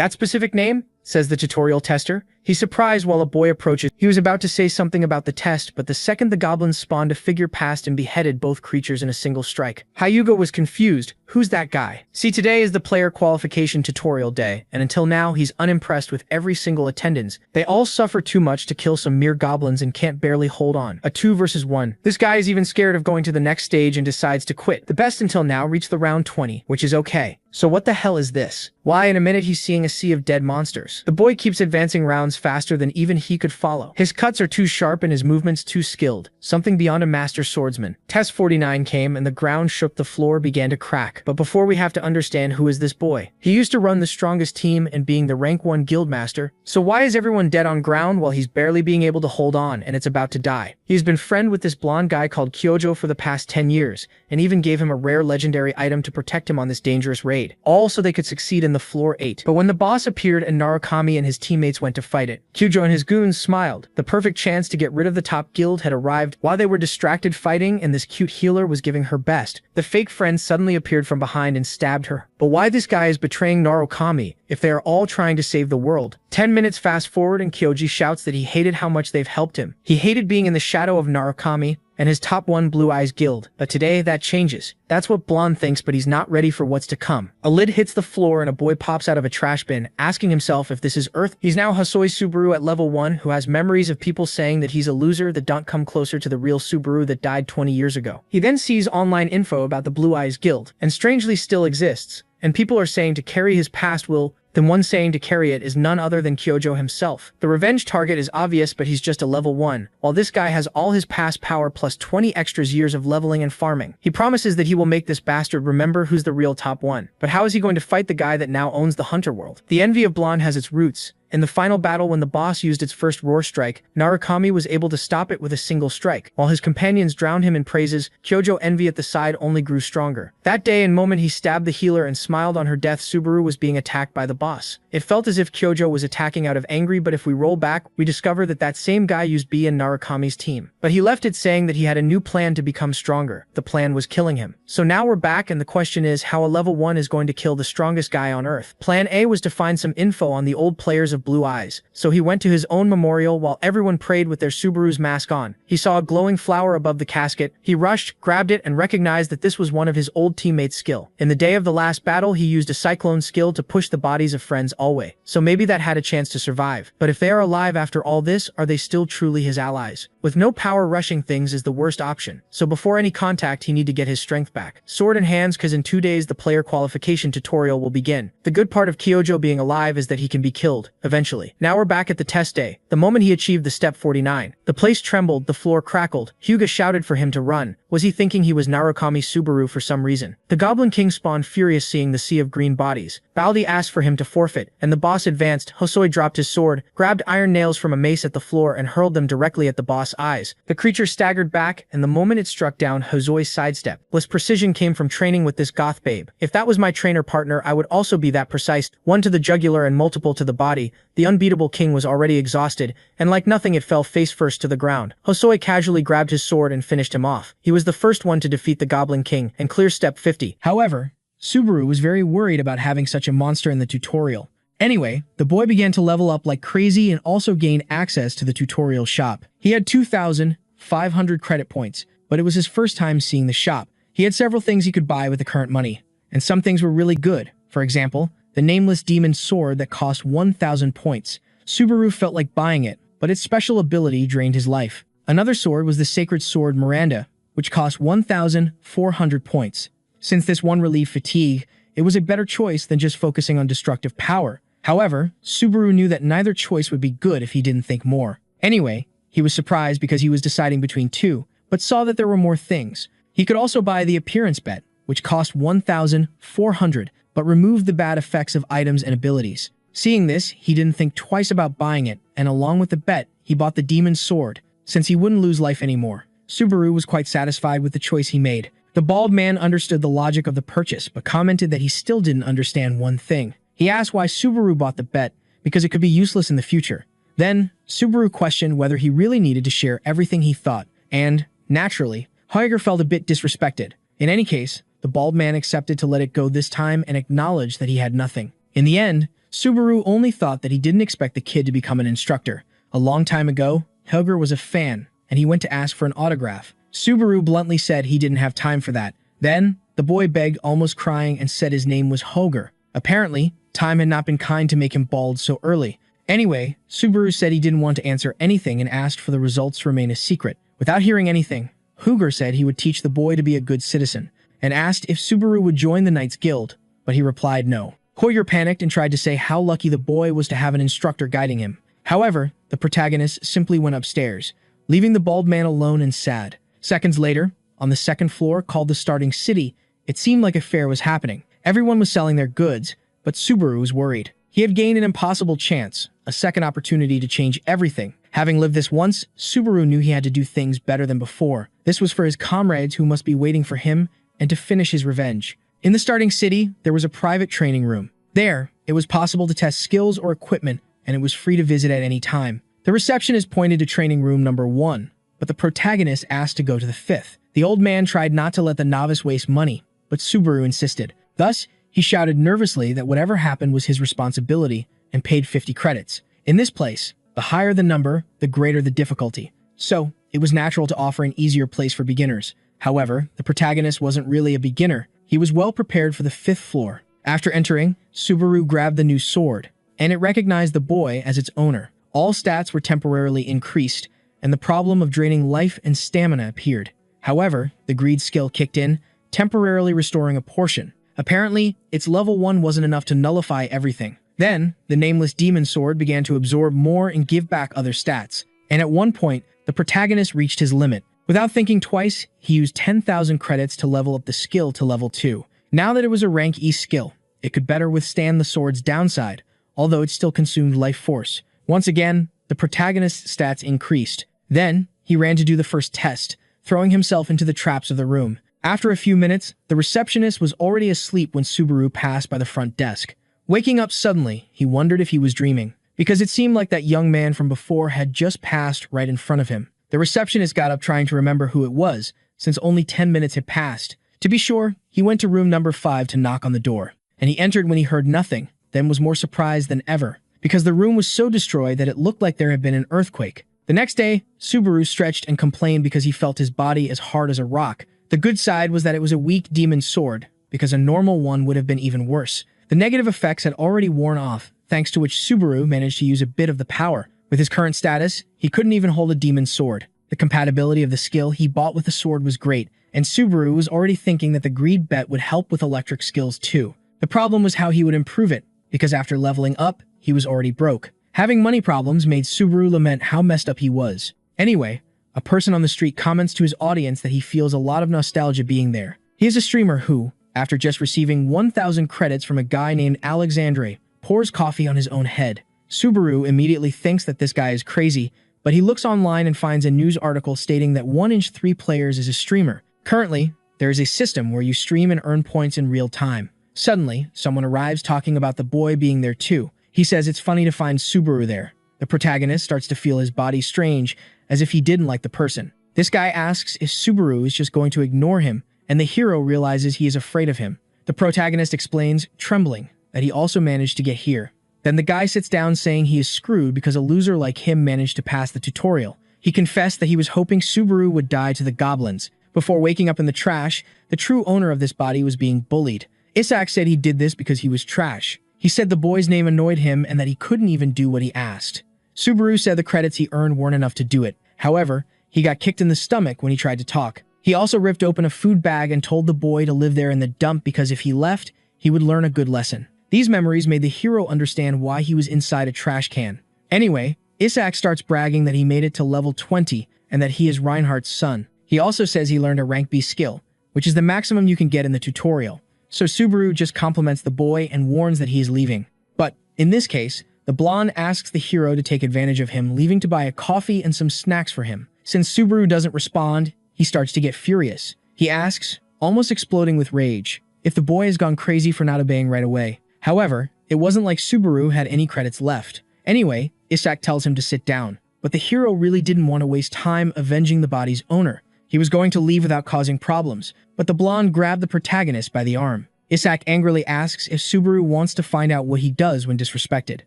That specific name? Says the tutorial tester. He's surprised while a boy approaches. He was about to say something about the test, but the second the goblins spawned a figure past and beheaded both creatures in a single strike. Hyuga was confused. Who's that guy? See, today is the player qualification tutorial day, and until now he's unimpressed with every single attendance. They all suffer too much to kill some mere goblins and can't barely hold on. A 2 versus 1. This guy is even scared of going to the next stage and decides to quit. The best until now reached the round 20, which is okay. So what the hell is this? Why, in a minute he's seeing a sea of dead monsters. The boy keeps advancing rounds faster than even he could follow. His cuts are too sharp and his movements too skilled. Something beyond a master swordsman. Test 49 came and the ground shook, the floor began to crack. But before we have to understand who is this boy. He used to run the strongest team and being the rank 1 guild master. So why is everyone dead on ground while he's barely being able to hold on and it's about to die? He's been friend with this blonde guy called Kyojo for the past 10 years and even gave him a rare legendary item to protect him on this dangerous raid. All so they could succeed in the floor 8. But when the boss appeared and Narukami and his teammates went to fight it, Kyojo and his goons smiled. The perfect chance to get rid of the top guild had arrived. While they were distracted fighting and this cute healer was giving her best, the fake friend suddenly appeared from behind and stabbed her. But why this guy is betraying Narukami if they are all trying to save the world? 10 minutes fast forward and Kyoji shouts that he hated how much they've helped him. He hated being in the shadow of Narukami and his top 1 Blue Eyes guild. But today that changes. That's what Blonde thinks, but he's not ready for what's to come. A lid hits the floor and a boy pops out of a trash bin, asking himself if this is Earth. He's now Hosoi Subaru at level 1, who has memories of people saying that he's a loser that don't come closer to the real Subaru that died 20 years ago. He then sees online info about the Blue Eyes guild, and strangely still exists, and people are saying to carry his past will, then one saying to carry it is none other than Kyojo himself. The revenge target is obvious, but he's just a level 1, while this guy has all his past power plus 20 extra years of leveling and farming. He promises that he will make this bastard remember who's the real top 1. But how is he going to fight the guy that now owns the Hunter world? The envy of Blonde has its roots. In the final battle, when the boss used its first roar strike, Narukami was able to stop it with a single strike. While his companions drowned him in praises, Kyojo envy at the side only grew stronger. That day and moment he stabbed the healer and smiled on her death, Subaru was being attacked by the boss. It felt as if Kyojo was attacking out of angry, but if we roll back, we discover that that same guy used B in Narukami's team. But he left it saying that he had a new plan to become stronger. The plan was killing him. So now we're back and the question is how a level 1 is going to kill the strongest guy on Earth. Plan A was to find some info on the old players of Blue Eyes. So he went to his own memorial while everyone prayed with their Subaru's mask on. He saw a glowing flower above the casket. He rushed, grabbed it, and recognized that this was one of his old teammates' skill. In the day of the last battle, he used a cyclone skill to push the bodies of friends away. So maybe that had a chance to survive. But if they are alive after all this, are they still truly his allies? With no power, rushing things is the worst option. So before any contact, he need to get his strength back. Sword in hands, cause in 2 days the player qualification tutorial will begin. The good part of Kyojo being alive is that he can be killed, eventually. Now we're back at the test day. The moment he achieved the step 49, the place trembled, the floor crackled. Hyuga shouted for him to run. Was he thinking he was Narukami Subaru for some reason? The Goblin King spawned furious seeing the sea of green bodies. Baldi asked for him to forfeit, and the boss advanced. Hosoi dropped his sword, grabbed iron nails from a mace at the floor and hurled them directly at the boss' eyes. The creature staggered back, and the moment it struck down, Hosoi sidestepped. This precision came from training with this goth babe. If that was my trainer partner, I would also be that precise. One to the jugular and multiple to the body. The unbeatable king was already exhausted, and like nothing it fell face first to the ground. Hosoi casually grabbed his sword and finished him off. He was the first one to defeat the Goblin King and clear step 50. However, Subaru was very worried about having such a monster in the tutorial. Anyway, the boy began to level up like crazy and also gained access to the tutorial shop. He had 2,500 credit points, but it was his first time seeing the shop. He had several things he could buy with the current money, and some things were really good. For example, the nameless demon sword that cost 1,000 points. Subaru felt like buying it, but its special ability drained his life. Another sword was the sacred sword Miranda, which cost 1,400 points. Since this one relieved fatigue, it was a better choice than just focusing on destructive power. However, Subaru knew that neither choice would be good if he didn't think more. Anyway, he was surprised because he was deciding between two, but saw that there were more things. He could also buy the appearance bet, which cost 1,400, but removed the bad effects of items and abilities. Seeing this, he didn't think twice about buying it, and along with the bet, he bought the demon's sword, since he wouldn't lose life anymore. Subaru was quite satisfied with the choice he made. The bald man understood the logic of the purchase, but commented that he still didn't understand one thing. He asked why Subaru bought the bet, because it could be useless in the future. Then, Subaru questioned whether he really needed to share everything he thought, and, naturally, Hyuga felt a bit disrespected. In any case, the bald man accepted to let it go this time and acknowledged that he had nothing. In the end, Subaru only thought that he didn't expect the kid to become an instructor. A long time ago, Helger was a fan, and he went to ask for an autograph. Subaru bluntly said he didn't have time for that. Then, the boy begged, almost crying, and said his name was Holger. Apparently, time had not been kind to make him bald so early. Anyway, Subaru said he didn't want to answer anything and asked for the results to remain a secret. Without hearing anything, Holger said he would teach the boy to be a good citizen, and asked if Subaru would join the Knights Guild, but he replied no. Holger panicked and tried to say how lucky the boy was to have an instructor guiding him. However, the protagonist simply went upstairs, leaving the bald man alone and sad. Seconds later, on the second floor called the Starting City, it seemed like a fair was happening. Everyone was selling their goods, but Subaru was worried. He had gained an impossible chance, a second opportunity to change everything. Having lived this once, Subaru knew he had to do things better than before. This was for his comrades who must be waiting for him and to finish his revenge. In the Starting City, there was a private training room. There, it was possible to test skills or equipment, and it was free to visit at any time. The receptionist pointed to training room number 1, but the protagonist asked to go to the 5th. The old man tried not to let the novice waste money, but Subaru insisted. Thus, he shouted nervously that whatever happened was his responsibility and paid 50 credits. In this place, the higher the number, the greater the difficulty. So, it was natural to offer an easier place for beginners. However, the protagonist wasn't really a beginner. He was well prepared for the 5th floor. After entering, Subaru grabbed the new sword, and it recognized the boy as its owner. All stats were temporarily increased, and the problem of draining life and stamina appeared. However, the greed skill kicked in, temporarily restoring a portion. Apparently, its level 1 wasn't enough to nullify everything. Then, the nameless demon sword began to absorb more and give back other stats. And at one point, the protagonist reached his limit. Without thinking twice, he used 10,000 credits to level up the skill to level 2. Now that it was a rank E skill, it could better withstand the sword's downside, although it still consumed life force. Once again, the protagonist's stats increased. Then, he ran to do the first test, throwing himself into the traps of the room. After a few minutes, the receptionist was already asleep when Subaru passed by the front desk. Waking up suddenly, he wondered if he was dreaming, because it seemed like that young man from before had just passed right in front of him. The receptionist got up trying to remember who it was, since only 10 minutes had passed. To be sure, he went to room number 5 to knock on the door, and he entered when he heard nothing, then was more surprised than ever, because the room was so destroyed that it looked like there had been an earthquake. The next day, Subaru stretched and complained because he felt his body as hard as a rock. The good side was that it was a weak demon sword, because a normal one would have been even worse. The negative effects had already worn off, thanks to which Subaru managed to use a bit of the power. With his current status, he couldn't even hold a demon sword. The compatibility of the skill he bought with the sword was great, and Subaru was already thinking that the greed bet would help with electric skills too. The problem was how he would improve it, because after leveling up, he was already broke. Having money problems made Subaru lament how messed up he was. Anyway, a person on the street comments to his audience that he feels a lot of nostalgia being there. He is a streamer who, after just receiving 1,000 credits from a guy named Alexandre, pours coffee on his own head. Subaru immediately thinks that this guy is crazy, but he looks online and finds a news article stating that 1 in 3 players is a streamer. Currently, there is a system where you stream and earn points in real time. Suddenly, someone arrives talking about the boy being there too. He says it's funny to find Subaru there. The protagonist starts to feel his body strange, as if he didn't like the person. This guy asks if Subaru is just going to ignore him, and the hero realizes he is afraid of him. The protagonist explains, trembling, that he also managed to get here. Then the guy sits down saying he is screwed because a loser like him managed to pass the tutorial. He confessed that he was hoping Subaru would die to the goblins. Before waking up in the trash, the true owner of this body was being bullied. Isaac said he did this because he was trash. He said the boy's name annoyed him and that he couldn't even do what he asked. Subaru said the credits he earned weren't enough to do it. However, he got kicked in the stomach when he tried to talk. He also ripped open a food bag and told the boy to live there in the dump because if he left, he would learn a good lesson. These memories made the hero understand why he was inside a trash can. Anyway, Isaac starts bragging that he made it to level 20 and that he is Reinhardt's son. He also says he learned a rank B skill, which is the maximum you can get in the tutorial. So Subaru just compliments the boy and warns that he is leaving. But, in this case, the blonde asks the hero to take advantage of him, leaving to buy a coffee and some snacks for him. Since Subaru doesn't respond, he starts to get furious. He asks, almost exploding with rage, if the boy has gone crazy for not obeying right away. However, it wasn't like Subaru had any credits left. Anyway, Isaac tells him to sit down, but the hero really didn't want to waste time avenging the body's owner. He was going to leave without causing problems, but the blonde grabbed the protagonist by the arm. Isaac angrily asks if Subaru wants to find out what he does when disrespected.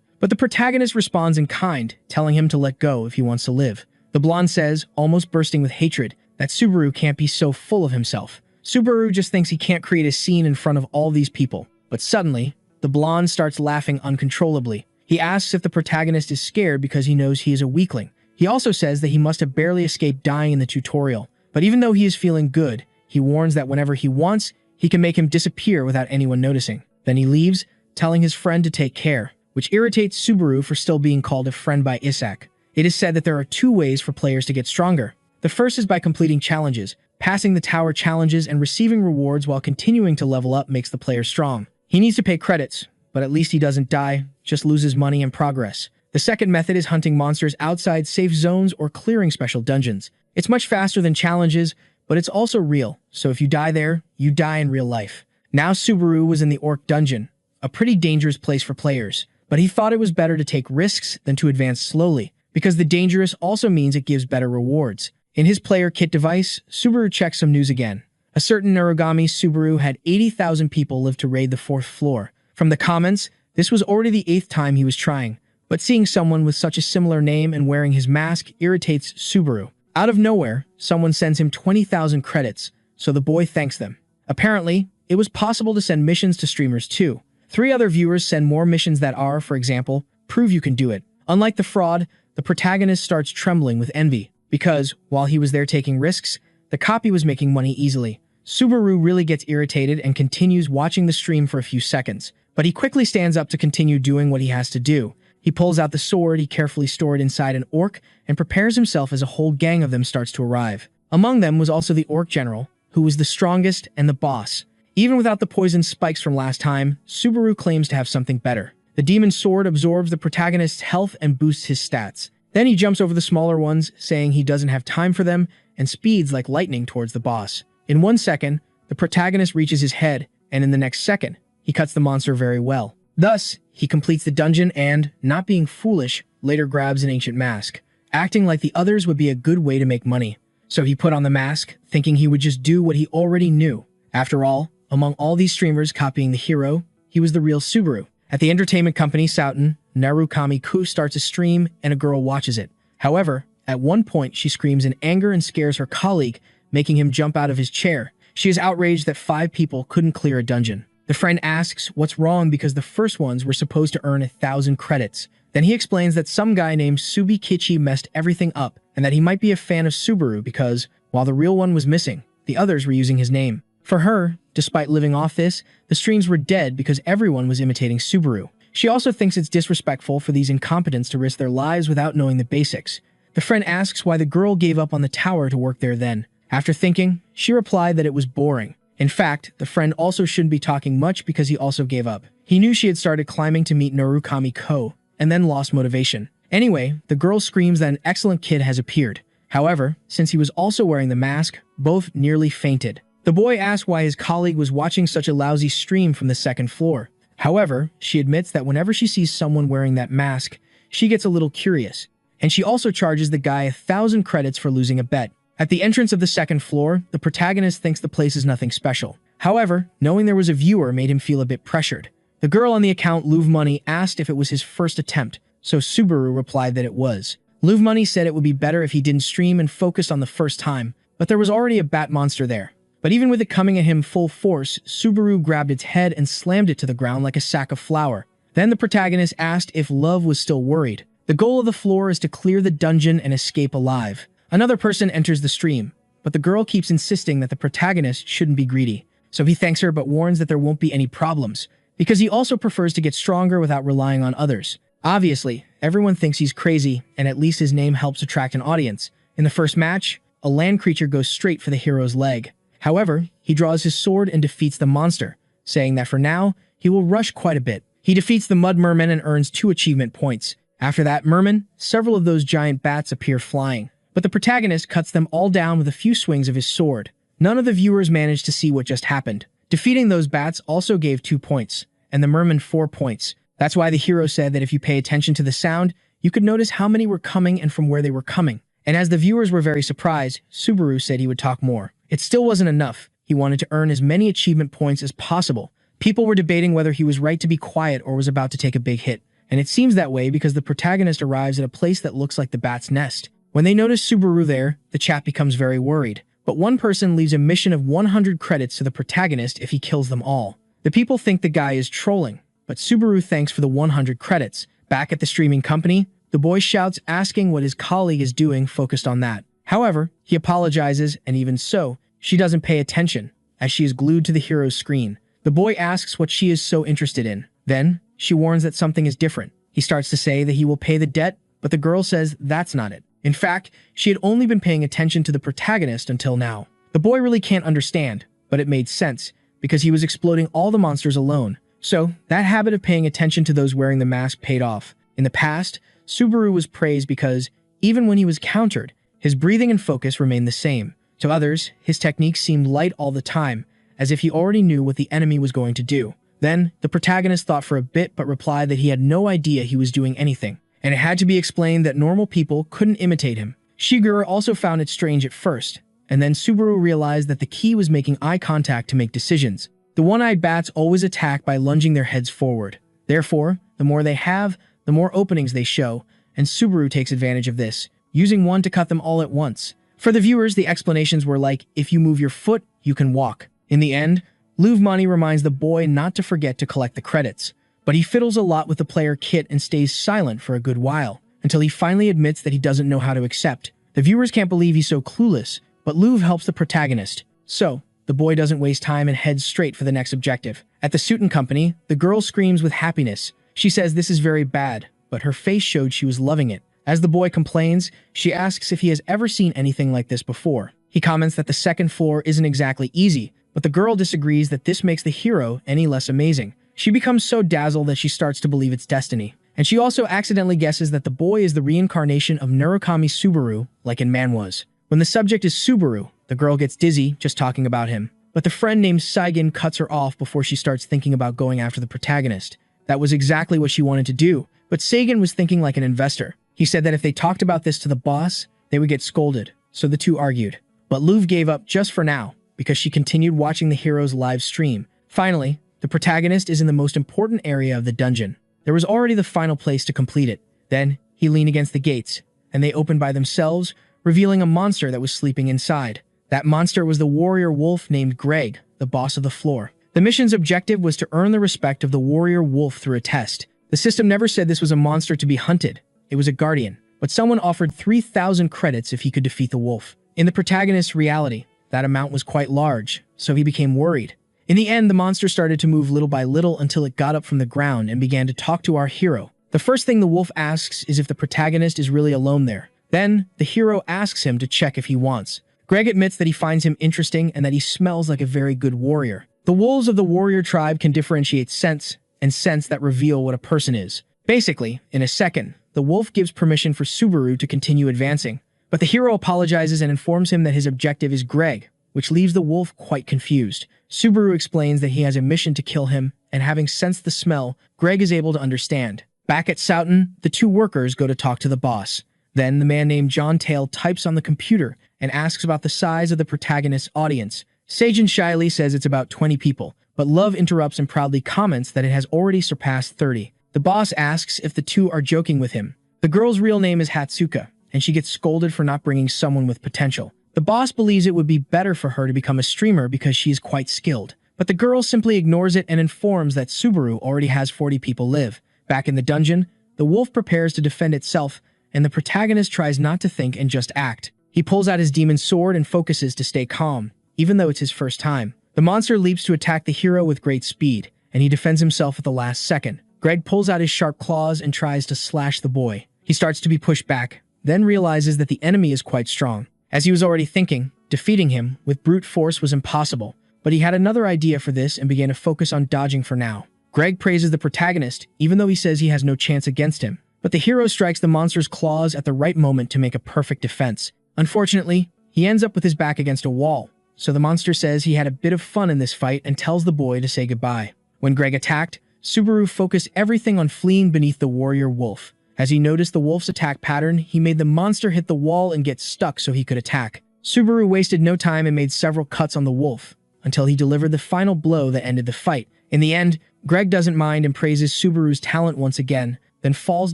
But the protagonist responds in kind, telling him to let go if he wants to live. The blonde says, almost bursting with hatred, that Subaru can't be so full of himself. Subaru just thinks he can't create a scene in front of all these people. But suddenly, the blonde starts laughing uncontrollably. He asks if the protagonist is scared because he knows he is a weakling. He also says that he must have barely escaped dying in the tutorial. But even though he is feeling good, he warns that whenever he wants, he can make him disappear without anyone noticing. Then he leaves, telling his friend to take care, which irritates Subaru for still being called a friend by Isaac. It is said that there are two ways for players to get stronger. The first is by completing challenges. Passing the tower challenges and receiving rewards while continuing to level up makes the player strong. He needs to pay credits, but at least he doesn't die, just loses money and progress. The second method is hunting monsters outside safe zones or clearing special dungeons. It's much faster than challenges, but it's also real, so if you die there, you die in real life. Now Subaru was in the Orc Dungeon, a pretty dangerous place for players, but he thought it was better to take risks than to advance slowly, because the dangerous also means it gives better rewards. In his player kit device, Subaru checks some news again. A certain Narugami Subaru had 80,000 people live to raid the 4th floor. From the comments, this was already the 8th time he was trying, but seeing someone with such a similar name and wearing his mask irritates Subaru. Out of nowhere, someone sends him 20,000 credits, so the boy thanks them. Apparently, it was possible to send missions to streamers too. 3 other viewers send more missions that are, for example, prove you can do it. Unlike the fraud, the protagonist starts trembling with envy, because, while he was there taking risks, the copy was making money easily. Subaru really gets irritated and continues watching the stream for a few seconds, but he quickly stands up to continue doing what he has to do. He pulls out the sword he carefully stored inside an orc and prepares himself as a whole gang of them starts to arrive. Among them was also the orc general, who was the strongest and the boss. Even without the poison spikes from last time, Subaru claims to have something better. The demon sword absorbs the protagonist's health and boosts his stats. Then he jumps over the smaller ones, saying he doesn't have time for them, and speeds like lightning towards the boss. In 1 second, the protagonist reaches his head, and in the next second, he cuts the monster very well. Thus, he completes the dungeon and, not being foolish, later grabs an ancient mask. Acting like the others would be a good way to make money. So he put on the mask, thinking he would just do what he already knew. After all, among all these streamers copying the hero, he was the real Subaru. At the entertainment company Souten, Narukami-ku starts a stream and a girl watches it. However, at one point she screams in anger and scares her colleague, making him jump out of his chair. She is outraged that 5 people couldn't clear a dungeon. The friend asks what's wrong because the first ones were supposed to earn 1,000 credits. Then he explains that some guy named Subikichi messed everything up and that he might be a fan of Subaru because, while the real one was missing, the others were using his name. For her, despite living off this, the streams were dead because everyone was imitating Subaru. She also thinks it's disrespectful for these incompetents to risk their lives without knowing the basics. The friend asks why the girl gave up on the tower to work there then. After thinking, she replied that it was boring. In fact, the friend also shouldn't be talking much because he also gave up. He knew she had started climbing to meet Narukami-ko, and then lost motivation. Anyway, the girl screams that an excellent kid has appeared. However, since he was also wearing the mask, both nearly fainted. The boy asks why his colleague was watching such a lousy stream from the 2nd floor. However, she admits that whenever she sees someone wearing that mask, she gets a little curious. And she also charges the guy 1,000 credits for losing a bet. At the entrance of the 2nd floor, the protagonist thinks the place is nothing special. However, knowing there was a viewer made him feel a bit pressured. The girl on the account Luv Money asked if it was his first attempt, so Subaru replied that it was. Luv Money said it would be better if he didn't stream and focused on the first time, but there was already a bat monster there. But even with it coming at him full force, Subaru grabbed its head and slammed it to the ground like a sack of flour. Then the protagonist asked if Love was still worried. The goal of the floor is to clear the dungeon and escape alive. Another person enters the stream, but the girl keeps insisting that the protagonist shouldn't be greedy. So he thanks her but warns that there won't be any problems, because he also prefers to get stronger without relying on others. Obviously, everyone thinks he's crazy, and at least his name helps attract an audience. In the first match, a land creature goes straight for the hero's leg. However, he draws his sword and defeats the monster, saying that for now, he will rush quite a bit. He defeats the mud merman and earns 2 achievement points. After that merman, several of those giant bats appear flying. But the protagonist cuts them all down with a few swings of his sword. None of the viewers managed to see what just happened. Defeating those bats also gave 2 points, and the merman 4 points. That's why the hero said that if you pay attention to the sound, you could notice how many were coming and from where they were coming. And as the viewers were very surprised, Subaru said he would talk more. It still wasn't enough. He wanted to earn as many achievement points as possible. People were debating whether he was right to be quiet or was about to take a big hit. And it seems that way because the protagonist arrives at a place that looks like the bat's nest. When they notice Subaru there, the chat becomes very worried. But one person leaves a mission of 100 credits to the protagonist if he kills them all. The people think the guy is trolling, but Subaru thanks for the 100 credits. Back at the streaming company, the boy shouts asking what his colleague is doing, focused on that. However, he apologizes, and even so, she doesn't pay attention, as she is glued to the hero's screen. The boy asks what she is so interested in. Then, she warns that something is different. He starts to say that he will pay the debt, but the girl says that's not it. In fact, she had only been paying attention to the protagonist until now. The boy really can't understand, but it made sense, because he was exploding all the monsters alone. So, that habit of paying attention to those wearing the mask paid off. In the past, Subaru was praised because, even when he was countered, his breathing and focus remained the same. To others, his techniques seemed light all the time, as if he already knew what the enemy was going to do. Then, the protagonist thought for a bit but replied that he had no idea he was doing anything, and it had to be explained that normal people couldn't imitate him. Shigeru also found it strange at first, and then Subaru realized that the key was making eye contact to make decisions. The one-eyed bats always attack by lunging their heads forward. Therefore, the more they have, the more openings they show, and Subaru takes advantage of this, using one to cut them all at once. For the viewers, the explanations were like, if you move your foot, you can walk. In the end, Louvmani reminds the boy not to forget to collect the credits, but he fiddles a lot with the player kit and stays silent for a good while, until he finally admits that he doesn't know how to accept. The viewers can't believe he's so clueless, but Louv helps the protagonist. So, the boy doesn't waste time and heads straight for the next objective. At the Suiton Company, the girl screams with happiness. She says this is very bad, but her face showed she was loving it. As the boy complains, she asks if he has ever seen anything like this before. He comments that the second floor isn't exactly easy, but the girl disagrees that this makes the hero any less amazing. She becomes so dazzled that she starts to believe it's destiny. And she also accidentally guesses that the boy is the reincarnation of Narukami Subaru, like in Manhwas. When the subject is Subaru, the girl gets dizzy just talking about him. But the friend named Saigen cuts her off before she starts thinking about going after the protagonist. That was exactly what she wanted to do, but Saigen was thinking like an investor. He said that if they talked about this to the boss, they would get scolded, so the two argued. But Louv gave up just for now, because she continued watching the hero's live stream. Finally, the protagonist is in the most important area of the dungeon. There was already the final place to complete it. Then, he leaned against the gates, and they opened by themselves, revealing a monster that was sleeping inside. That monster was the warrior wolf named Greg, the boss of the floor. The mission's objective was to earn the respect of the warrior wolf through a test. The system never said this was a monster to be hunted. It was a guardian, but someone offered 3,000 credits if he could defeat the wolf. In the protagonist's reality, that amount was quite large, so he became worried. In the end, the monster started to move little by little until it got up from the ground and began to talk to our hero. The first thing the wolf asks is if the protagonist is really alone there. Then, the hero asks him to check if he wants. Greg admits that he finds him interesting and that he smells like a very good warrior. The wolves of the warrior tribe can differentiate scents, and scents that reveal what a person is. Basically, in a second, the wolf gives permission for Subaru to continue advancing. But the hero apologizes and informs him that his objective is Greg, which leaves the wolf quite confused. Subaru explains that he has a mission to kill him, and having sensed the smell, Greg is able to understand. Back at Soughton, the two workers go to talk to the boss. Then the man named John Tail types on the computer and asks about the size of the protagonist's audience. Seigen shyly says it's about 20 people, but Love interrupts and proudly comments that it has already surpassed 30. The boss asks if the two are joking with him. The girl's real name is Hatsuka, and she gets scolded for not bringing someone with potential. The boss believes it would be better for her to become a streamer because she is quite skilled. But the girl simply ignores it and informs that Subaru already has 40 people live. Back in the dungeon, the wolf prepares to defend itself, and the protagonist tries not to think and just act. He pulls out his demon sword and focuses to stay calm, even though it's his first time. The monster leaps to attack the hero with great speed, and he defends himself at the last second. Greg pulls out his sharp claws and tries to slash the boy. He starts to be pushed back, then realizes that the enemy is quite strong. As he was already thinking, defeating him with brute force was impossible, but he had another idea for this and began to focus on dodging for now. Greg praises the protagonist, even though he says he has no chance against him, but the hero strikes the monster's claws at the right moment to make a perfect defense. Unfortunately, he ends up with his back against a wall, so the monster says he had a bit of fun in this fight and tells the boy to say goodbye. When Greg attacked, Subaru focused everything on fleeing beneath the warrior wolf. As he noticed the wolf's attack pattern, he made the monster hit the wall and get stuck so he could attack. Subaru wasted no time and made several cuts on the wolf. until he delivered the final blow that ended the fight. In the end, Greg doesn't mind and praises Subaru's talent once again, then falls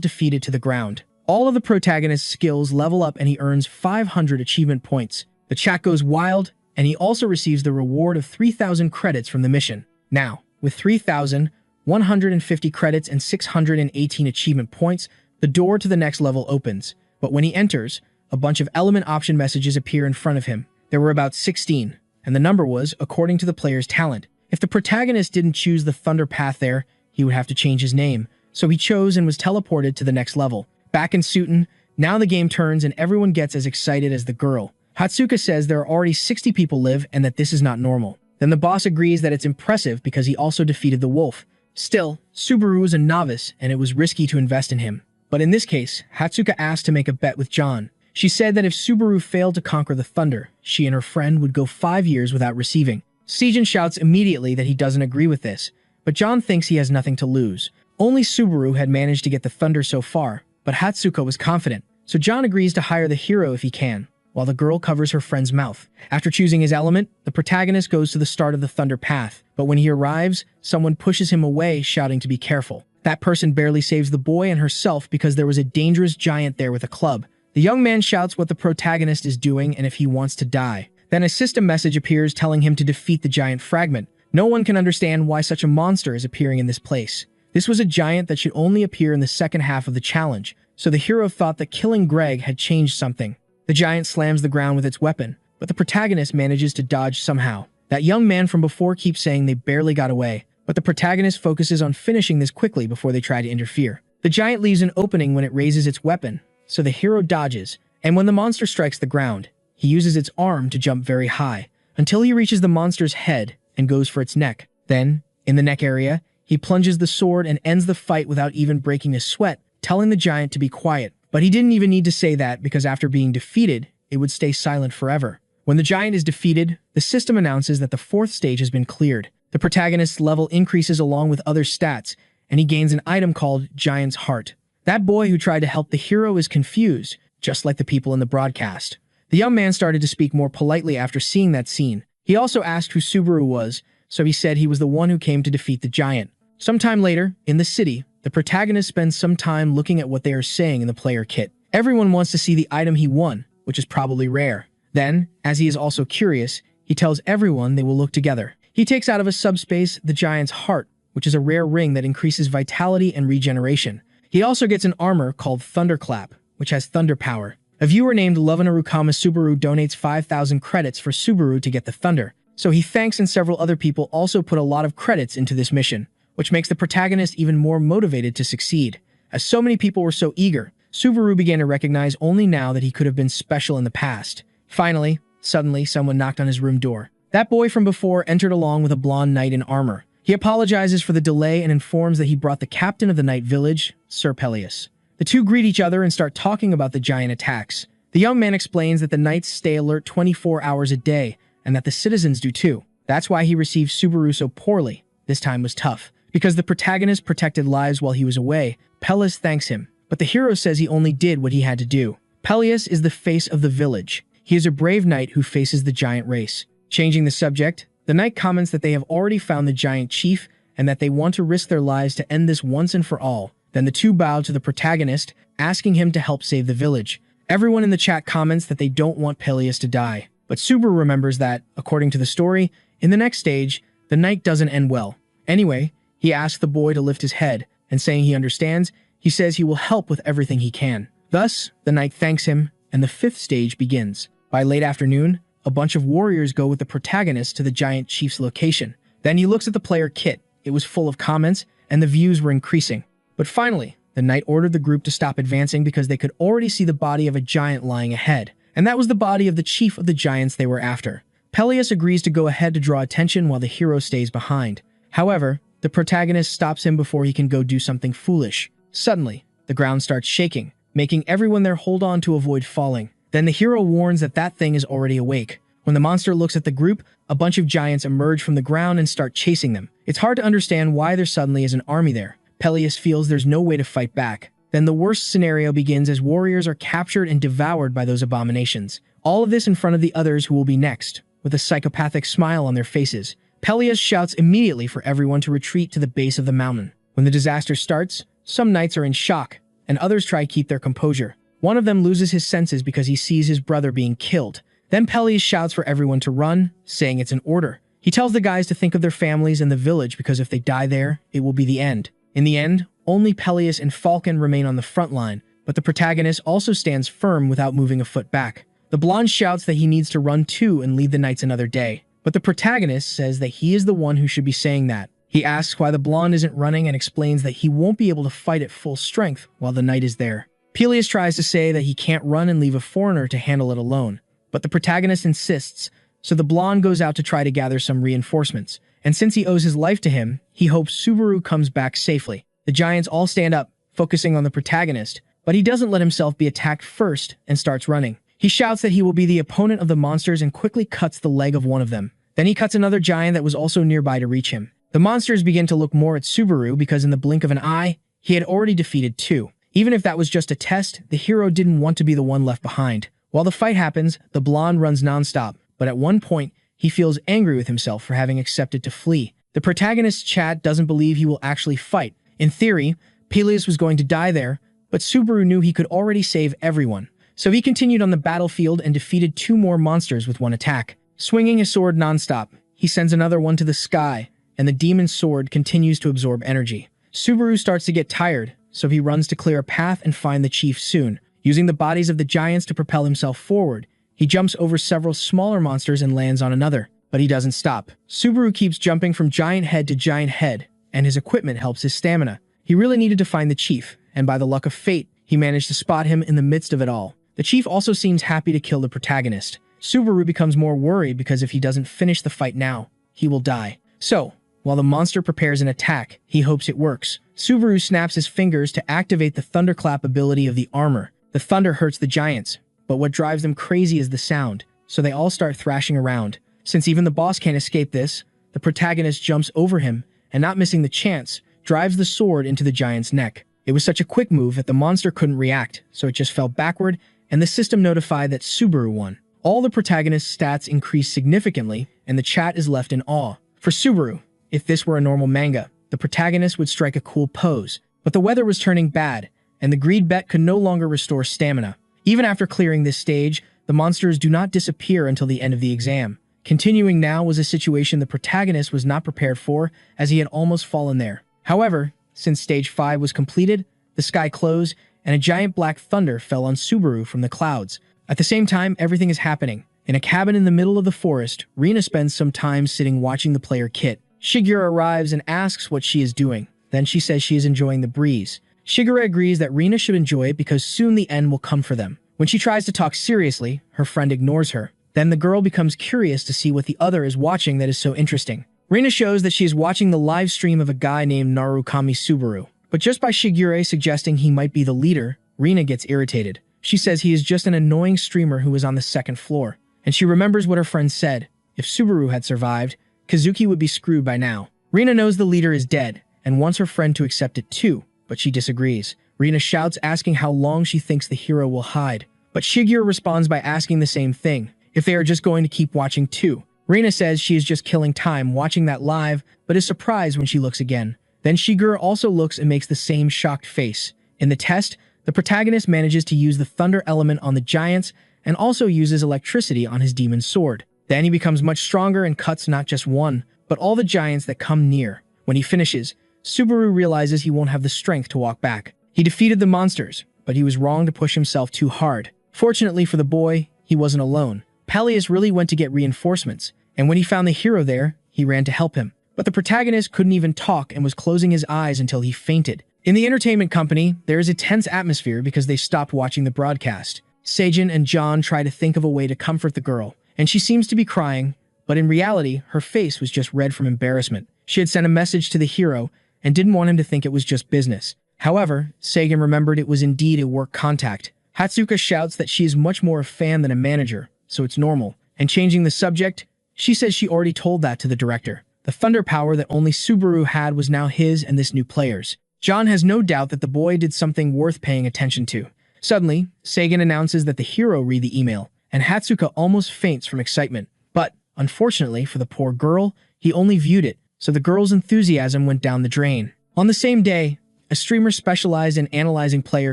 defeated to the ground. All of the protagonist's skills level up and he earns 500 achievement points. The chat goes wild, and he also receives the reward of 3,000 credits from the mission. Now, with 3,150 credits and 618 achievement points, the door to the next level opens. But when he enters, a bunch of element option messages appear in front of him. There were about 16, and the number was according to the player's talent. If the protagonist didn't choose the Thunder path there, he would have to change his name. So he chose and was teleported to the next level. Back in Suiten, now the game turns and everyone gets as excited as the girl. Hatsuka says there are already 60 people live and that this is not normal. Then the boss agrees that it's impressive because he also defeated the wolf. Still, Subaru was a novice and it was risky to invest in him. But in this case, Hatsuka asked to make a bet with John. She said that if Subaru failed to conquer the Thunder, she and her friend would go 5 years without receiving. Sejin shouts immediately that he doesn't agree with this, but John thinks he has nothing to lose. Only Subaru had managed to get the Thunder so far, but Hatsuka was confident, so John agrees to hire the hero if he can, while the girl covers her friend's mouth. After choosing his element, the protagonist goes to the start of the Thunder path, but when he arrives, someone pushes him away, shouting to be careful. That person barely saves the boy and herself because there was a dangerous giant there with a club. The young man shouts what the protagonist is doing and if he wants to die. Then a system message appears telling him to defeat the giant fragment. No one can understand why such a monster is appearing in this place. This was a giant that should only appear in the second half of the challenge, so the hero thought that killing Greg had changed something. The giant slams the ground with its weapon, but the protagonist manages to dodge somehow. That young man from before keeps saying they barely got away, but the protagonist focuses on finishing this quickly before they try to interfere. The giant leaves an opening when it raises its weapon, so the hero dodges, and when the monster strikes the ground, he uses its arm to jump very high, until he reaches the monster's head and goes for its neck. Then, in the neck area, he plunges the sword and ends the fight without even breaking a sweat, telling the giant to be quiet. But he didn't even need to say that because after being defeated, it would stay silent forever. When the giant is defeated, the system announces that the 4th stage has been cleared. The protagonist's level increases along with other stats, and he gains an item called Giant's Heart. That boy who tried to help the hero is confused, just like the people in the broadcast. The young man started to speak more politely after seeing that scene. He also asked who Subaru was, so he said he was the one who came to defeat the giant. Sometime later, in the city, the protagonist spends some time looking at what they are saying in the player kit. Everyone wants to see the item he won, which is probably rare. Then, as he is also curious, he tells everyone they will look together. He takes out of a subspace the giant's heart, which is a rare ring that increases vitality and regeneration. He also gets an armor called Thunderclap, which has thunder power. A viewer named Lovenarukama Subaru donates 5,000 credits for Subaru to get the Thunder, so he thanks and several other people also put a lot of credits into this mission, which makes the protagonist even more motivated to succeed. As so many people were so eager, Subaru began to recognize only now that he could have been special in the past. Finally, suddenly, someone knocked on his room door. That boy from before entered along with a blonde knight in armor. He apologizes for the delay and informs that he brought the captain of the night village, Sir Peleus. The two greet each other and start talking about the giant attacks. The young man explains that the knights stay alert 24 hours a day, and that the citizens do too. That's why he received Subaru so poorly. This time was tough. Because the protagonist protected lives while he was away, Peleus thanks him, but the hero says he only did what he had to do. Peleus is the face of the village. He is a brave knight who faces the giant race. Changing the subject, the knight comments that they have already found the giant chief and that they want to risk their lives to end this once and for all. Then the two bow to the protagonist, asking him to help save the village. Everyone in the chat comments that they don't want Peleus to die, but Subaru remembers that, according to the story, in the next stage, the night doesn't end well. Anyway, he asks the boy to lift his head, and saying he understands, he says he will help with everything he can. Thus, the knight thanks him, and the 5th stage begins. By late afternoon, a bunch of warriors go with the protagonist to the giant chief's location. Then he looks at the player kit. It was full of comments, and the views were increasing. But finally, the knight ordered the group to stop advancing because they could already see the body of a giant lying ahead. And that was the body of the chief of the giants they were after. Peleus agrees to go ahead to draw attention while the hero stays behind. However, the protagonist stops him before he can go do something foolish. Suddenly, the ground starts shaking, making everyone there hold on to avoid falling. Then the hero warns that that thing is already awake. When the monster looks at the group, a bunch of giants emerge from the ground and start chasing them. It's hard to understand why there suddenly is an army there. Peleus feels there's no way to fight back. Then the worst scenario begins as warriors are captured and devoured by those abominations. All of this in front of the others who will be next. with a psychopathic smile on their faces. Pelias shouts immediately for everyone to retreat to the base of the mountain. When the disaster starts, some knights are in shock, and others try to keep their composure. One of them loses his senses because he sees his brother being killed. Then Pelias shouts for everyone to run, saying it's an order. He tells the guys to think of their families and the village because if they die there, it will be the end. In the end, only Pelias and Falcon remain on the front line, but the protagonist also stands firm without moving a foot back. The blonde shouts that he needs to run too and lead the knights another day, but the protagonist says that he is the one who should be saying that. He asks why the blonde isn't running and explains that he won't be able to fight at full strength while the knight is there. Pelias tries to say that he can't run and leave a foreigner to handle it alone, but the protagonist insists, so the blonde goes out to try to gather some reinforcements. And since he owes his life to him, he hopes Subaru comes back safely. The giants all stand up, focusing on the protagonist, but he doesn't let himself be attacked first and starts running. He shouts that he will be the opponent of the monsters and quickly cuts the leg of one of them. Then he cuts another giant that was also nearby to reach him. The monsters begin to look more at Subaru because in the blink of an eye, he had already defeated two. Even if that was just a test, the hero didn't want to be the one left behind. While the fight happens, the blonde runs nonstop, but at one point, he feels angry with himself for having accepted to flee. The protagonist's chat doesn't believe he will actually fight. In theory, Pelias was going to die there, but Subaru knew he could already save everyone. So he continued on the battlefield and defeated two more monsters with one attack. Swinging his sword nonstop, he sends another one to the sky, and the demon's sword continues to absorb energy. Subaru starts to get tired, so he runs to clear a path and find the chief soon. Using the bodies of the giants to propel himself forward, he jumps over several smaller monsters and lands on another, but he doesn't stop. Subaru keeps jumping from giant head to giant head, and his equipment helps his stamina. He really needed to find the chief, and by the luck of fate, he managed to spot him in the midst of it all. The chief also seems happy to kill the protagonist. Subaru becomes more worried because if he doesn't finish the fight now, he will die. So, while the monster prepares an attack, he hopes it works. Subaru snaps his fingers to activate the thunderclap ability of the armor. The thunder hurts the giants, but what drives them crazy is the sound, so they all start thrashing around. Since even the boss can't escape this, the protagonist jumps over him, and not missing the chance, drives the sword into the giant's neck. It was such a quick move that the monster couldn't react, so it just fell backward, and the system notified that Subaru won. All the protagonist's stats increase significantly, and the chat is left in awe. For Subaru, if this were a normal manga, the protagonist would strike a cool pose, but the weather was turning bad, and the greed bet could no longer restore stamina. Even after clearing this stage, the monsters do not disappear until the end of the exam. Continuing now was a situation the protagonist was not prepared for, as he had almost fallen there. However, since stage 5 was completed, the sky closed, and a giant black thunder fell on Subaru from the clouds. At the same time, everything is happening. In a cabin in the middle of the forest, Rina spends some time sitting watching the player Kit. Shigure arrives and asks what she is doing. Then she says she is enjoying the breeze. Shigure agrees that Rina should enjoy it because soon the end will come for them. When she tries to talk seriously, her friend ignores her. Then the girl becomes curious to see what the other is watching that is so interesting. Rina shows that she is watching the live stream of a guy named Narukami Subaru. But just by Shigure suggesting he might be the leader, Rina gets irritated. She says he is just an annoying streamer who is on the second floor. And she remembers what her friend said. If Subaru had survived, Kazuki would be screwed by now. Rina knows the leader is dead, and wants her friend to accept it too, but she disagrees. Rina shouts asking how long she thinks the hero will hide. But Shigure responds by asking the same thing, if they are just going to keep watching too. Rina says she is just killing time watching that live, but is surprised when she looks again. Then Shigure also looks and makes the same shocked face. In the test, the protagonist manages to use the thunder element on the giants and also uses electricity on his demon sword. Then he becomes much stronger and cuts not just one, but all the giants that come near. When he finishes, Subaru realizes he won't have the strength to walk back. He defeated the monsters, but he was wrong to push himself too hard. Fortunately for the boy, he wasn't alone. Pelias really went to get reinforcements, and when he found the hero there, he ran to help him. But the protagonist couldn't even talk and was closing his eyes until he fainted. In the entertainment company, there is a tense atmosphere because they stopped watching the broadcast. Seijin and John try to think of a way to comfort the girl, and she seems to be crying, but in reality, her face was just red from embarrassment. She had sent a message to the hero and didn't want him to think it was just business. However, Seijin remembered it was indeed a work contact. Hatsuka shouts that she is much more a fan than a manager, so it's normal. And changing the subject, she says she already told that to the director. The thunder power that only Subaru had was now his and this new player's. John has no doubt that the boy did something worth paying attention to. Suddenly, Seijin announces that the hero read the email, and Hatsuka almost faints from excitement. But, Unfortunately for the poor girl, he only viewed it, so the girl's enthusiasm went down the drain. On the same day, a streamer specialized in analyzing player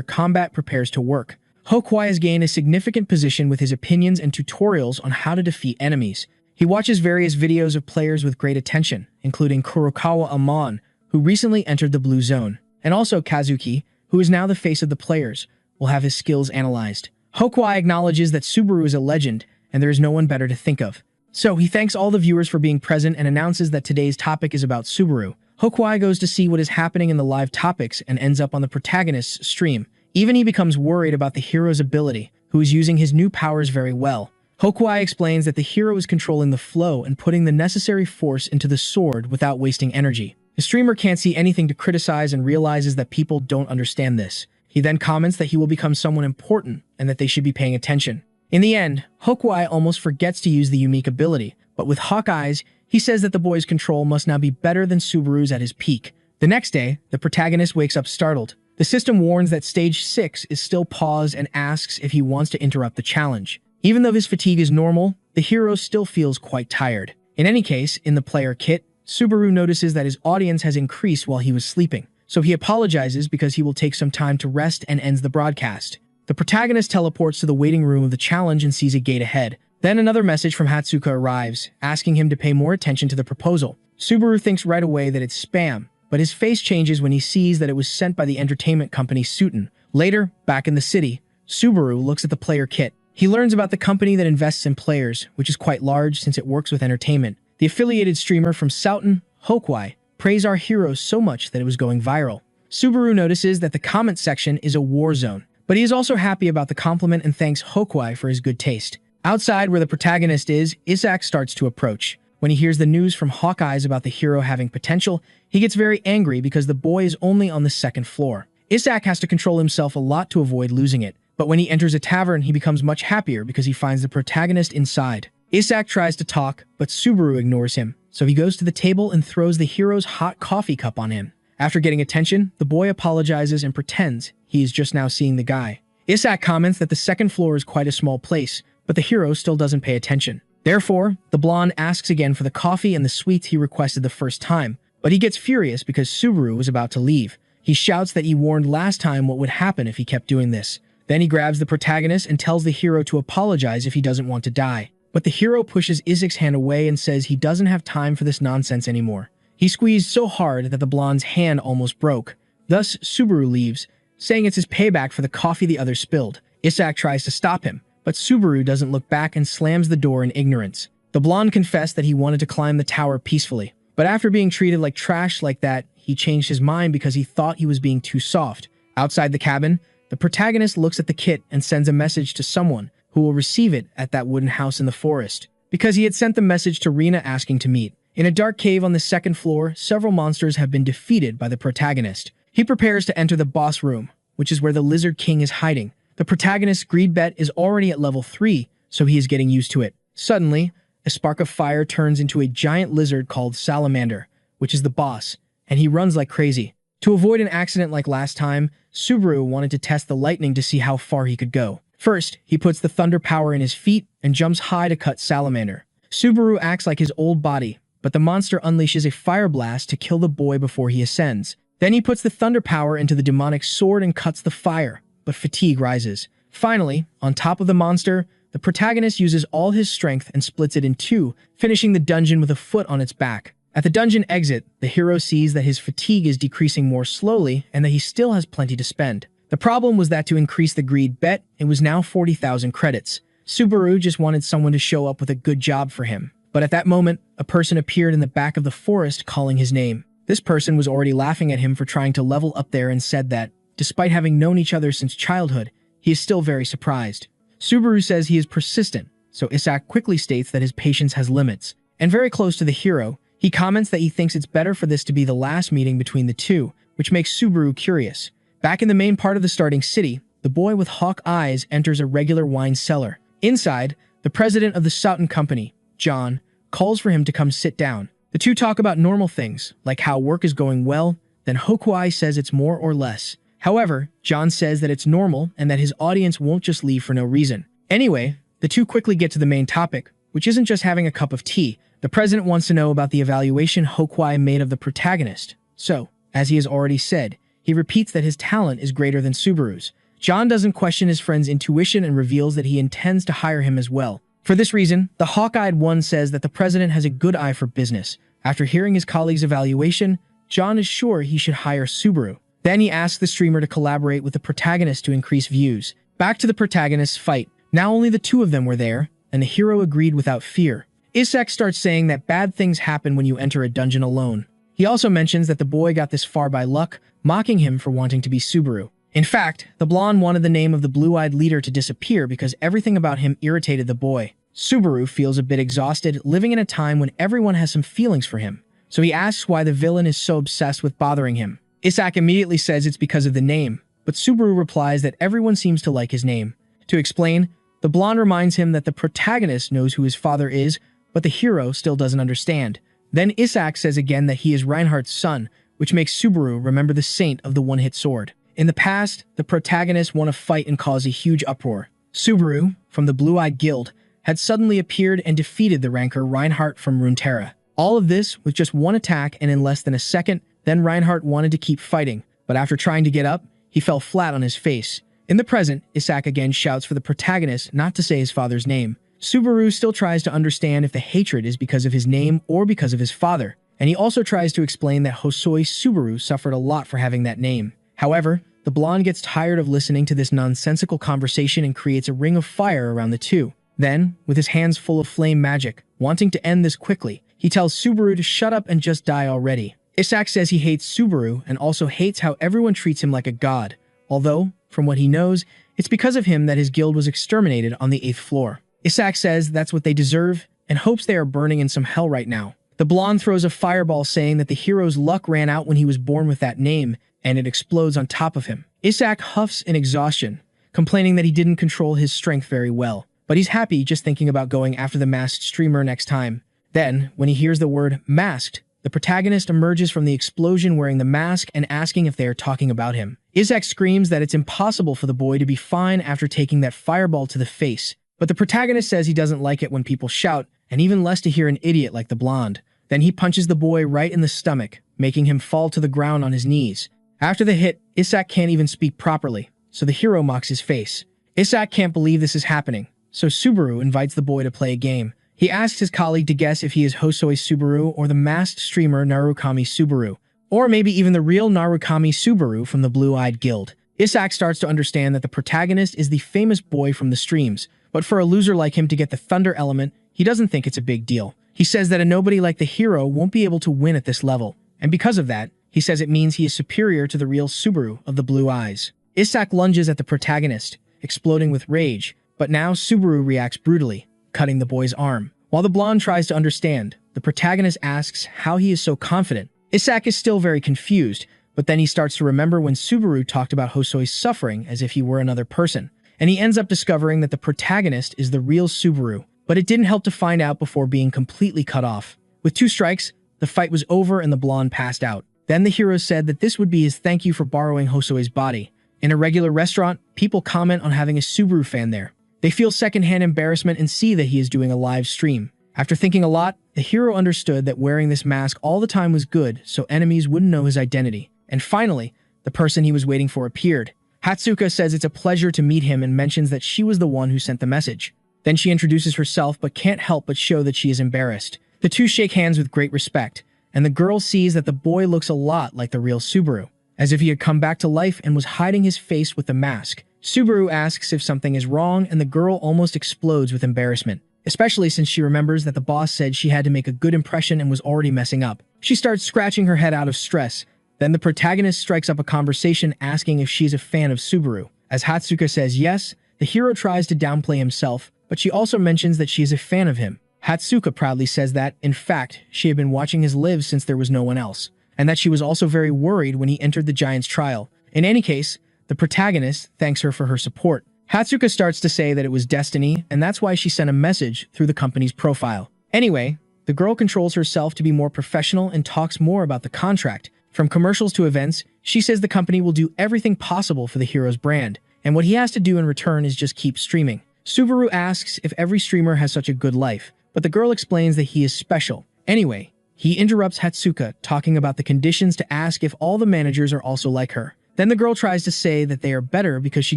combat prepares to work. Hokwai has gained a significant position with his opinions and tutorials on how to defeat enemies. He watches various videos of players with great attention, including Kurokawa Amon, who recently entered the blue zone, and also Kazuki, who is now the face of the players, will have his skills analyzed. Hokwai acknowledges that Subaru is a legend, and there is no one better to think of. So he thanks all the viewers for being present and announces that today's topic is about Subaru. Hokwai goes to see what is happening in the live topics and ends up on the protagonist's stream. Even he becomes worried about the hero's ability, who is using his new powers very well. Hokwai explains that the hero is controlling the flow and putting the necessary force into the sword without wasting energy. The streamer can't see anything to criticize and realizes that people don't understand this. He then comments that he will become someone important and that they should be paying attention. In the end, Hokwai almost forgets to use the unique ability, but with hawk eyes, he says that the boy's control must now be better than Subaru's at his peak. The next day, the protagonist wakes up startled. The system warns that stage 6 is still paused and asks if he wants to interrupt the challenge. Even though his fatigue is normal, the hero still feels quite tired. In any case, in the player kit, Subaru notices that his audience has increased while he was sleeping, so he apologizes because he will take some time to rest and ends the broadcast. The protagonist teleports to the waiting room of the challenge and sees a gate ahead. Then another message from Hatsuka arrives, asking him to pay more attention to the proposal. Subaru thinks right away that it's spam, but his face changes when he sees that it was sent by the entertainment company Suiten. Later, back in the city, Subaru looks at the player kit. He learns about the company that invests in players, which is quite large since it works with entertainment. The affiliated streamer from Souten, Hokwai, praised our hero so much that it was going viral. Subaru notices that the comment section is a war zone, but he is also happy about the compliment and thanks Hokwai for his good taste. Outside where the protagonist is, Isaac starts to approach. When he hears the news from Hawkeyes about the hero having potential, he gets very angry because the boy is only on the second floor. Isaac has to control himself a lot to avoid losing it, but when he enters a tavern, he becomes much happier because he finds the protagonist inside. Isaac tries to talk, but Subaru ignores him, so he goes to the table and throws the hero's hot coffee cup on him. After getting attention, the boy apologizes and pretends he is just now seeing the guy. Isaac comments that the second floor is quite a small place, but the hero still doesn't pay attention. Therefore, the blonde asks again for the coffee and the sweets he requested the first time, but he gets furious because Subaru was about to leave. He shouts that he warned last time what would happen if he kept doing this. Then he grabs the protagonist and tells the hero to apologize if he doesn't want to die. But the hero pushes Isaac's hand away and says he doesn't have time for this nonsense anymore. He squeezed so hard that the blonde's hand almost broke. Thus, Subaru leaves, saying it's his payback for the coffee the other spilled. Isaac tries to stop him, but Subaru doesn't look back and slams the door in ignorance. The blonde confessed that he wanted to climb the tower peacefully, but after being treated like trash like that, he changed his mind because he thought he was being too soft. Outside the cabin, the protagonist looks at the kit and sends a message to someone who will receive it at that wooden house in the forest, because he had sent the message to Rina asking to meet. In a dark cave on the second floor, several monsters have been defeated by the protagonist. He prepares to enter the boss room, which is where the Lizard King is hiding. The protagonist's greed bet is already at level 3, so he is getting used to it. Suddenly, a spark of fire turns into a giant lizard called Salamander, which is the boss, and he runs like crazy. To avoid an accident like last time, Subaru wanted to test the lightning to see how far he could go. First, he puts the thunder power in his feet and jumps high to cut Salamander. Subaru acts like his old body, but the monster unleashes a fire blast to kill the boy before he ascends. Then he puts the thunder power into the demonic sword and cuts the fire, but fatigue rises. Finally, on top of the monster, the protagonist uses all his strength and splits it in two, finishing the dungeon with a foot on its back. At the dungeon exit, the hero sees that his fatigue is decreasing more slowly and that he still has plenty to spend. The problem was that to increase the greed bet, it was now 40,000 credits. Subaru just wanted someone to show up with a good job for him. But at that moment, a person appeared in the back of the forest calling his name. This person was already laughing at him for trying to level up there and said that, despite having known each other since childhood, he is still very surprised. Subaru says he is persistent, so Isaac quickly states that his patience has limits. And very close to the hero, he comments that he thinks it's better for this to be the last meeting between the two, which makes Subaru curious. Back in the main part of the starting city, the boy with hawk eyes enters a regular wine cellar. Inside, the president of the Souten company, John, calls for him to come sit down. The two talk about normal things, like how work is going well, then Hokwai says it's more or less. However, John says that it's normal and that his audience won't just leave for no reason. Anyway, the two quickly get to the main topic, which which isn't just having a cup of tea. The president wants to know about the evaluation Hokwai made of the protagonist. So, as he has already said, he repeats that his talent is greater than Subaru's. John doesn't question his friend's intuition and reveals that he intends to hire him as well. For this reason, the hawk-eyed one says that the president has a good eye for business. After hearing his colleague's evaluation, John is sure he should hire Subaru. Then he asks the streamer to collaborate with the protagonist to increase views. Back to the protagonist's fight. Now only the two of them were there, and the hero agreed without fear. Isak starts saying that bad things happen when you enter a dungeon alone. He also mentions that the boy got this far by luck, mocking him for wanting to be Subaru. In fact, the blonde wanted the name of the blue-eyed leader to disappear because everything about him irritated the boy. Subaru feels a bit exhausted, living in a time when everyone has some feelings for him. So he asks why the villain is so obsessed with bothering him. Isak immediately says it's because of the name, but Subaru replies that everyone seems to like his name. To explain, the blonde reminds him that the protagonist knows who his father is, but the hero still doesn't understand. Then Isak says again that he is Reinhardt's son, which makes Subaru remember the saint of the one-hit sword. In the past, the protagonist won a fight and caused a huge uproar. Subaru, from the Blue-Eyed Guild, had suddenly appeared and defeated the ranker Reinhardt from Runeterra. All of this with just one attack and in less than a second. Then Reinhardt wanted to keep fighting, but after trying to get up, he fell flat on his face. In the present, Isak again shouts for the protagonist not to say his father's name. Subaru still tries to understand if the hatred is because of his name or because of his father, and he also tries to explain that Hosoi Subaru suffered a lot for having that name. However, the blonde gets tired of listening to this nonsensical conversation and creates a ring of fire around the two. Then, with his hands full of flame magic, wanting to end this quickly, he tells Subaru to shut up and just die already. Isak says he hates Subaru and also hates how everyone treats him like a god, although, from what he knows, it's because of him that his guild was exterminated on the 8th floor. Isak says that's what they deserve and hopes they are burning in some hell right now. The blonde throws a fireball saying that the hero's luck ran out when he was born with that name, and it explodes on top of him. Isak huffs in exhaustion, complaining that he didn't control his strength very well, but he's happy just thinking about going after the masked streamer next time. Then, when he hears the word masked, the protagonist emerges from the explosion wearing the mask and asking if they are talking about him. Isak screams that it's impossible for the boy to be fine after taking that fireball to the face, but the protagonist says he doesn't like it when people shout, and even less to hear an idiot like the blonde. Then he punches the boy right in the stomach, making him fall to the ground on his knees. After the hit, Isak can't even speak properly, so the hero mocks his face. Isak can't believe this is happening, so Subaru invites the boy to play a game. He asks his colleague to guess if he is Hosoi Subaru or the masked streamer Narukami Subaru, or maybe even the real Narukami Subaru from the Blue-Eyed Guild. Isak starts to understand that the protagonist is the famous boy from the streams, but for a loser like him to get the thunder element, he doesn't think it's a big deal. He says that a nobody like the hero won't be able to win at this level, and because of that, he says it means he is superior to the real Subaru of the blue eyes. Isak lunges at the protagonist, exploding with rage, but now Subaru reacts brutally, cutting the boy's arm. While the blonde tries to understand, the protagonist asks how he is so confident. Isak is still very confused, but then he starts to remember when Subaru talked about Hosoi's suffering as if he were another person, and he ends up discovering that the protagonist is the real Subaru, but it didn't help to find out before being completely cut off. With 2 strikes, the fight was over and the blonde passed out. Then the hero said that this would be his thank you for borrowing Hosoi's body. In a regular restaurant, people comment on having a Subaru fan there. They feel secondhand embarrassment and see that he is doing a live stream. After thinking a lot, the hero understood that wearing this mask all the time was good so enemies wouldn't know his identity. And finally, the person he was waiting for appeared. Hatsuka says it's a pleasure to meet him and mentions that she was the one who sent the message. Then she introduces herself but can't help but show that she is embarrassed. The two shake hands with great respect, and the girl sees that the boy looks a lot like the real Subaru, as if he had come back to life and was hiding his face with the mask. Subaru asks if something is wrong and the girl almost explodes with embarrassment, especially since she remembers that the boss said she had to make a good impression and was already messing up. She starts scratching her head out of stress. Then the protagonist strikes up a conversation asking if she's a fan of Subaru. As Hatsuka says yes, the hero tries to downplay himself, but she also mentions that she is a fan of him. Hatsuka proudly says that, in fact, she had been watching his live since there was no one else, and that she was also very worried when he entered the giant's trial. In any case, the protagonist thanks her for her support. Hatsuka starts to say that it was destiny, and that's why she sent a message through the company's profile. Anyway, the girl controls herself to be more professional and talks more about the contract. From commercials to events, she says the company will do everything possible for the hero's brand, and what he has to do in return is just keep streaming. Subaru asks if every streamer has such a good life, but the girl explains that he is special. Anyway, he interrupts Hatsuka, talking about the conditions to ask if all the managers are also like her. Then the girl tries to say that they are better because she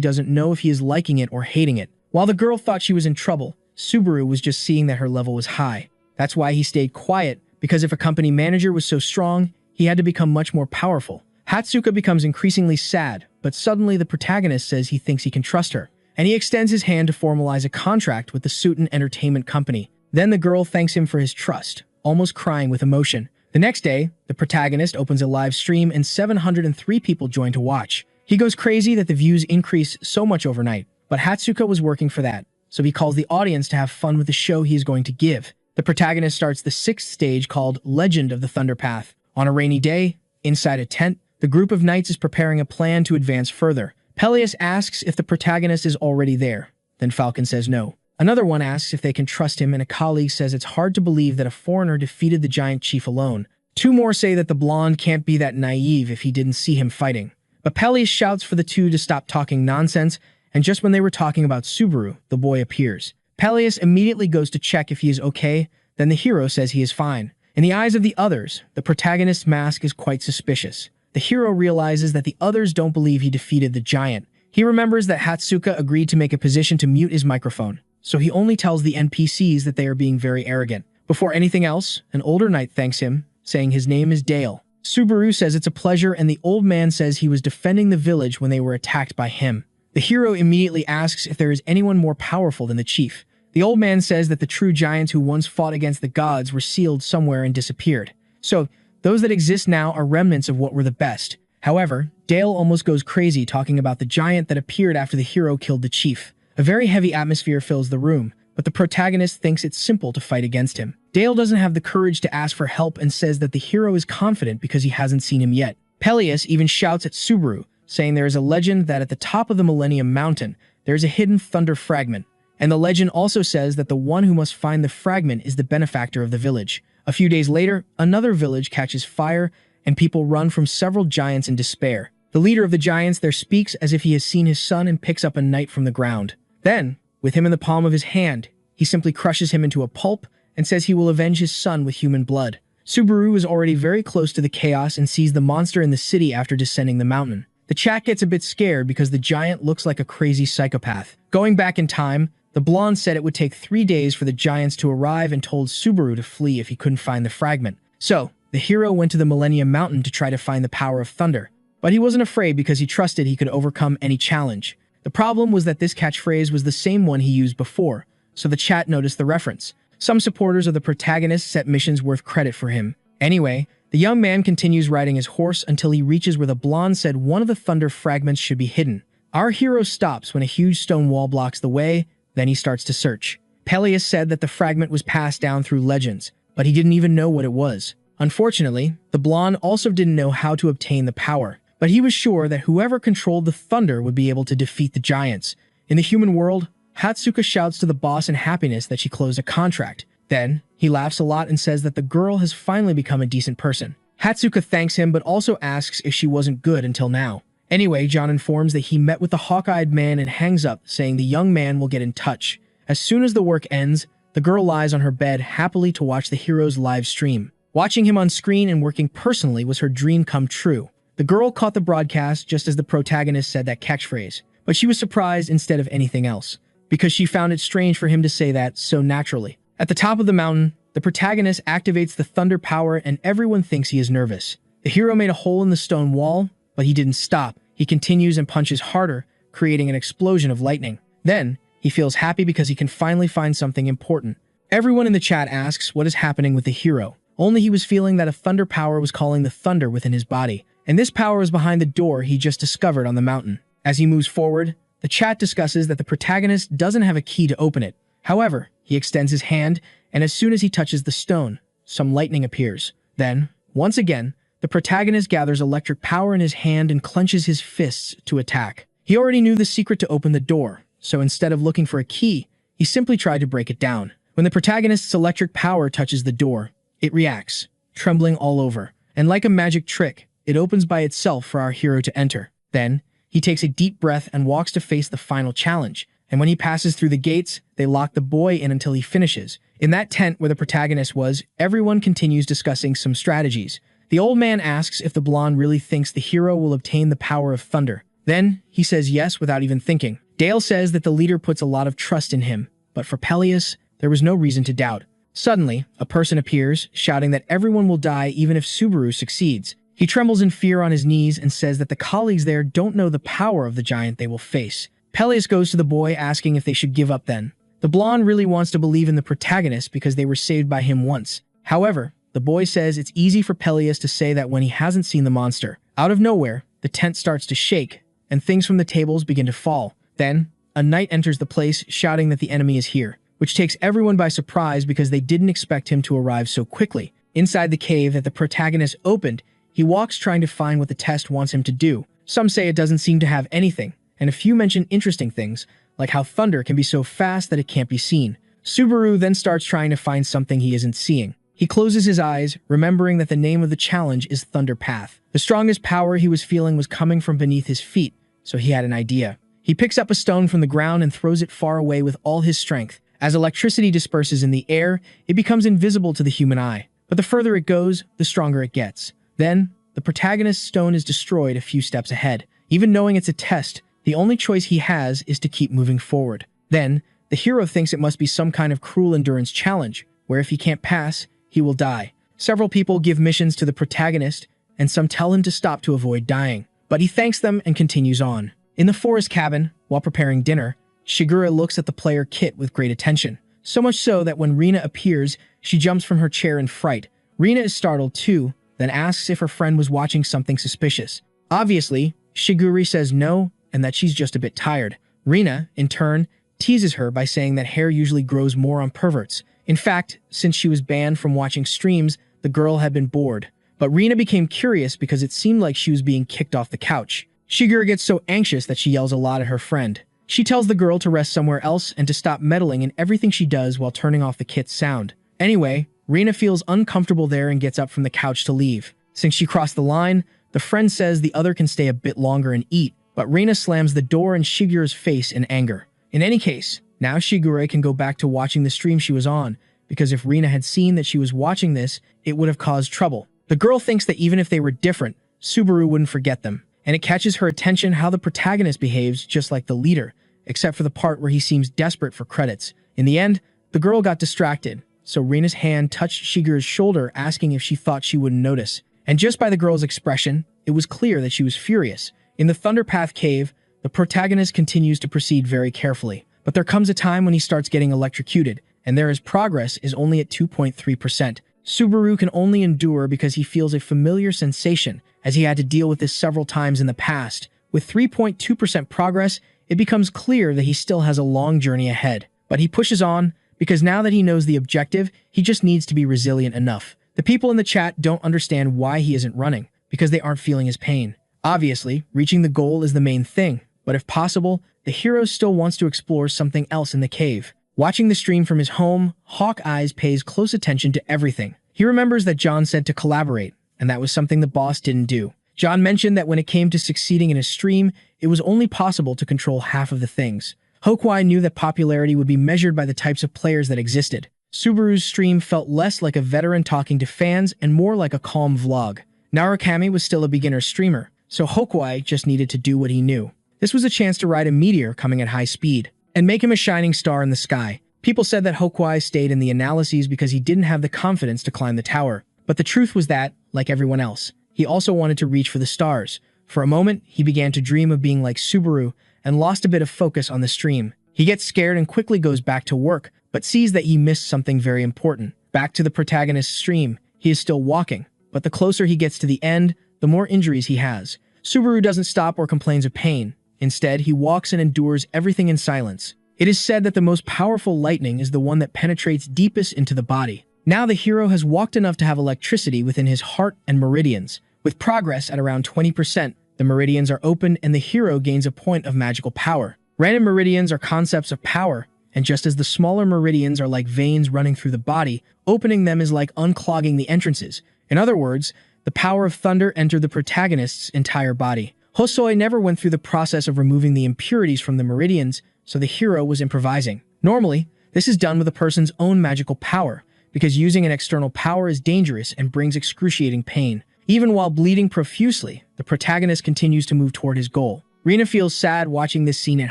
doesn't know if he is liking it or hating it. While the girl thought she was in trouble, Subaru was just seeing that her level was high. That's why he stayed quiet, because if a company manager was so strong, he had to become much more powerful. Hatsuka becomes increasingly sad, but suddenly the protagonist says he thinks he can trust her, and he extends his hand to formalize a contract with the Suiton Entertainment Company. Then the girl thanks him for his trust, almost crying with emotion. The next day, the protagonist opens a live stream and 703 people join to watch. He goes crazy that the views increase so much overnight, but Hatsuka was working for that, so he calls the audience to have fun with the show he is going to give. The protagonist starts the 6th stage called Legend of the Thunder Path. On a rainy day, inside a tent, the group of knights is preparing a plan to advance further. Peleus asks if the protagonist is already there. Then Falcon says no. Another one asks if they can trust him, and a colleague says it's hard to believe that a foreigner defeated the giant chief alone. 2 more say that the blonde can't be that naive if he didn't see him fighting. But Peleus shouts for the 2 to stop talking nonsense, and just when they were talking about Subaru, the boy appears. Peleus immediately goes to check if he is okay, then the hero says he is fine. In the eyes of the others, the protagonist's mask is quite suspicious. The hero realizes that the others don't believe he defeated the giant. He remembers that Hatsuka agreed to make a position to mute his microphone, so he only tells the NPCs that they are being very arrogant. Before anything else, an older knight thanks him, saying his name is Dale. Subaru says it's a pleasure, and the old man says he was defending the village when they were attacked by him. The hero immediately asks if there is anyone more powerful than the chief. The old man says that the true giants who once fought against the gods were sealed somewhere and disappeared. So, those that exist now are remnants of what were the best. However, Dale almost goes crazy talking about the giant that appeared after the hero killed the chief. A very heavy atmosphere fills the room, but the protagonist thinks it's simple to fight against him. Dale doesn't have the courage to ask for help and says that the hero is confident because he hasn't seen him yet. Peleus even shouts at Subaru, saying there is a legend that at the top of the Millennium Mountain, there is a hidden thunder fragment. And the legend also says that the one who must find the fragment is the benefactor of the village. A few days later, another village catches fire, and people run from several giants in despair. The leader of the giants there speaks as if he has seen his son and picks up a knight from the ground. Then, with him in the palm of his hand, he simply crushes him into a pulp and says he will avenge his son with human blood. Subaru is already very close to the chaos and sees the monster in the city after descending the mountain. The chat gets a bit scared because the giant looks like a crazy psychopath. Going back in time, the blonde said it would take 3 days for the giants to arrive and told Subaru to flee if he couldn't find the fragment. So, the hero went to the Millennium Mountain to try to find the power of thunder. But he wasn't afraid because he trusted he could overcome any challenge. The problem was that this catchphrase was the same one he used before, so the chat noticed the reference. Some supporters of the protagonist set missions worth credit for him. Anyway, the young man continues riding his horse until he reaches where the blonde said one of the thunder fragments should be hidden. Our hero stops when a huge stone wall blocks the way. Then he starts to search. Peleus said that the fragment was passed down through legends, but he didn't even know what it was. Unfortunately, the blonde also didn't know how to obtain the power, but he was sure that whoever controlled the thunder would be able to defeat the giants. In the human world, Hatsuka shouts to the boss in happiness that she closed a contract. Then, he laughs a lot and says that the girl has finally become a decent person. Hatsuka thanks him but also asks if she wasn't good until now. Anyway, John informs that he met with the hawk-eyed man and hangs up, saying the young man will get in touch. As soon as the work ends, the girl lies on her bed happily to watch the hero's live stream. Watching him on screen and working personally was her dream come true. The girl caught the broadcast just as the protagonist said that catchphrase, but she was surprised instead of anything else, because she found it strange for him to say that so naturally. At the top of the mountain, the protagonist activates the thunder power and everyone thinks he is nervous. The hero made a hole in the stone wall, but he didn't stop. He continues and punches harder, creating an explosion of lightning. Then, he feels happy because he can finally find something important. Everyone in the chat asks what is happening with the hero. Only he was feeling that a thunder power was calling the thunder within his body, and this power was behind the door he just discovered on the mountain. As he moves forward, the chat discusses that the protagonist doesn't have a key to open it. However, he extends his hand, and as soon as he touches the stone, some lightning appears. Then, once again, the protagonist gathers electric power in his hand and clenches his fists to attack. He already knew the secret to open the door, so instead of looking for a key, he simply tried to break it down. When the protagonist's electric power touches the door, it reacts, trembling all over, and like a magic trick, it opens by itself for our hero to enter. Then, he takes a deep breath and walks to face the final challenge, and when he passes through the gates, they lock the boy in until he finishes. In that tent where the protagonist was, everyone continues discussing some strategies. The old man asks if the blonde really thinks the hero will obtain the power of thunder. Then, he says yes without even thinking. Dale says that the leader puts a lot of trust in him, but for Peleus, there was no reason to doubt. Suddenly, a person appears, shouting that everyone will die even if Subaru succeeds. He trembles in fear on his knees and says that the colleagues there don't know the power of the giant they will face. Peleus goes to the boy asking if they should give up then. The blonde really wants to believe in the protagonist because they were saved by him once. However, the boy says it's easy for Peleus to say that when he hasn't seen the monster. Out of nowhere, the tent starts to shake, and things from the tables begin to fall. Then, a knight enters the place shouting that the enemy is here, which takes everyone by surprise because they didn't expect him to arrive so quickly. Inside the cave that the protagonist opened, he walks trying to find what the test wants him to do. Some say it doesn't seem to have anything, and a few mention interesting things, like how thunder can be so fast that it can't be seen. Subaru then starts trying to find something he isn't seeing. He closes his eyes, remembering that the name of the challenge is Thunder Path. The strongest power he was feeling was coming from beneath his feet, so he had an idea. He picks up a stone from the ground and throws it far away with all his strength. As electricity disperses in the air, it becomes invisible to the human eye. But the further it goes, the stronger it gets. Then, the protagonist's stone is destroyed a few steps ahead. Even knowing it's a test, the only choice he has is to keep moving forward. Then, the hero thinks it must be some kind of cruel endurance challenge, where if he can't pass, he will die. Several people give missions to the protagonist, and some tell him to stop to avoid dying. But he thanks them and continues on. In the forest cabin, while preparing dinner, Shigure looks at the player Kit with great attention. So much so that when Rina appears, she jumps from her chair in fright. Rina is startled too, then asks if her friend was watching something suspicious. Obviously, Shigure says no, and that she's just a bit tired. Rina, in turn, teases her by saying that hair usually grows more on perverts. In fact, since she was banned from watching streams, the girl had been bored. But Rina became curious because it seemed like she was being kicked off the couch. Shigure gets so anxious that she yells a lot at her friend. She tells the girl to rest somewhere else and to stop meddling in everything she does while turning off the kit's sound. Anyway, Rina feels uncomfortable there and gets up from the couch to leave. Since she crossed the line, the friend says the other can stay a bit longer and eat, but Rina slams the door in Shigure's face in anger. In any case, now Shigure can go back to watching the stream she was on, because if Rina had seen that she was watching this, it would have caused trouble. The girl thinks that even if they were different, Subaru wouldn't forget them, and it catches her attention how the protagonist behaves just like the leader, except for the part where he seems desperate for credits. In the end, the girl got distracted, so Rina's hand touched Shigure's shoulder asking if she thought she wouldn't notice. And just by the girl's expression, it was clear that she was furious. In the Thunderpath cave, the protagonist continues to proceed very carefully, but there comes a time when he starts getting electrocuted, and his progress is only at 2.3%. Subaru can only endure because he feels a familiar sensation, as he had to deal with this several times in the past. With 3.2% progress, it becomes clear that he still has a long journey ahead. But he pushes on, because now that he knows the objective, he just needs to be resilient enough. The people in the chat don't understand why he isn't running, because they aren't feeling his pain. Obviously, reaching the goal is the main thing, but if possible, the hero still wants to explore something else in the cave. Watching the stream from his home, Hawk Eyes pays close attention to everything. He remembers that John said to collaborate, and that was something the boss didn't do. John mentioned that when it came to succeeding in a stream, it was only possible to control half of the things. Hokwai knew that popularity would be measured by the types of players that existed. Subaru's stream felt less like a veteran talking to fans and more like a calm vlog. Narukami was still a beginner streamer, so Hokwai just needed to do what he knew. This was a chance to ride a meteor coming at high speed, and make him a shining star in the sky. People said that Hokwai stayed in the analyses because he didn't have the confidence to climb the tower. But the truth was that, like everyone else, he also wanted to reach for the stars. For a moment, he began to dream of being like Subaru and lost a bit of focus on the stream. He gets scared and quickly goes back to work, but sees that he missed something very important. Back to the protagonist's stream, he is still walking, but the closer he gets to the end, the more injuries he has. Subaru doesn't stop or complains of pain. Instead, he walks and endures everything in silence. It is said that the most powerful lightning is the one that penetrates deepest into the body. Now the hero has walked enough to have electricity within his heart and meridians. With progress at around 20%, the meridians are opened and the hero gains a point of magical power. Random meridians are concepts of power, and just as the smaller meridians are like veins running through the body, opening them is like unclogging the entrances. In other words, the power of thunder entered the protagonist's entire body. Hosoi never went through the process of removing the impurities from the meridians, so the hero was improvising. Normally, This is done with a person's own magical power, because using an external power is dangerous and brings excruciating pain. Even while bleeding profusely, the protagonist continues to move toward his goal. Rina feels sad watching this scene at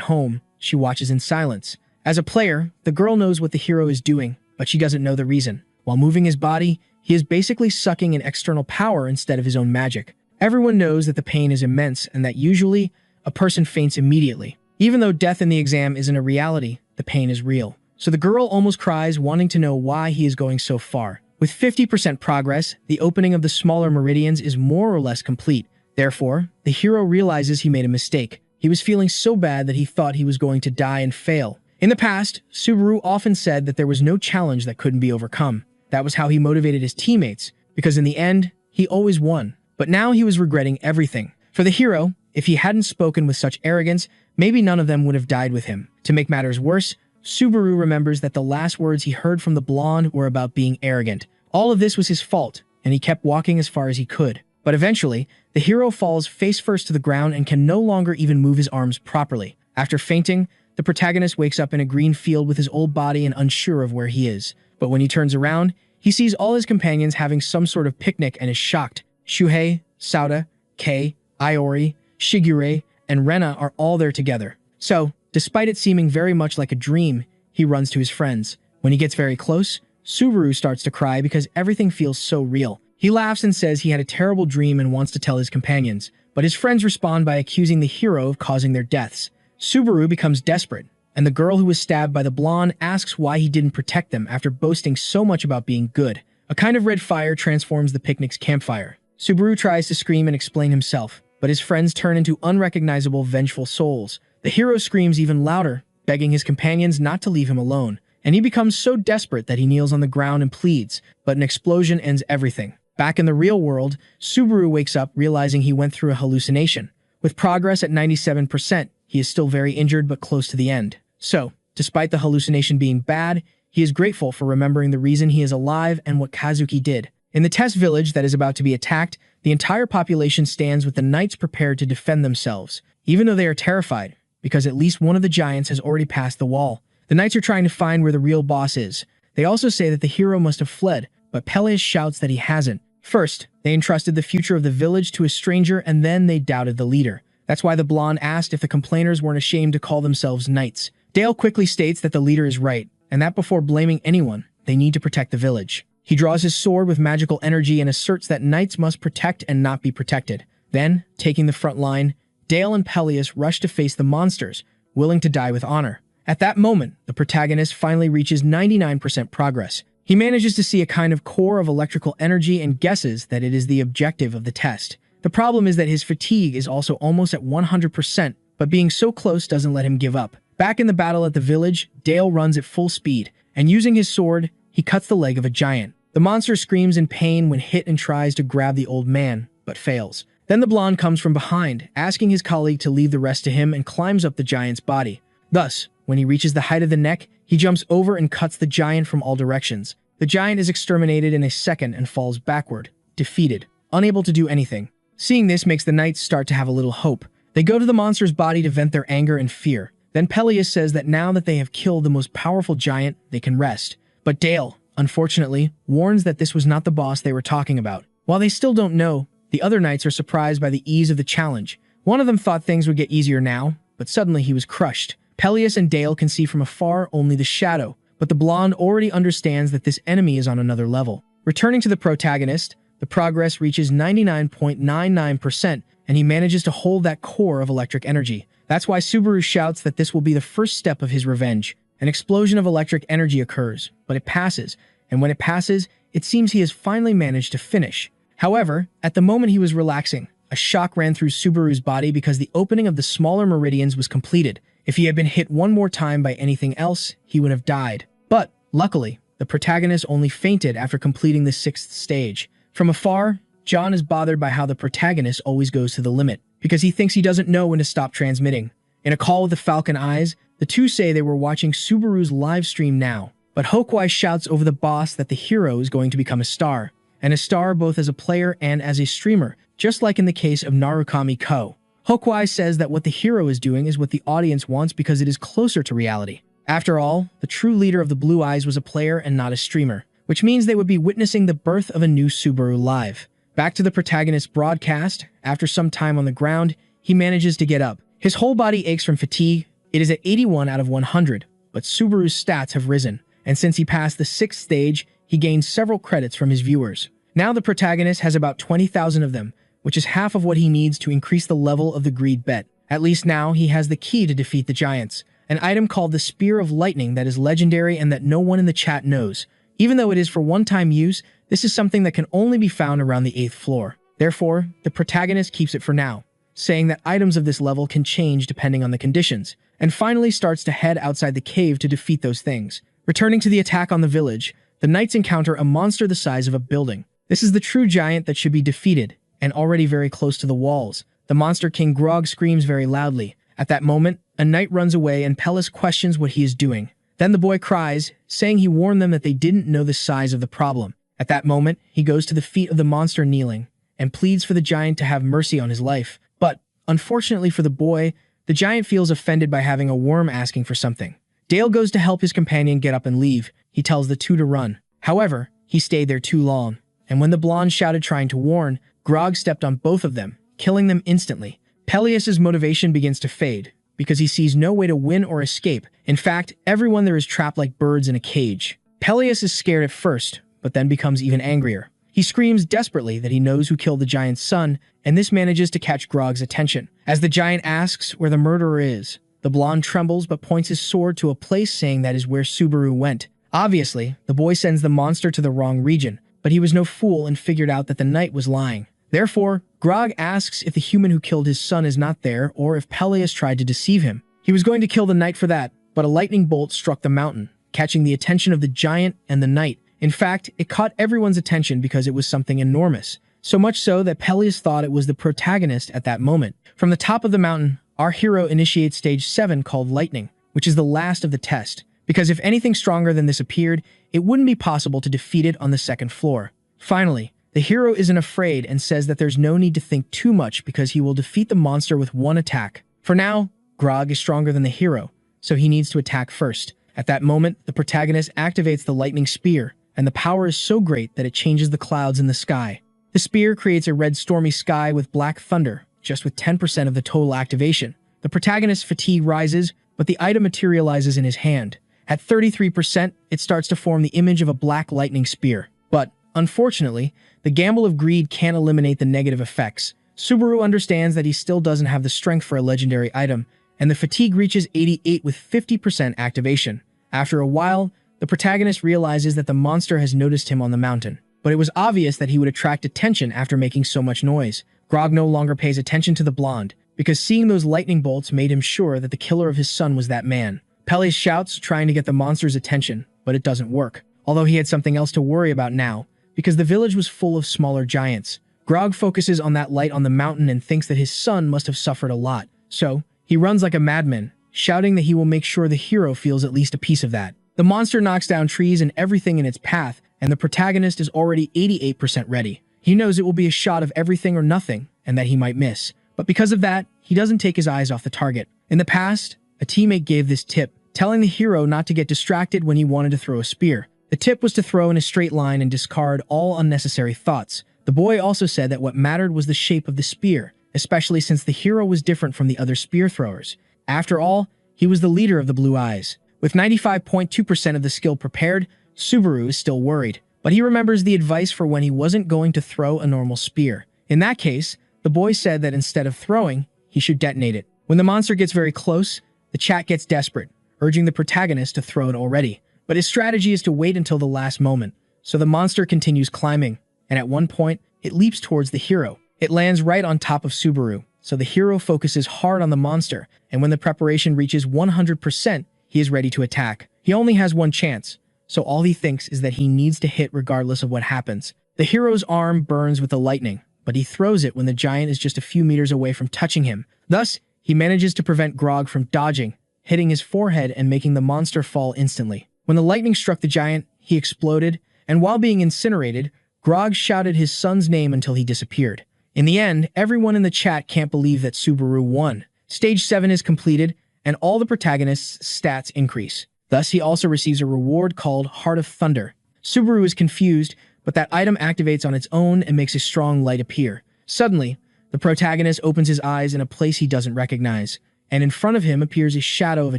home. She watches in silence. As a player, the girl knows what the hero is doing, but she doesn't know the reason. While moving his body, he is basically sucking in external power instead of his own magic. Everyone knows that the pain is immense and that usually, a person faints immediately. Even though death in the exam isn't a reality, the pain is real. So the girl almost cries, wanting to know why he is going so far. With 50% progress, the opening of the smaller meridians is more or less complete. Therefore, the hero realizes he made a mistake. He was feeling so bad that he thought he was going to die and fail. In the past, Subaru often said that there was no challenge that couldn't be overcome. That was how he motivated his teammates, because in the end, he always won. But now he was regretting everything. For the hero, if he hadn't spoken with such arrogance, maybe none of them would have died with him. To make matters worse, Subaru remembers that the last words he heard from the blonde were about being arrogant. All of this was his fault, and he kept walking as far as he could. But eventually, the hero falls face first to the ground and can no longer even move his arms properly. After fainting, the protagonist wakes up in a green field with his old body and unsure of where he is. But when he turns around, he sees all his companions having some sort of picnic and is shocked. Shuhei, Sauda, Kei, Iori, Shigure, and Rena are all there together. So, despite it seeming very much like a dream, he runs to his friends. When he gets very close, Subaru starts to cry because everything feels so real. He laughs and says he had a terrible dream and wants to tell his companions, but his friends respond by accusing the hero of causing their deaths. Subaru becomes desperate, and the girl who was stabbed by the blonde asks why he didn't protect them after boasting so much about being good. A kind of red fire transforms the picnic's campfire. Subaru tries to scream and explain himself, but his friends turn into unrecognizable, vengeful souls. The hero screams even louder, begging his companions not to leave him alone, and he becomes so desperate that he kneels on the ground and pleads, but an explosion ends everything. Back in the real world, Subaru wakes up realizing he went through a hallucination. With progress at 97%, he is still very injured but close to the end. So, despite the hallucination being bad, he is grateful for remembering the reason he is alive and what Kazuki did. In the test village that is about to be attacked, the entire population stands with the knights prepared to defend themselves, even though they are terrified, because at least one of the giants has already passed the wall. The knights are trying to find where the real boss is. They also say that the hero must have fled, but Peleus shouts that he hasn't. First, they entrusted the future of the village to a stranger, and then they doubted the leader. That's why the blonde asked if the complainers weren't ashamed to call themselves knights. Dale quickly states that the leader is right, and that before blaming anyone, they need to protect the village. He draws his sword with magical energy and asserts that knights must protect and not be protected. Then, taking the front line, Dale and Peleus rush to face the monsters, willing to die with honor. At that moment, the protagonist finally reaches 99% progress. He manages to see a kind of core of electrical energy and guesses that it is the objective of the test. The problem is that his fatigue is also almost at 100%, but being so close doesn't let him give up. Back in the battle at the village, Dale runs at full speed, and using his sword, he cuts the leg of a giant. The monster screams in pain when hit and tries to grab the old man, but fails. Then the blonde comes from behind, asking his colleague to leave the rest to him and climbs up the giant's body. Thus, when he reaches the height of the neck, he jumps over and cuts the giant from all directions. The giant is exterminated in a second and falls backward, defeated, unable to do anything. Seeing this makes the knights start to have a little hope. They go to the monster's body to vent their anger and fear. Then Peleus says that now that they have killed the most powerful giant, they can rest. But Dale, unfortunately, warns that this was not the boss they were talking about. While they still don't know, the other knights are surprised by the ease of the challenge. One of them thought things would get easier now, but suddenly he was crushed. Peleus and Dale can see from afar only the shadow, but the blonde already understands that this enemy is on another level. Returning to the protagonist, the progress reaches 99.99%, and he manages to hold that core of electric energy. That's why Subaru shouts that this will be the first step of his revenge. An explosion of electric energy occurs, but it passes, and when it passes, it seems he has finally managed to finish. However, at the moment he was relaxing, a shock ran through Subaru's body because the opening of the smaller meridians was completed. If he had been hit one more time by anything else, he would have died. But, luckily, the protagonist only fainted after completing the 6th stage. From afar, John is bothered by how the protagonist always goes to the limit, because he thinks he doesn't know when to stop transmitting. In a call with the Falcon Eyes, the two say they were watching Subaru's live stream now, but Hokwai shouts over the boss that the hero is going to become a star, and a star both as a player and as a streamer, just like in the case of Narukami Ko. Hokwai says that what the hero is doing is what the audience wants because it is closer to reality. After all, the true leader of the Blue Eyes was a player and not a streamer, which means they would be witnessing the birth of a new Subaru live. Back to the protagonist's broadcast, after some time on the ground, he manages to get up. His whole body aches from fatigue. It is at 81 out of 100, but Subaru's stats have risen, and since he passed the 6th stage, he gained several credits from his viewers. Now the protagonist has about 20,000 of them, which is half of what he needs to increase the level of the greed bet. At least now he has the key to defeat the giants, an item called the Spear of Lightning that is legendary and that no one in the chat knows. Even though it is for one-time use, this is something that can only be found around the 8th floor. Therefore, the protagonist keeps it for now, saying that items of this level can change depending on the conditions, and finally starts to head outside the cave to defeat those things. Returning to the attack on the village, the knights encounter a monster the size of a building. This is the true giant that should be defeated, and already very close to the walls. The monster king Grog screams very loudly. At that moment, a knight runs away and Pellis questions what he is doing. Then the boy cries, saying he warned them that they didn't know the size of the problem. At that moment, he goes to the feet of the monster kneeling, and pleads for the giant to have mercy on his life. But, unfortunately for the boy, the giant feels offended by having a worm asking for something. Dale goes to help his companion get up and leave. He tells the two to run. However, he stayed there too long, and when the blonde shouted trying to warn, Grog stepped on both of them, killing them instantly. Peleus's motivation begins to fade, because he sees no way to win or escape. In fact, everyone there is trapped like birds in a cage. Peleus is scared at first, but then becomes even angrier. He screams desperately that he knows who killed the giant's son, and this manages to catch Grog's attention. As the giant asks where the murderer is, the blonde trembles but points his sword to a place saying that is where Subaru went. Obviously, the boy sends the monster to the wrong region, but he was no fool and figured out that the knight was lying. Therefore, Grog asks if the human who killed his son is not there or if Peleus tried to deceive him. He was going to kill the knight for that, but a lightning bolt struck the mountain, catching the attention of the giant and the knight. In fact, it caught everyone's attention because it was something enormous, so much so that Peleus thought it was the protagonist at that moment. From the top of the mountain, our hero initiates stage 7 called Lightning, which is the last of the test, because if anything stronger than this appeared, it wouldn't be possible to defeat it on the 2nd floor. Finally, the hero isn't afraid and says that there's no need to think too much because he will defeat the monster with one attack. For now, Grog is stronger than the hero, so he needs to attack first. At that moment, the protagonist activates the lightning spear, and the power is so great that it changes the clouds in the sky. The spear creates a red stormy sky with black thunder, just with 10% of the total activation. The protagonist's fatigue rises, but the item materializes in his hand. At 33%, it starts to form the image of a black lightning spear. But, unfortunately, the gamble of greed can't eliminate the negative effects. Subaru understands that he still doesn't have the strength for a legendary item, and the fatigue reaches 88 with 50% activation. After a while, the protagonist realizes that the monster has noticed him on the mountain, but it was obvious that he would attract attention after making so much noise. Grog no longer pays attention to the blonde, because seeing those lightning bolts made him sure that the killer of his son was that man. Peleus shouts, trying to get the monster's attention, but it doesn't work, although he had something else to worry about now, because the village was full of smaller giants. Grog focuses on that light on the mountain and thinks that his son must have suffered a lot, so he runs like a madman, shouting that he will make sure the hero feels at least a piece of that. The monster knocks down trees and everything in its path, and the protagonist is already 88% ready. He knows it will be a shot of everything or nothing, and that he might miss. But because of that, he doesn't take his eyes off the target. In the past, a teammate gave this tip, telling the hero not to get distracted when he wanted to throw a spear. The tip was to throw in a straight line and discard all unnecessary thoughts. The boy also said that what mattered was the shape of the spear, especially since the hero was different from the other spear throwers. After all, he was the leader of the Blue Eyes. With 95.2% of the skill prepared, Subaru is still worried, but he remembers the advice for when he wasn't going to throw a normal spear. In that case, the boy said that instead of throwing, he should detonate it. When the monster gets very close, the chat gets desperate, urging the protagonist to throw it already. But his strategy is to wait until the last moment, so the monster continues climbing, and at one point, it leaps towards the hero. It lands right on top of Subaru, so the hero focuses hard on the monster, and when the preparation reaches 100%, he is ready to attack. He only has one chance, so all he thinks is that he needs to hit regardless of what happens. The hero's arm burns with the lightning, but he throws it when the giant is just a few meters away from touching him. Thus, he manages to prevent Grog from dodging, hitting his forehead and making the monster fall instantly. When the lightning struck the giant, he exploded, and while being incinerated, Grog shouted his son's name until he disappeared. In the end, everyone in the chat can't believe that Subaru won. Stage 7 is completed, and all the protagonists' stats increase. Thus, he also receives a reward called Heart of Thunder. Subaru is confused, but that item activates on its own and makes a strong light appear. Suddenly, the protagonist opens his eyes in a place he doesn't recognize, and in front of him appears a shadow of a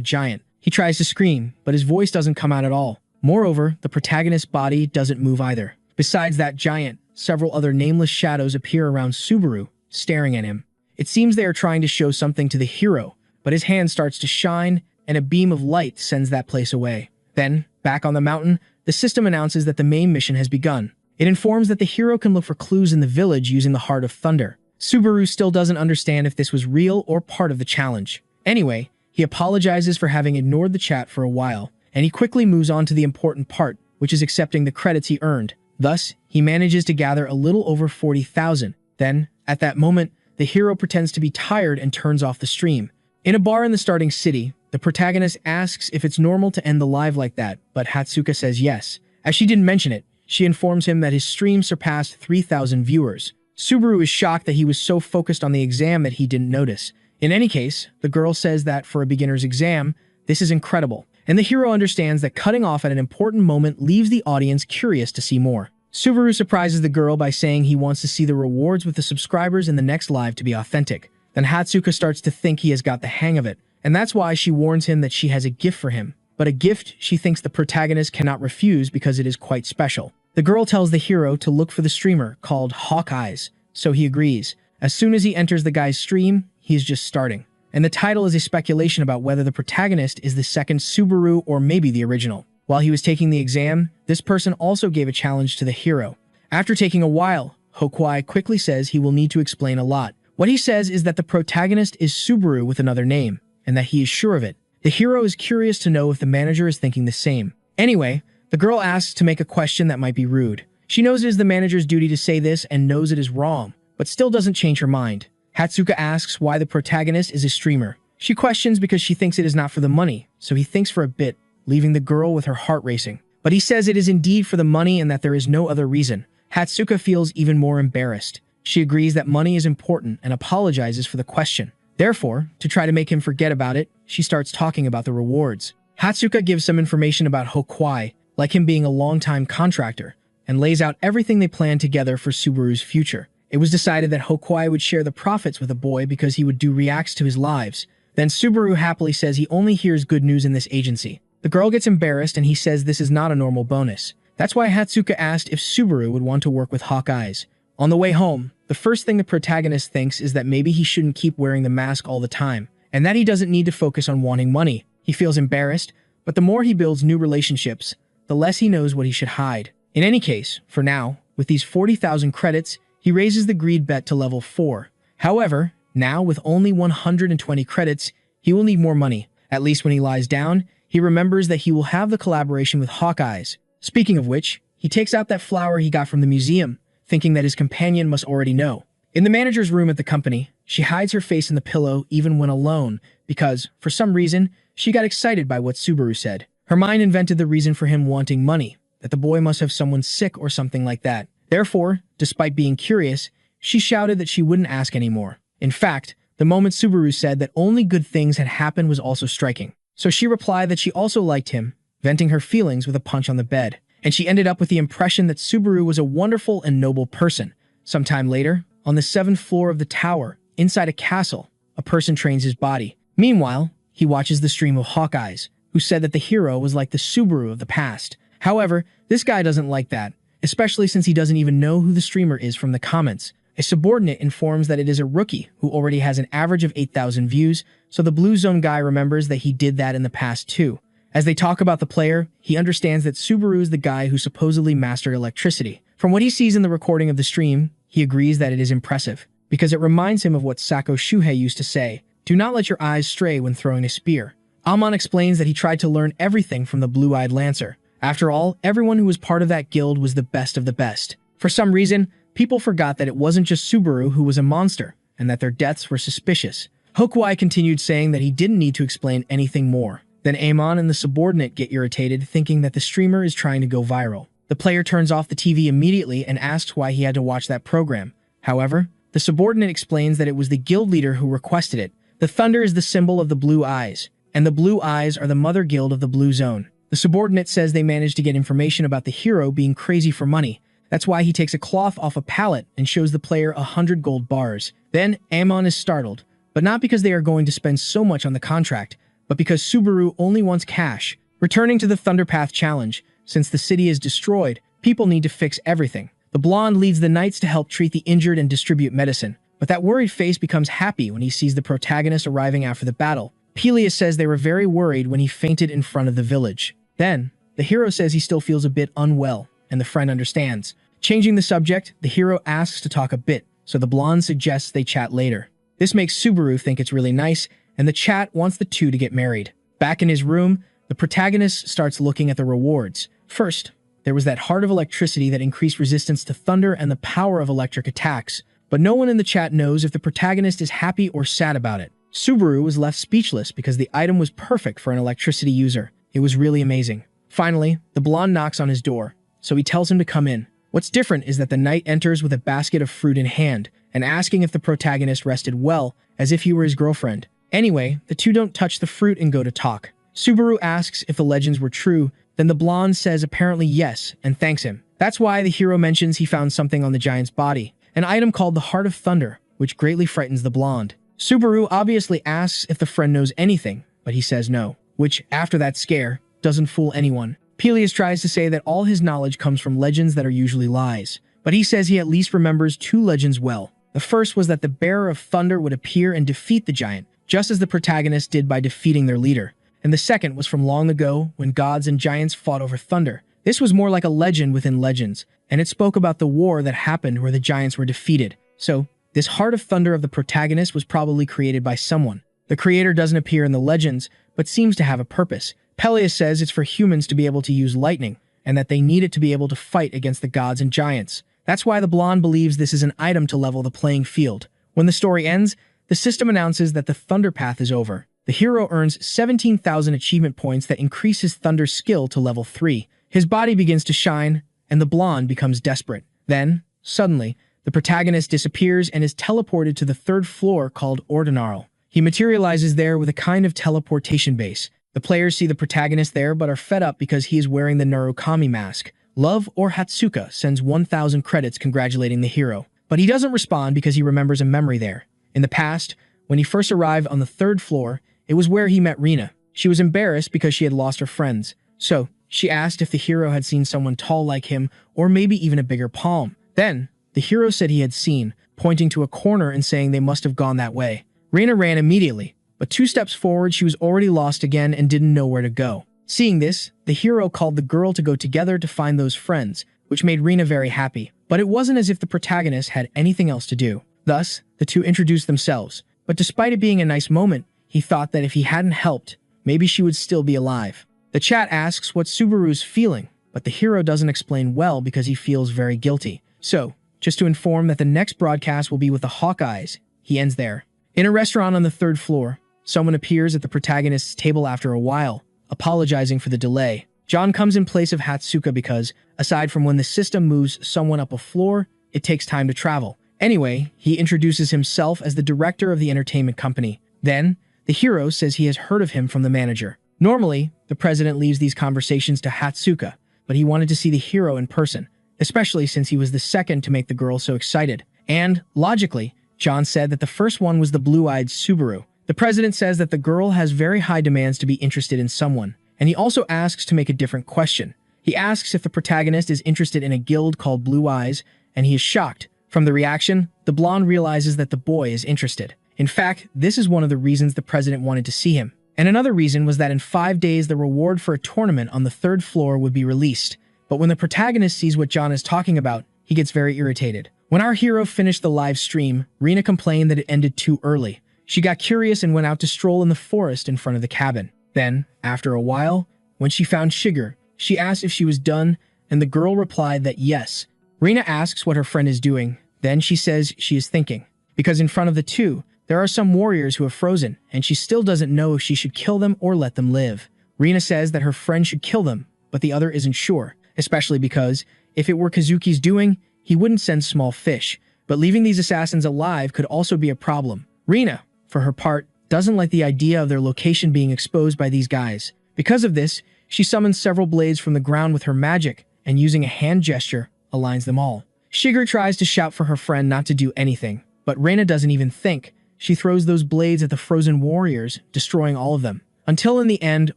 giant. He tries to scream, but his voice doesn't come out at all. Moreover, the protagonist's body doesn't move either. Besides that giant, several other nameless shadows appear around Subaru, staring at him. It seems they are trying to show something to the hero, but his hand starts to shine, and a beam of light sends that place away. Then, back on the mountain, the system announces that the main mission has begun. It informs that the hero can look for clues in the village using the Heart of Thunder. Subaru still doesn't understand if this was real or part of the challenge. Anyway, he apologizes for having ignored the chat for a while, and he quickly moves on to the important part, which is accepting the credits he earned. Thus, he manages to gather a little over 40,000. Then, at that moment, the hero pretends to be tired and turns off the stream. In a bar in the starting city, the protagonist asks if it's normal to end the live like that, but Hatsuka says yes. As she didn't mention it, she informs him that his stream surpassed 3,000 viewers. Subaru is shocked that he was so focused on the exam that he didn't notice. In any case, the girl says that for a beginner's exam, this is incredible, and the hero understands that cutting off at an important moment leaves the audience curious to see more. Subaru surprises the girl by saying he wants to see the rewards with the subscribers in the next live to be authentic. Then Hatsuka starts to think he has got the hang of it, and that's why she warns him that she has a gift for him. But a gift she thinks the protagonist cannot refuse because it is quite special. The girl tells the hero to look for the streamer called Hawkeyes, so he agrees. As soon as he enters the guy's stream, he is just starting. And the title is a speculation about whether the protagonist is the second Subaru or maybe the original. While he was taking the exam, this person also gave a challenge to the hero. After taking a while, Hawkeye quickly says he will need to explain a lot. What he says is that the protagonist is Subaru with another name, and that he is sure of it. The hero is curious to know if the manager is thinking the same. Anyway, the girl asks to make a question that might be rude. She knows it is the manager's duty to say this and knows it is wrong, but still doesn't change her mind. Hatsuka asks why the protagonist is a streamer. She questions because she thinks it is not for the money, so he thinks for a bit, leaving the girl with her heart racing. But he says it is indeed for the money and that there is no other reason. Hatsuka feels even more embarrassed. She agrees that money is important and apologizes for the question. Therefore, to try to make him forget about it, she starts talking about the rewards. Hatsuka gives some information about Hawkeye, like him being a long-time contractor, and lays out everything they plan together for Subaru's future. It was decided that Hawkeye would share the profits with the boy because he would do reacts to his lives. Then Subaru happily says he only hears good news in this agency. The girl gets embarrassed and he says this is not a normal bonus. That's why Hatsuka asked if Subaru would want to work with Hawkeyes. On the way home, the first thing the protagonist thinks is that maybe he shouldn't keep wearing the mask all the time, and that he doesn't need to focus on wanting money. He feels embarrassed, but the more he builds new relationships, the less he knows what he should hide. In any case, for now, with these 40,000 credits, he raises the greed bet to level 4. However, now with only 120 credits, he will need more money. At least when he lies down, he remembers that he will have the collaboration with Hawkeyes. Speaking of which, he takes out that flower he got from the museum, thinking that his companion must already know. In the manager's room at the company, she hides her face in the pillow even when alone, because, for some reason, she got excited by what Subaru said. Her mind invented the reason for him wanting money, that the boy must have someone sick or something like that. Therefore, despite being curious, she shouted that she wouldn't ask anymore. In fact, the moment Subaru said that only good things had happened was also striking. So she replied that she also liked him, venting her feelings with a punch on the bed. And she ended up with the impression that Subaru was a wonderful and noble person. Sometime later, on the 7th floor of the tower, inside a castle, a person trains his body. Meanwhile, he watches the stream of Hawkeyes, who said that the hero was like the Subaru of the past. However, this guy doesn't like that, especially since he doesn't even know who the streamer is from the comments. A subordinate informs that it is a rookie who already has an average of 8,000 views, so the Blue Zone guy remembers that he did that in the past too. As they talk about the player, he understands that Subaru is the guy who supposedly mastered electricity. From what he sees in the recording of the stream, he agrees that it is impressive, because it reminds him of what Sako Shuhei used to say, "Do not let your eyes stray when throwing a spear." Amon explains that he tried to learn everything from the Blue-Eyed Lancer. After all, everyone who was part of that guild was the best of the best. For some reason, people forgot that it wasn't just Subaru who was a monster, and that their deaths were suspicious. Hawkeye continued saying that he didn't need to explain anything more. Then Amon and the subordinate get irritated, thinking that the streamer is trying to go viral. The player turns off the TV immediately and asks why he had to watch that program. However, the subordinate explains that it was the guild leader who requested it. The thunder is the symbol of the blue eyes, and the blue eyes are the mother guild of the blue zone. The subordinate says they managed to get information about the hero being crazy for money. That's why he takes a cloth off a pallet and shows the player 100 gold bars. Then Amon is startled, but not because they are going to spend so much on the contract, but because Subaru only wants cash. Returning to the Thunderpath challenge, since the city is destroyed, people need to fix everything. The blonde leads the knights to help treat the injured and distribute medicine, but that worried face becomes happy when he sees the protagonist arriving after the battle. Peleus says they were very worried when he fainted in front of the village. Then, the hero says he still feels a bit unwell, and the friend understands. Changing the subject, the hero asks to talk a bit, so the blonde suggests they chat later. This makes Subaru think it's really nice, and the chat wants the two to get married. Back in his room, the protagonist starts looking at the rewards. First, there was that heart of electricity that increased resistance to thunder and the power of electric attacks, but no one in the chat knows if the protagonist is happy or sad about it. Subaru was left speechless because the item was perfect for an electricity user. It was really amazing. Finally, the blonde knocks on his door, so he tells him to come in. What's different is that the knight enters with a basket of fruit in hand and asking if the protagonist rested well, as if he were his girlfriend. Anyway, the two don't touch the fruit and go to talk. Subaru asks if the legends were true, then the blonde says apparently yes and thanks him. That's why the hero mentions he found something on the giant's body, an item called the Heart of Thunder, which greatly frightens the blonde. Subaru obviously asks if the friend knows anything, but he says no, which, after that scare, doesn't fool anyone. Peleus tries to say that all his knowledge comes from legends that are usually lies, but he says he at least remembers two legends well. The first was that the Bearer of Thunder would appear and defeat the giant, just as the protagonist did by defeating their leader. And the second was from long ago, when gods and giants fought over thunder. This was more like a legend within legends, and it spoke about the war that happened where the giants were defeated. So, this Heart of Thunder of the protagonist was probably created by someone. The creator doesn't appear in the legends, but seems to have a purpose. Peleus says it's for humans to be able to use lightning, and that they need it to be able to fight against the gods and giants. That's why the blonde believes this is an item to level the playing field. When the story ends, the system announces that the Thunder Path is over. The hero earns 17,000 achievement points that increase his Thunder skill to level 3. His body begins to shine, and the blonde becomes desperate. Then, suddenly, the protagonist disappears and is teleported to the 3rd floor called Ordinarl. He materializes there with a kind of teleportation base. The players see the protagonist there but are fed up because he is wearing the Narukami mask. Love or Hatsuka sends 1,000 credits congratulating the hero, but he doesn't respond because he remembers a memory there. In the past, when he first arrived on the 3rd floor, it was where he met Rina. She was embarrassed because she had lost her friends, so she asked if the hero had seen someone tall like him or maybe even a bigger palm. Then, the hero said he had seen, pointing to a corner and saying they must have gone that way. Rina ran immediately, but 2 steps forward she was already lost again and didn't know where to go. Seeing this, the hero called the girl to go together to find those friends, which made Rina very happy. But it wasn't as if the protagonist had anything else to do. Thus, the two introduced themselves, but despite it being a nice moment, he thought that if he hadn't helped, maybe she would still be alive. The chat asks what Subaru's feeling, but the hero doesn't explain well because he feels very guilty. So, just to inform that the next broadcast will be with the Hawkeyes, he ends there. In a restaurant on the 3rd floor, someone appears at the protagonist's table after a while, apologizing for the delay. John comes in place of Hatsuka because, aside from when the system moves someone up a floor, it takes time to travel. Anyway, he introduces himself as the director of the entertainment company. Then, the hero says he has heard of him from the manager. Normally, the president leaves these conversations to Hatsuka, but he wanted to see the hero in person, especially since he was the second to make the girl so excited. And, logically, John said that the first one was the blue-eyed Subaru. The president says that the girl has very high demands to be interested in someone, and he also asks to make a different question. He asks if the protagonist is interested in a guild called Blue Eyes, and he is shocked. From the reaction, the blonde realizes that the boy is interested. In fact, this is one of the reasons the president wanted to see him. And another reason was that in 5 days the reward for a tournament on the 3rd floor would be released. But when the protagonist sees what John is talking about, he gets very irritated. When our hero finished the live stream, Rina complained that it ended too early. She got curious and went out to stroll in the forest in front of the cabin. Then, after a while, when she found Shiger, she asked if she was done, and the girl replied that yes. Rina asks what her friend is doing, then she says she is thinking. Because in front of the two, there are some warriors who have frozen, and she still doesn't know if she should kill them or let them live. Rina says that her friend should kill them, but the other isn't sure, especially because, if it were Kazuki's doing, he wouldn't send small fish, but leaving these assassins alive could also be a problem. Rina, for her part, doesn't like the idea of their location being exposed by these guys. Because of this, she summons several blades from the ground with her magic and using a hand gesture, aligns them all. Shigeru tries to shout for her friend not to do anything, but Reina doesn't even think. She throws those blades at the frozen warriors, destroying all of them. Until in the end,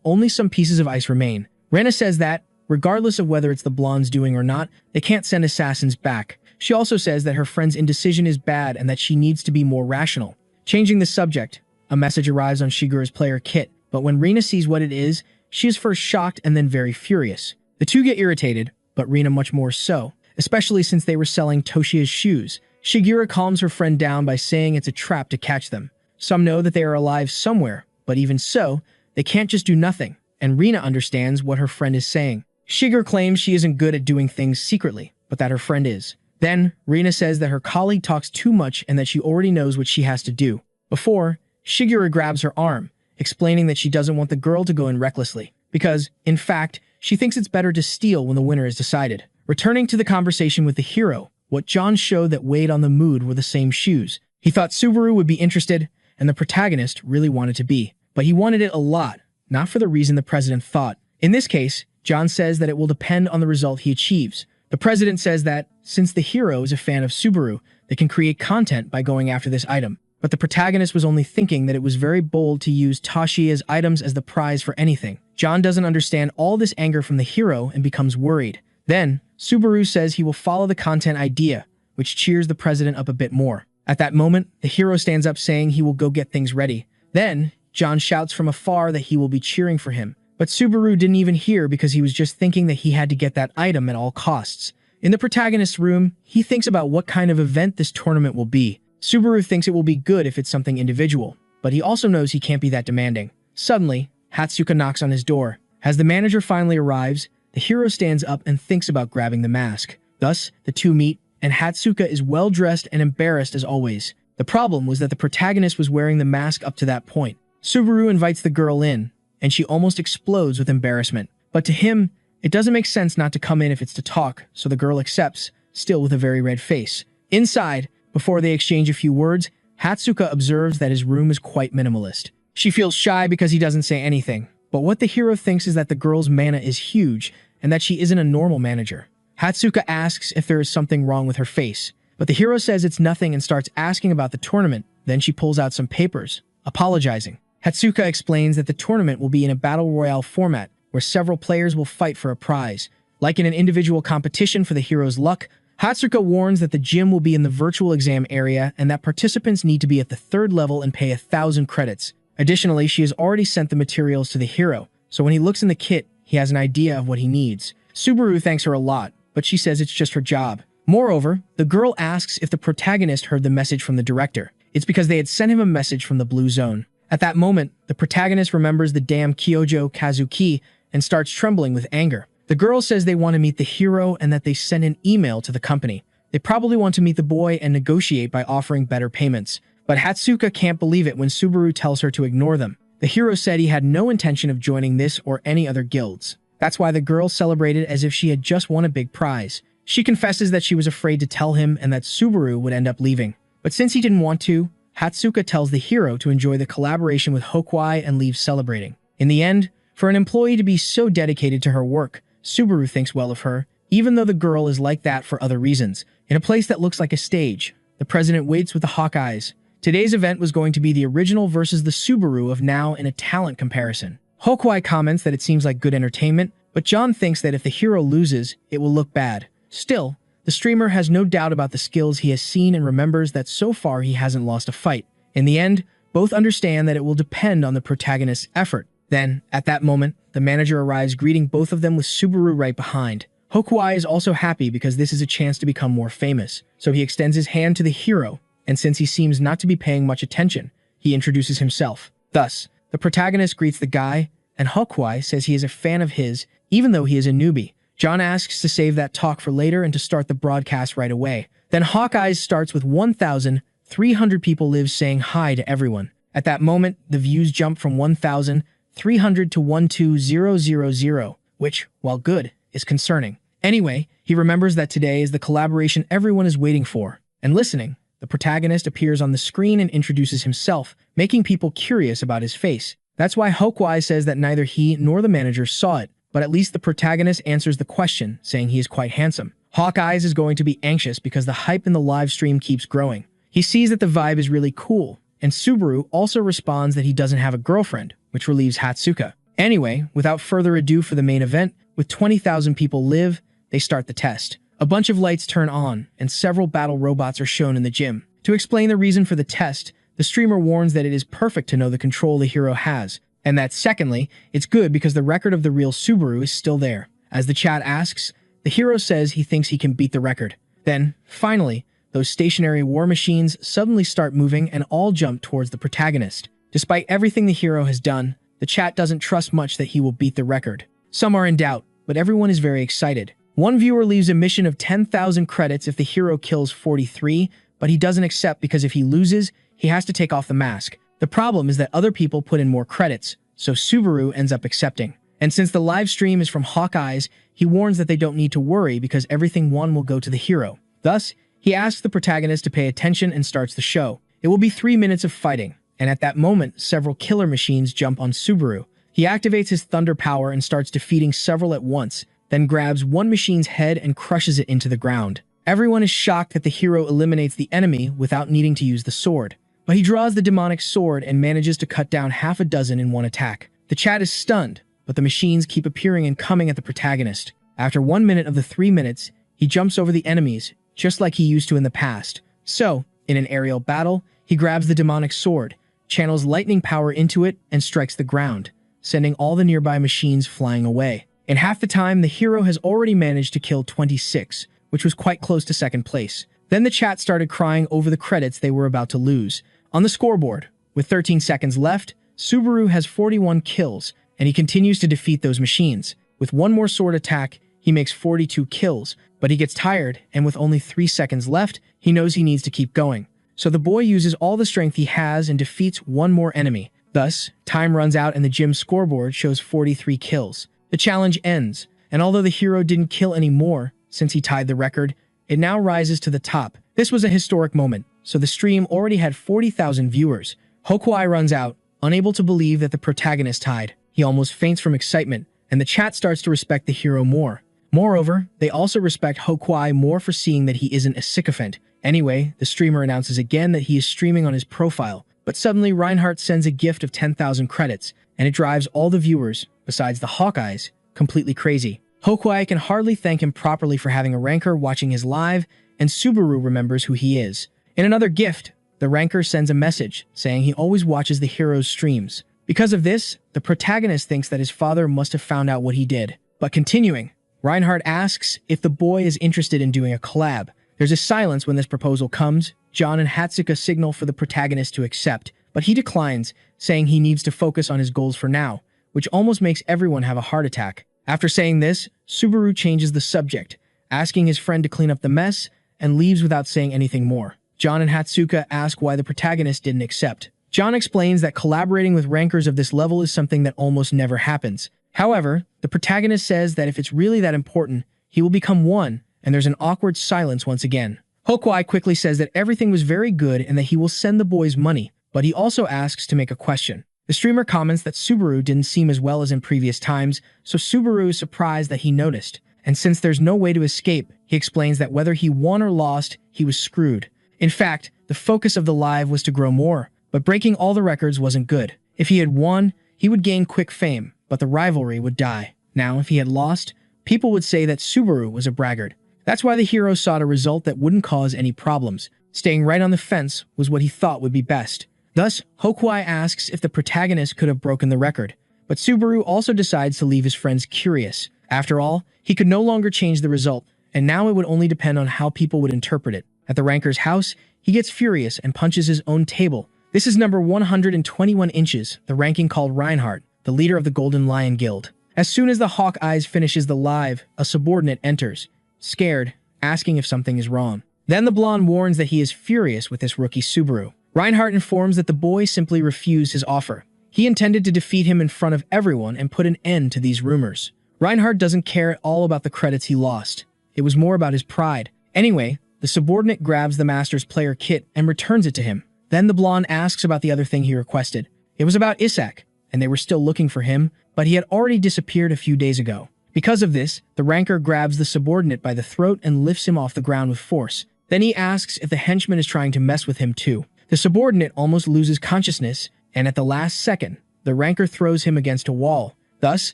only some pieces of ice remain. Reina says that, regardless of whether it's the blondes doing or not, they can't send assassins back. She also says that her friend's indecision is bad and that she needs to be more rational. Changing the subject, a message arrives on Shigeru's player kit, but when Reina sees what it is, she is first shocked and then very furious. The two get irritated, but Reina much more so, especially since they were selling Toshia's shoes. Shigeru calms her friend down by saying it's a trap to catch them. Some know that they are alive somewhere, but even so, they can't just do nothing, and Reina understands what her friend is saying. Shigeru claims she isn't good at doing things secretly, but that her friend is. Then, Reina says that her colleague talks too much and that she already knows what she has to do. Before, Shigeru grabs her arm, explaining that she doesn't want the girl to go in recklessly, because, in fact, she thinks it's better to steal when the winner is decided. Returning to the conversation with the hero, what John showed that weighed on the mood were the same shoes. He thought Subaru would be interested, and the protagonist really wanted to be. But he wanted it a lot, not for the reason the president thought. In this case, John says that it will depend on the result he achieves. The president says that, since the hero is a fan of Subaru, they can create content by going after this item. But the protagonist was only thinking that it was very bold to use Toshia's items as the prize for anything. John doesn't understand all this anger from the hero and becomes worried. Then, Subaru says he will follow the content idea, which cheers the president up a bit more. At that moment, the hero stands up saying he will go get things ready. Then, John shouts from afar that he will be cheering for him. But Subaru didn't even hear because he was just thinking that he had to get that item at all costs. In the protagonist's room, he thinks about what kind of event this tournament will be. Subaru thinks it will be good if it's something individual, but he also knows he can't be that demanding. Suddenly, Hatsuka knocks on his door. As the manager finally arrives, the hero stands up and thinks about grabbing the mask. Thus, the two meet, and Hatsuka is well-dressed and embarrassed as always. The problem was that the protagonist was wearing the mask up to that point. Subaru invites the girl in, and she almost explodes with embarrassment. But to him, it doesn't make sense not to come in if it's to talk, so the girl accepts, still with a very red face. Inside, before they exchange a few words, Hatsuka observes that his room is quite minimalist. She feels shy because he doesn't say anything, but what the hero thinks is that the girl's mana is huge and that she isn't a normal manager. Hatsuka asks if there is something wrong with her face, but the hero says it's nothing and starts asking about the tournament. Then she pulls out some papers, apologizing. Hatsuka explains that the tournament will be in a battle royale format where several players will fight for a prize. Like in an individual competition for the hero's luck, Hatsuka warns that the gym will be in the virtual exam area and that participants need to be at the 3rd level and pay 1,000 credits. Additionally, she has already sent the materials to the hero, so when he looks in the kit, he has an idea of what he needs. Subaru thanks her a lot, but she says it's just her job. Moreover, the girl asks if the protagonist heard the message from the director. It's because they had sent him a message from the Blue Zone. At that moment, the protagonist remembers the damn Kyojo Kazuki and starts trembling with anger. The girl says they want to meet the hero and that they sent an email to the company. They probably want to meet the boy and negotiate by offering better payments. But Hatsuka can't believe it when Subaru tells her to ignore them. The hero said he had no intention of joining this or any other guilds. That's why the girl celebrated as if she had just won a big prize. She confesses that she was afraid to tell him and that Subaru would end up leaving. But since he didn't want to, Hatsuka tells the hero to enjoy the collaboration with Hokwai and leave celebrating. In the end, for an employee to be so dedicated to her work, Subaru thinks well of her, even though the girl is like that for other reasons. In a place that looks like a stage, the president waits with the Hawkeyes. Today's event was going to be the original versus the Subaru of now in a talent comparison. Hokwai comments that it seems like good entertainment, but John thinks that if the hero loses, it will look bad. Still, the streamer has no doubt about the skills he has seen and remembers that so far he hasn't lost a fight. In the end, both understand that it will depend on the protagonist's effort. Then, at that moment, the manager arrives greeting both of them with Subaru right behind. Hokwai is also happy because this is a chance to become more famous, so he extends his hand to the hero, and since he seems not to be paying much attention, he introduces himself. Thus, the protagonist greets the guy, and Hokwai says he is a fan of his, even though he is a newbie. John asks to save that talk for later and to start the broadcast right away. Then Hawkeyes starts with 1,300 people live saying hi to everyone. At that moment, the views jump from 1,300 to 120,000, which, while good, is concerning. Anyway, he remembers that today is the collaboration everyone is waiting for. And listening, the protagonist appears on the screen and introduces himself, making people curious about his face. That's why Hokwai says that neither he nor the manager saw it, but at least the protagonist answers the question, saying he is quite handsome. Hawkeye's is going to be anxious because the hype in the live stream keeps growing. He sees that the vibe is really cool, and Subaru also responds that he doesn't have a girlfriend, which relieves Hatsuka. Anyway, without further ado for the main event, with 20,000 people live, they start the test. A bunch of lights turn on, and several battle robots are shown in the gym. To explain the reason for the test, the streamer warns that it is perfect to know the control the hero has, and that secondly, it's good because the record of the real Subaru is still there. As the chat asks, the hero says he thinks he can beat the record. Then, finally, those stationary war machines suddenly start moving and all jump towards the protagonist. Despite everything the hero has done, the chat doesn't trust much that he will beat the record. Some are in doubt, but everyone is very excited. One viewer leaves a mission of 10,000 credits if the hero kills 43, but he doesn't accept because if he loses, he has to take off the mask. The problem is that other people put in more credits, so Subaru ends up accepting. And since the live stream is from Hawkeye's, he warns that they don't need to worry because everything won will go to the hero. Thus, he asks the protagonist to pay attention and starts the show. It will be 3 minutes of fighting, and at that moment, several killer machines jump on Subaru. He activates his thunder power and starts defeating several at once, then grabs one machine's head and crushes it into the ground. Everyone is shocked that the hero eliminates the enemy without needing to use the sword. But he draws the demonic sword and manages to cut down half a dozen in one attack. The chat is stunned, but the machines keep appearing and coming at the protagonist. After 1 minute of the 3 minutes, he jumps over the enemies, just like he used to in the past. So, in an aerial battle, he grabs the demonic sword, channels lightning power into it, and strikes the ground, sending all the nearby machines flying away. In half the time, the hero has already managed to kill 26, which was quite close to second place. Then the chat started crying over the credits they were about to lose. On the scoreboard, with 13 seconds left, Subaru has 41 kills, and he continues to defeat those machines. With one more sword attack, he makes 42 kills, but he gets tired, and with only 3 seconds left, he knows he needs to keep going. So the boy uses all the strength he has and defeats one more enemy. Thus, time runs out and the gym scoreboard shows 43 kills. The challenge ends, and although the hero didn't kill any more, since he tied the record, it now rises to the top. This was a historic moment, so the stream already had 40,000 viewers. Hokwai runs out, unable to believe that the protagonist tied. He almost faints from excitement, and the chat starts to respect the hero more. Moreover, they also respect Hokwai more for seeing that he isn't a sycophant. Anyway, the streamer announces again that he is streaming on his profile, but suddenly Reinhardt sends a gift of 10,000 credits, and it drives all the viewers, besides the Hawkeyes, completely crazy. Hokwai can hardly thank him properly for having a ranker watching his live, and Subaru remembers who he is. In another gift, the ranker sends a message saying he always watches the hero's streams. Because of this, the protagonist thinks that his father must have found out what he did. But continuing, Reinhardt asks if the boy is interested in doing a collab. There's a silence when this proposal comes. John and Hatsuka signal for the protagonist to accept, but he declines, saying he needs to focus on his goals for now, which almost makes everyone have a heart attack. After saying this, Subaru changes the subject, asking his friend to clean up the mess, and leaves without saying anything more. John and Hatsuka ask why the protagonist didn't accept. John explains that collaborating with rankers of this level is something that almost never happens. However, the protagonist says that if it's really that important, he will become one, and there's an awkward silence once again. Hokwai quickly says that everything was very good and that he will send the boys money, but he also asks to make a question. The streamer comments that Subaru didn't seem as well as in previous times, so Subaru is surprised that he noticed. And since there's no way to escape, he explains that whether he won or lost, he was screwed. In fact, the focus of the live was to grow more, but breaking all the records wasn't good. If he had won, he would gain quick fame, but the rivalry would die. Now, if he had lost, people would say that Subaru was a braggart. That's why the hero sought a result that wouldn't cause any problems. Staying right on the fence was what he thought would be best. Thus, Hokwai asks if the protagonist could have broken the record, but Subaru also decides to leave his friends curious. After all, he could no longer change the result, and now it would only depend on how people would interpret it. At the ranker's house, he gets furious and punches his own table. This is number 121 inches, the ranking called Reinhardt, the leader of the Golden Lion Guild. As soon as the Hawkeyes finishes the live, a subordinate enters, scared, asking if something is wrong. Then the blonde warns that he is furious with this rookie Subaru. Reinhardt informs that the boy simply refused his offer. He intended to defeat him in front of everyone and put an end to these rumors. Reinhardt doesn't care at all about the credits he lost. It was more about his pride. Anyway, the subordinate grabs the master's player kit and returns it to him. Then the blonde asks about the other thing he requested. It was about Isak, and they were still looking for him, but he had already disappeared a few days ago. Because of this, the ranker grabs the subordinate by the throat and lifts him off the ground with force. Then he asks if the henchman is trying to mess with him too. The subordinate almost loses consciousness, and at the last second, the ranker throws him against a wall. Thus,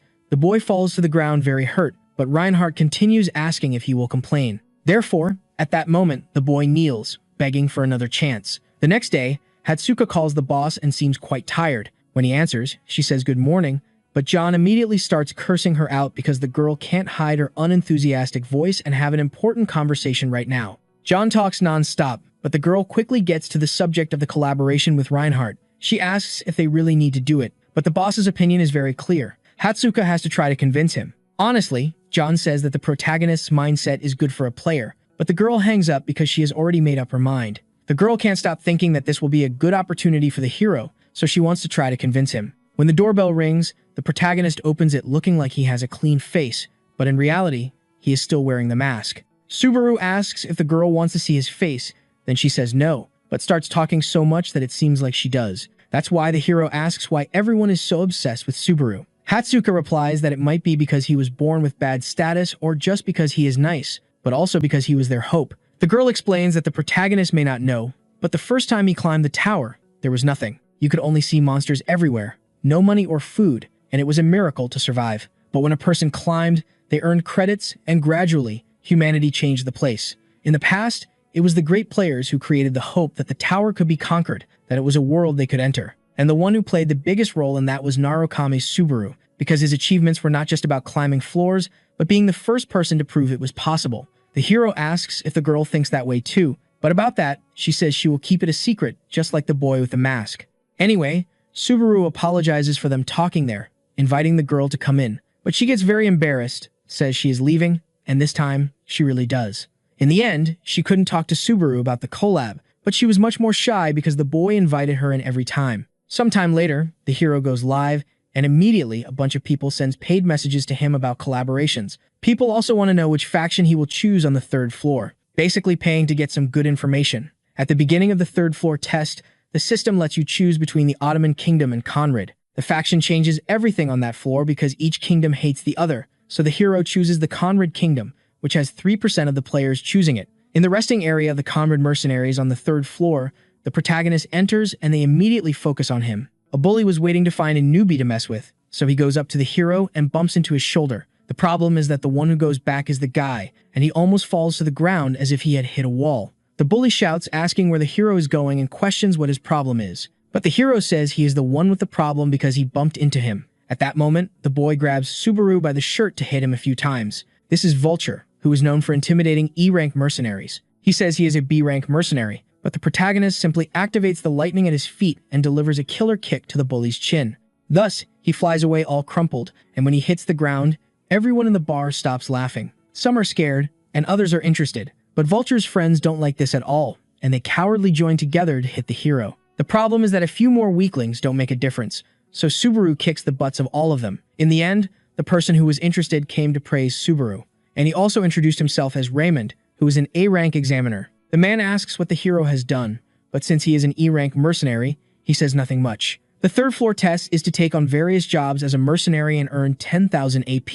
the boy falls to the ground very hurt, but Reinhardt continues asking if he will complain. Therefore, at that moment, the boy kneels, begging for another chance. The next day, Hatsuka calls the boss and seems quite tired. When he answers, she says good morning, but John immediately starts cursing her out because the girl can't hide her unenthusiastic voice and have an important conversation right now. John talks non-stop, but the girl quickly gets to the subject of the collaboration with Reinhardt. She asks if they really need to do it, but the boss's opinion is very clear. Hatsuka has to try to convince him. Honestly, John says that the protagonist's mindset is good for a player, but the girl hangs up because she has already made up her mind. The girl can't stop thinking that this will be a good opportunity for the hero, so she wants to try to convince him. When the doorbell rings, the protagonist opens it looking like he has a clean face, but in reality, he is still wearing the mask. Subaru asks if the girl wants to see his face, then she says no, but starts talking so much that it seems like she does. That's why the hero asks why everyone is so obsessed with Subaru. Hatsuka replies that it might be because he was born with bad status or just because he is nice, but also because he was their hope. The girl explains that the protagonist may not know, but the first time he climbed the tower, there was nothing. You could only see monsters everywhere, no money or food, and it was a miracle to survive. But when a person climbed, they earned credits, and gradually, humanity changed the place. In the past, it was the great players who created the hope that the tower could be conquered, that it was a world they could enter. And the one who played the biggest role in that was Narukami Subaru, because his achievements were not just about climbing floors, but being the first person to prove it was possible. The hero asks if the girl thinks that way too, but about that, she says she will keep it a secret, just like the boy with the mask. Anyway, Subaru apologizes for them talking there, inviting the girl to come in, but she gets very embarrassed, says she is leaving, and this time, she really does. In the end, she couldn't talk to Subaru about the collab, but she was much more shy because the boy invited her in every time. Sometime later, the hero goes live, and immediately a bunch of people sends paid messages to him about collaborations. People also want to know which faction he will choose on the third floor, basically paying to get some good information. At the beginning of the third floor test, the system lets you choose between the Ottoman Kingdom and Conrad. The faction changes everything on that floor because each kingdom hates the other, so the hero chooses the Conrad Kingdom, which has 3% of the players choosing it. In the resting area of the Conrad mercenaries on the third floor, the protagonist enters and they immediately focus on him. A bully was waiting to find a newbie to mess with, so he goes up to the hero and bumps into his shoulder. The problem is that the one who goes back is the guy, and he almost falls to the ground as if he had hit a wall. The bully shouts, asking where the hero is going and questions what his problem is. But the hero says he is the one with the problem because he bumped into him. At that moment, the boy grabs Subaru by the shirt to hit him a few times. This is Vulture, who is known for intimidating E-rank mercenaries. He says he is a B-rank mercenary, but the protagonist simply activates the lightning at his feet and delivers a killer kick to the bully's chin. Thus, he flies away all crumpled, and when he hits the ground, everyone in the bar stops laughing. Some are scared, and others are interested. But Vulture's friends don't like this at all, and they cowardly join together to hit the hero. The problem is that a few more weaklings don't make a difference, so Subaru kicks the butts of all of them. In the end, the person who was interested came to praise Subaru, and he also introduced himself as Raymond, who is an A-rank examiner. The man asks what the hero has done, but since he is an E-rank mercenary, he says nothing much. The third floor test is to take on various jobs as a mercenary and earn 10,000 AP.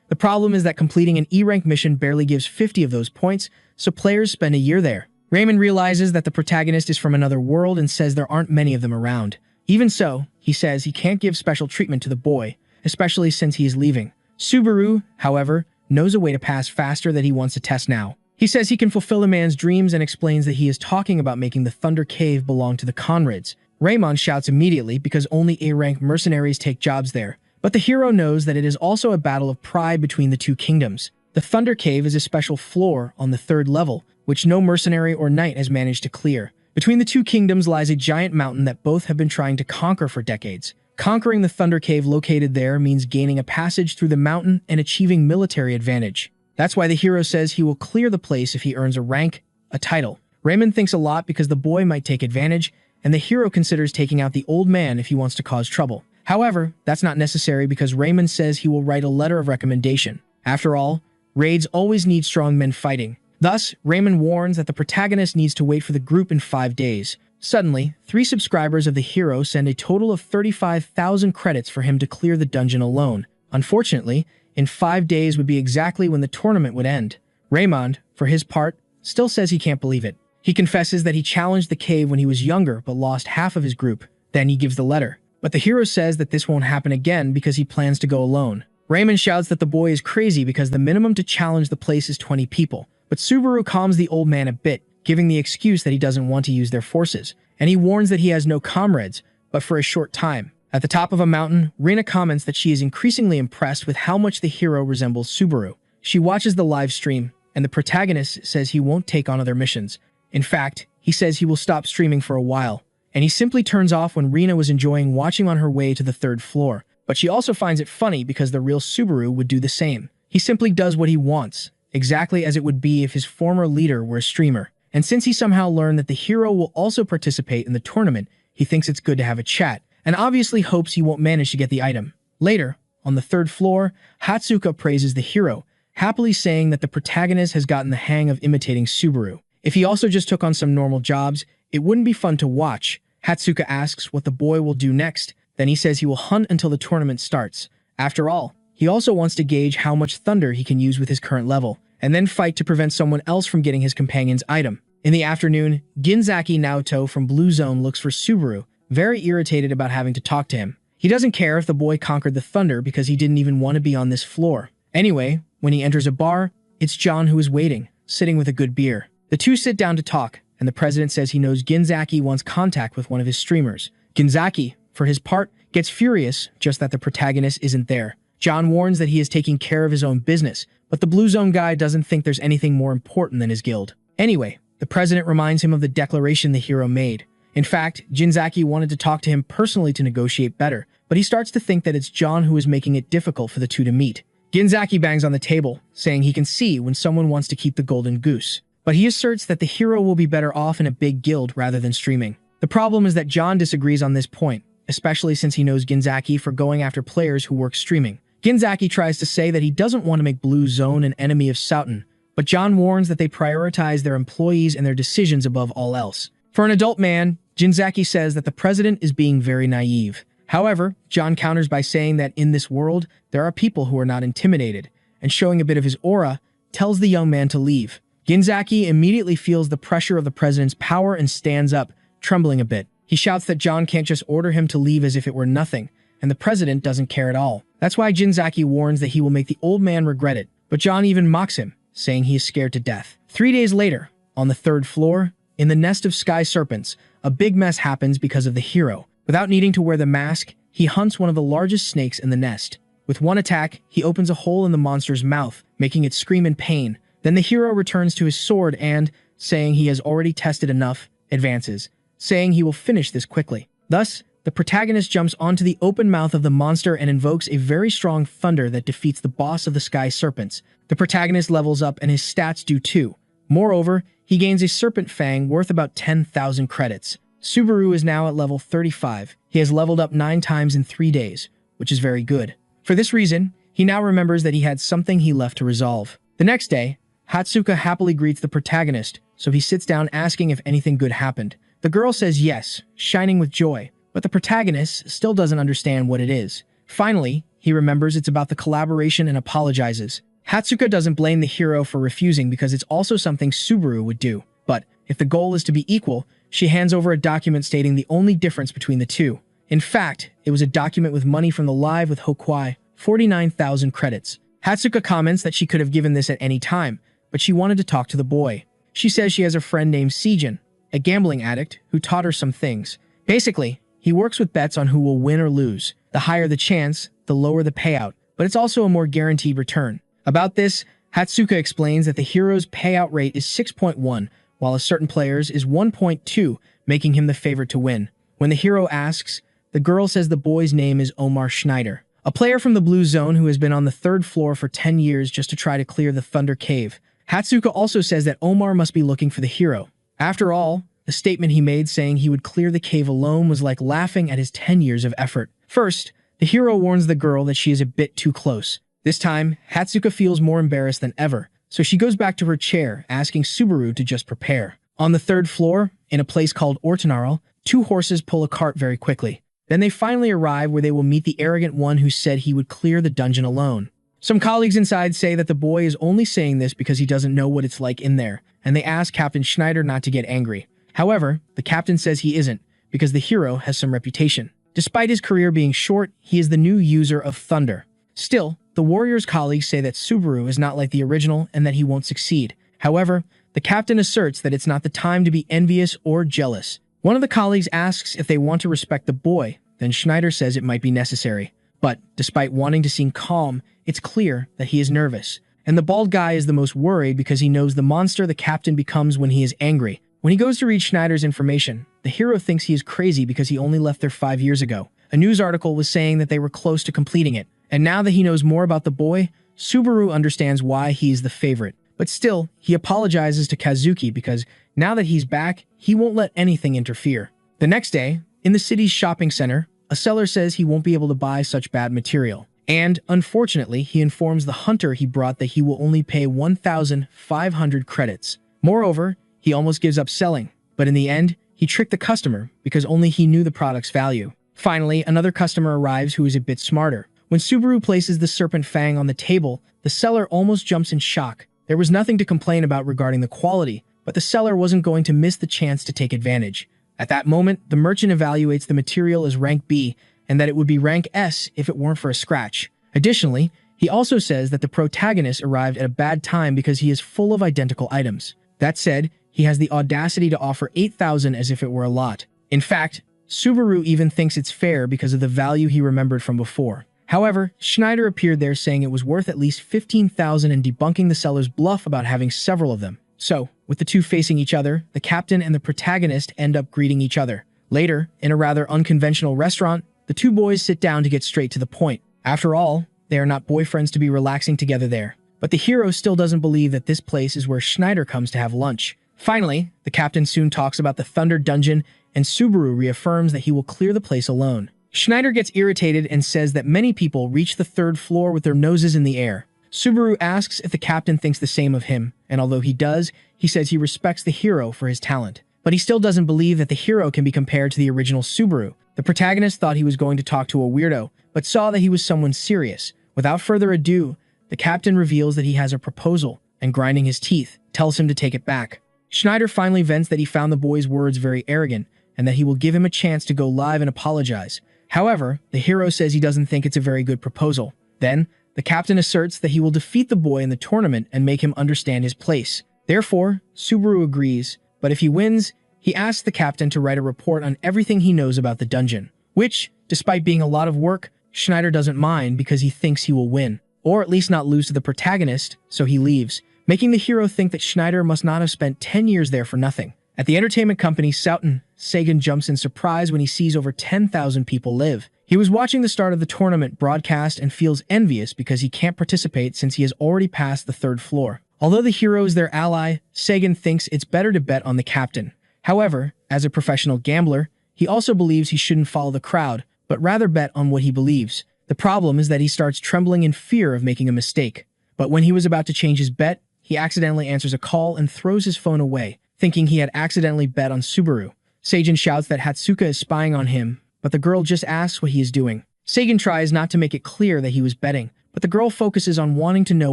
The problem is that completing an E-rank mission barely gives 50 of those points, so players spend a year there. Raymond realizes that the protagonist is from another world and says there aren't many of them around. Even so, he says he can't give special treatment to the boy, especially since he is leaving. Subaru, however, knows a way to pass faster that he wants to test now. He says he can fulfill a man's dreams and explains that he is talking about making the Thunder Cave belong to the Conrads. Raymond shouts immediately because only A-rank mercenaries take jobs there. But the hero knows that it is also a battle of pride between the two kingdoms. The Thunder Cave is a special floor on the third level, which no mercenary or knight has managed to clear. Between the two kingdoms lies a giant mountain that both have been trying to conquer for decades. Conquering the Thunder Cave located there means gaining a passage through the mountain and achieving military advantage. That's why the hero says he will clear the place if he earns a rank, a title. Raymond thinks a lot because the boy might take advantage, and the hero considers taking out the old man if he wants to cause trouble. However, that's not necessary because Raymond says he will write a letter of recommendation. After all, raids always need strong men fighting. Thus, Raymond warns that the protagonist needs to wait for the group in 5 days. Suddenly, 3 subscribers of the hero send a total of 35,000 credits for him to clear the dungeon alone. Unfortunately, in 5 days would be exactly when the tournament would end. Raymond, for his part, still says he can't believe it. He confesses that he challenged the cave when he was younger but lost half of his group. Then he gives the letter. But the hero says that this won't happen again because he plans to go alone. Raymond shouts that the boy is crazy because the minimum to challenge the place is 20 people. But Subaru calms the old man a bit, giving the excuse that he doesn't want to use their forces. And he warns that he has no comrades, but for a short time. At the top of a mountain, Rina comments that she is increasingly impressed with how much the hero resembles Subaru. She watches the live stream, and the protagonist says he won't take on other missions. In fact, he says he will stop streaming for a while. And he simply turns off when Rina was enjoying watching on her way to the 3rd floor. But she also finds it funny because the real Subaru would do the same. He simply does what he wants, exactly as it would be if his former leader were a streamer. And since he somehow learned that the hero will also participate in the tournament, he thinks it's good to have a chat, and obviously hopes he won't manage to get the item. Later, on the 3rd floor, Hatsuka praises the hero, happily saying that the protagonist has gotten the hang of imitating Subaru. If he also just took on some normal jobs, it wouldn't be fun to watch. Hatsuka asks what the boy will do next, then he says he will hunt until the tournament starts. After all, he also wants to gauge how much thunder he can use with his current level, and then fight to prevent someone else from getting his companion's item. In the afternoon, Ginzaki Naoto from Blue Zone looks for Subaru, very irritated about having to talk to him. He doesn't care if the boy conquered the thunder because he didn't even want to be on this floor. Anyway, when he enters a bar, it's John who is waiting, sitting with a good beer. The two sit down to talk, and the president says he knows Ginzaki wants contact with one of his streamers. Ginzaki, for his part, gets furious just that the protagonist isn't there. John warns that he is taking care of his own business, but the Blue Zone guy doesn't think there's anything more important than his guild. Anyway, the president reminds him of the declaration the hero made. In fact, Ginzaki wanted to talk to him personally to negotiate better, but he starts to think that it's John who is making it difficult for the two to meet. Ginzaki bangs on the table, saying he can see when someone wants to keep the golden goose. But he asserts that the hero will be better off in a big guild rather than streaming. The problem is that John disagrees on this point, especially since he knows Ginzaki for going after players who work streaming. Ginzaki tries to say that he doesn't want to make Blue Zone an enemy of Souten, but John warns that they prioritize their employees and their decisions above all else. For an adult man, Ginzaki says that the president is being very naive. However, John counters by saying that in this world, there are people who are not intimidated, and showing a bit of his aura, tells the young man to leave. Ginzaki immediately feels the pressure of the president's power and stands up, trembling a bit. He shouts that John can't just order him to leave as if it were nothing, and the president doesn't care at all. That's why Ginzaki warns that he will make the old man regret it, but John even mocks him, saying he is scared to death. 3 days later, on the 3rd floor, in the nest of sky serpents, a big mess happens because of the hero. Without needing to wear the mask, he hunts one of the largest snakes in the nest. With one attack, he opens a hole in the monster's mouth, making it scream in pain. Then the hero returns to his sword and, saying he has already tested enough, advances, saying he will finish this quickly. Thus, the protagonist jumps onto the open mouth of the monster and invokes a very strong thunder that defeats the boss of the sky serpents. The protagonist levels up and his stats do too. Moreover, he gains a serpent fang worth about 10,000 credits. Subaru is now at level 35. He has leveled up 9 times in 3 days, which is very good. For this reason, he now remembers that he had something he left to resolve. The next day, Hatsuka happily greets the protagonist, so he sits down asking if anything good happened. The girl says yes, shining with joy, but the protagonist still doesn't understand what it is. Finally, he remembers it's about the collaboration and apologizes. Hatsuka doesn't blame the hero for refusing because it's also something Subaru would do. But if the goal is to be equal, she hands over a document stating the only difference between the two. In fact, it was a document with money from the live with Hokwai, 49,000 credits. Hatsuka comments that she could have given this at any time, but she wanted to talk to the boy. She says she has a friend named Sejin, a gambling addict, who taught her some things. Basically, he works with bets on who will win or lose. The higher the chance, the lower the payout, but it's also a more guaranteed return. About this, Hatsuka explains that the hero's payout rate is 6.1, while a certain player's is 1.2, making him the favorite to win. When the hero asks, the girl says the boy's name is Omar Schneider, a player from the Blue Zone who has been on the 3rd floor for 10 years just to try to clear the Thunder Cave. Hatsuka also says that Omar must be looking for the hero. After all, the statement he made saying he would clear the cave alone was like laughing at his 10 years of effort. First, the hero warns the girl that she is a bit too close. This time, Hatsuka feels more embarrassed than ever, so she goes back to her chair, asking Subaru to just prepare. On the third floor, in a place called Ortonaro, two horses pull a cart very quickly. Then they finally arrive where they will meet the arrogant one who said he would clear the dungeon alone. Some colleagues inside say that the boy is only saying this because he doesn't know what it's like in there, and they ask Captain Schneider not to get angry. However, the captain says he isn't, because the hero has some reputation. Despite his career being short, he is the new user of thunder. Still, the warrior's colleagues say that Subaru is not like the original and that he won't succeed. However, the captain asserts that it's not the time to be envious or jealous. One of the colleagues asks if they want to respect the boy, then Schneider says it might be necessary. But, despite wanting to seem calm, it's clear that he is nervous. And the bald guy is the most worried because he knows the monster the captain becomes when he is angry. When he goes to read Schneider's information, the hero thinks he is crazy because he only left there 5 years ago. A news article was saying that they were close to completing it. And now that he knows more about the boy, Subaru understands why he is the favorite. But still, he apologizes to Kazuki because now that he's back, he won't let anything interfere. The next day, in the city's shopping center, a seller says he won't be able to buy such bad material. And, unfortunately, he informs the hunter he brought that he will only pay 1,500 credits. Moreover, he almost gives up selling, but in the end, he tricked the customer because only he knew the product's value. Finally, another customer arrives who is a bit smarter. When Subaru places the serpent fang on the table, the seller almost jumps in shock. There was nothing to complain about regarding the quality, but the seller wasn't going to miss the chance to take advantage. At that moment, the merchant evaluates the material as rank B and that it would be rank S if it weren't for a scratch. Additionally, he also says that the protagonist arrived at a bad time because he is full of identical items. That said, he has the audacity to offer 8,000 as if it were a lot. In fact, Subaru even thinks it's fair because of the value he remembered from before. However, Schneider appeared there saying it was worth at least 15,000 and debunking the seller's bluff about having several of them. So, with the two facing each other, the captain and the protagonist end up greeting each other. Later, in a rather unconventional restaurant, the two boys sit down to get straight to the point. After all, they are not boyfriends to be relaxing together there. But the hero still doesn't believe that this place is where Schneider comes to have lunch. Finally, the captain soon talks about the Thunder Dungeon, and Subaru reaffirms that he will clear the place alone. Schneider gets irritated and says that many people reach the third floor with their noses in the air. Subaru asks if the captain thinks the same of him, and although he does, he says he respects the hero for his talent. But he still doesn't believe that the hero can be compared to the original Subaru. The protagonist thought he was going to talk to a weirdo, but saw that he was someone serious. Without further ado, the captain reveals that he has a proposal, and grinding his teeth, tells him to take it back. Schneider finally vents that he found the boy's words very arrogant, and that he will give him a chance to go live and apologize. However, the hero says he doesn't think it's a very good proposal. Then, the captain asserts that he will defeat the boy in the tournament and make him understand his place. Therefore, Subaru agrees, but if he wins, he asks the captain to write a report on everything he knows about the dungeon, which, despite being a lot of work, Schneider doesn't mind because he thinks he will win, or at least not lose to the protagonist, so he leaves, making the hero think that Schneider must not have spent 10 years there for nothing. At the entertainment company Souten, Sagan jumps in surprise when he sees over 10,000 people live. He was watching the start of the tournament broadcast and feels envious because he can't participate since he has already passed the third floor. Although the hero is their ally, Sagan thinks it's better to bet on the captain. However, as a professional gambler, he also believes he shouldn't follow the crowd, but rather bet on what he believes. The problem is that he starts trembling in fear of making a mistake. But when he was about to change his bet, he accidentally answers a call and throws his phone away, thinking he had accidentally bet on Subaru. Sagan shouts that Hatsuka is spying on him, but the girl just asks what he is doing. Sagan tries not to make it clear that he was betting, but the girl focuses on wanting to know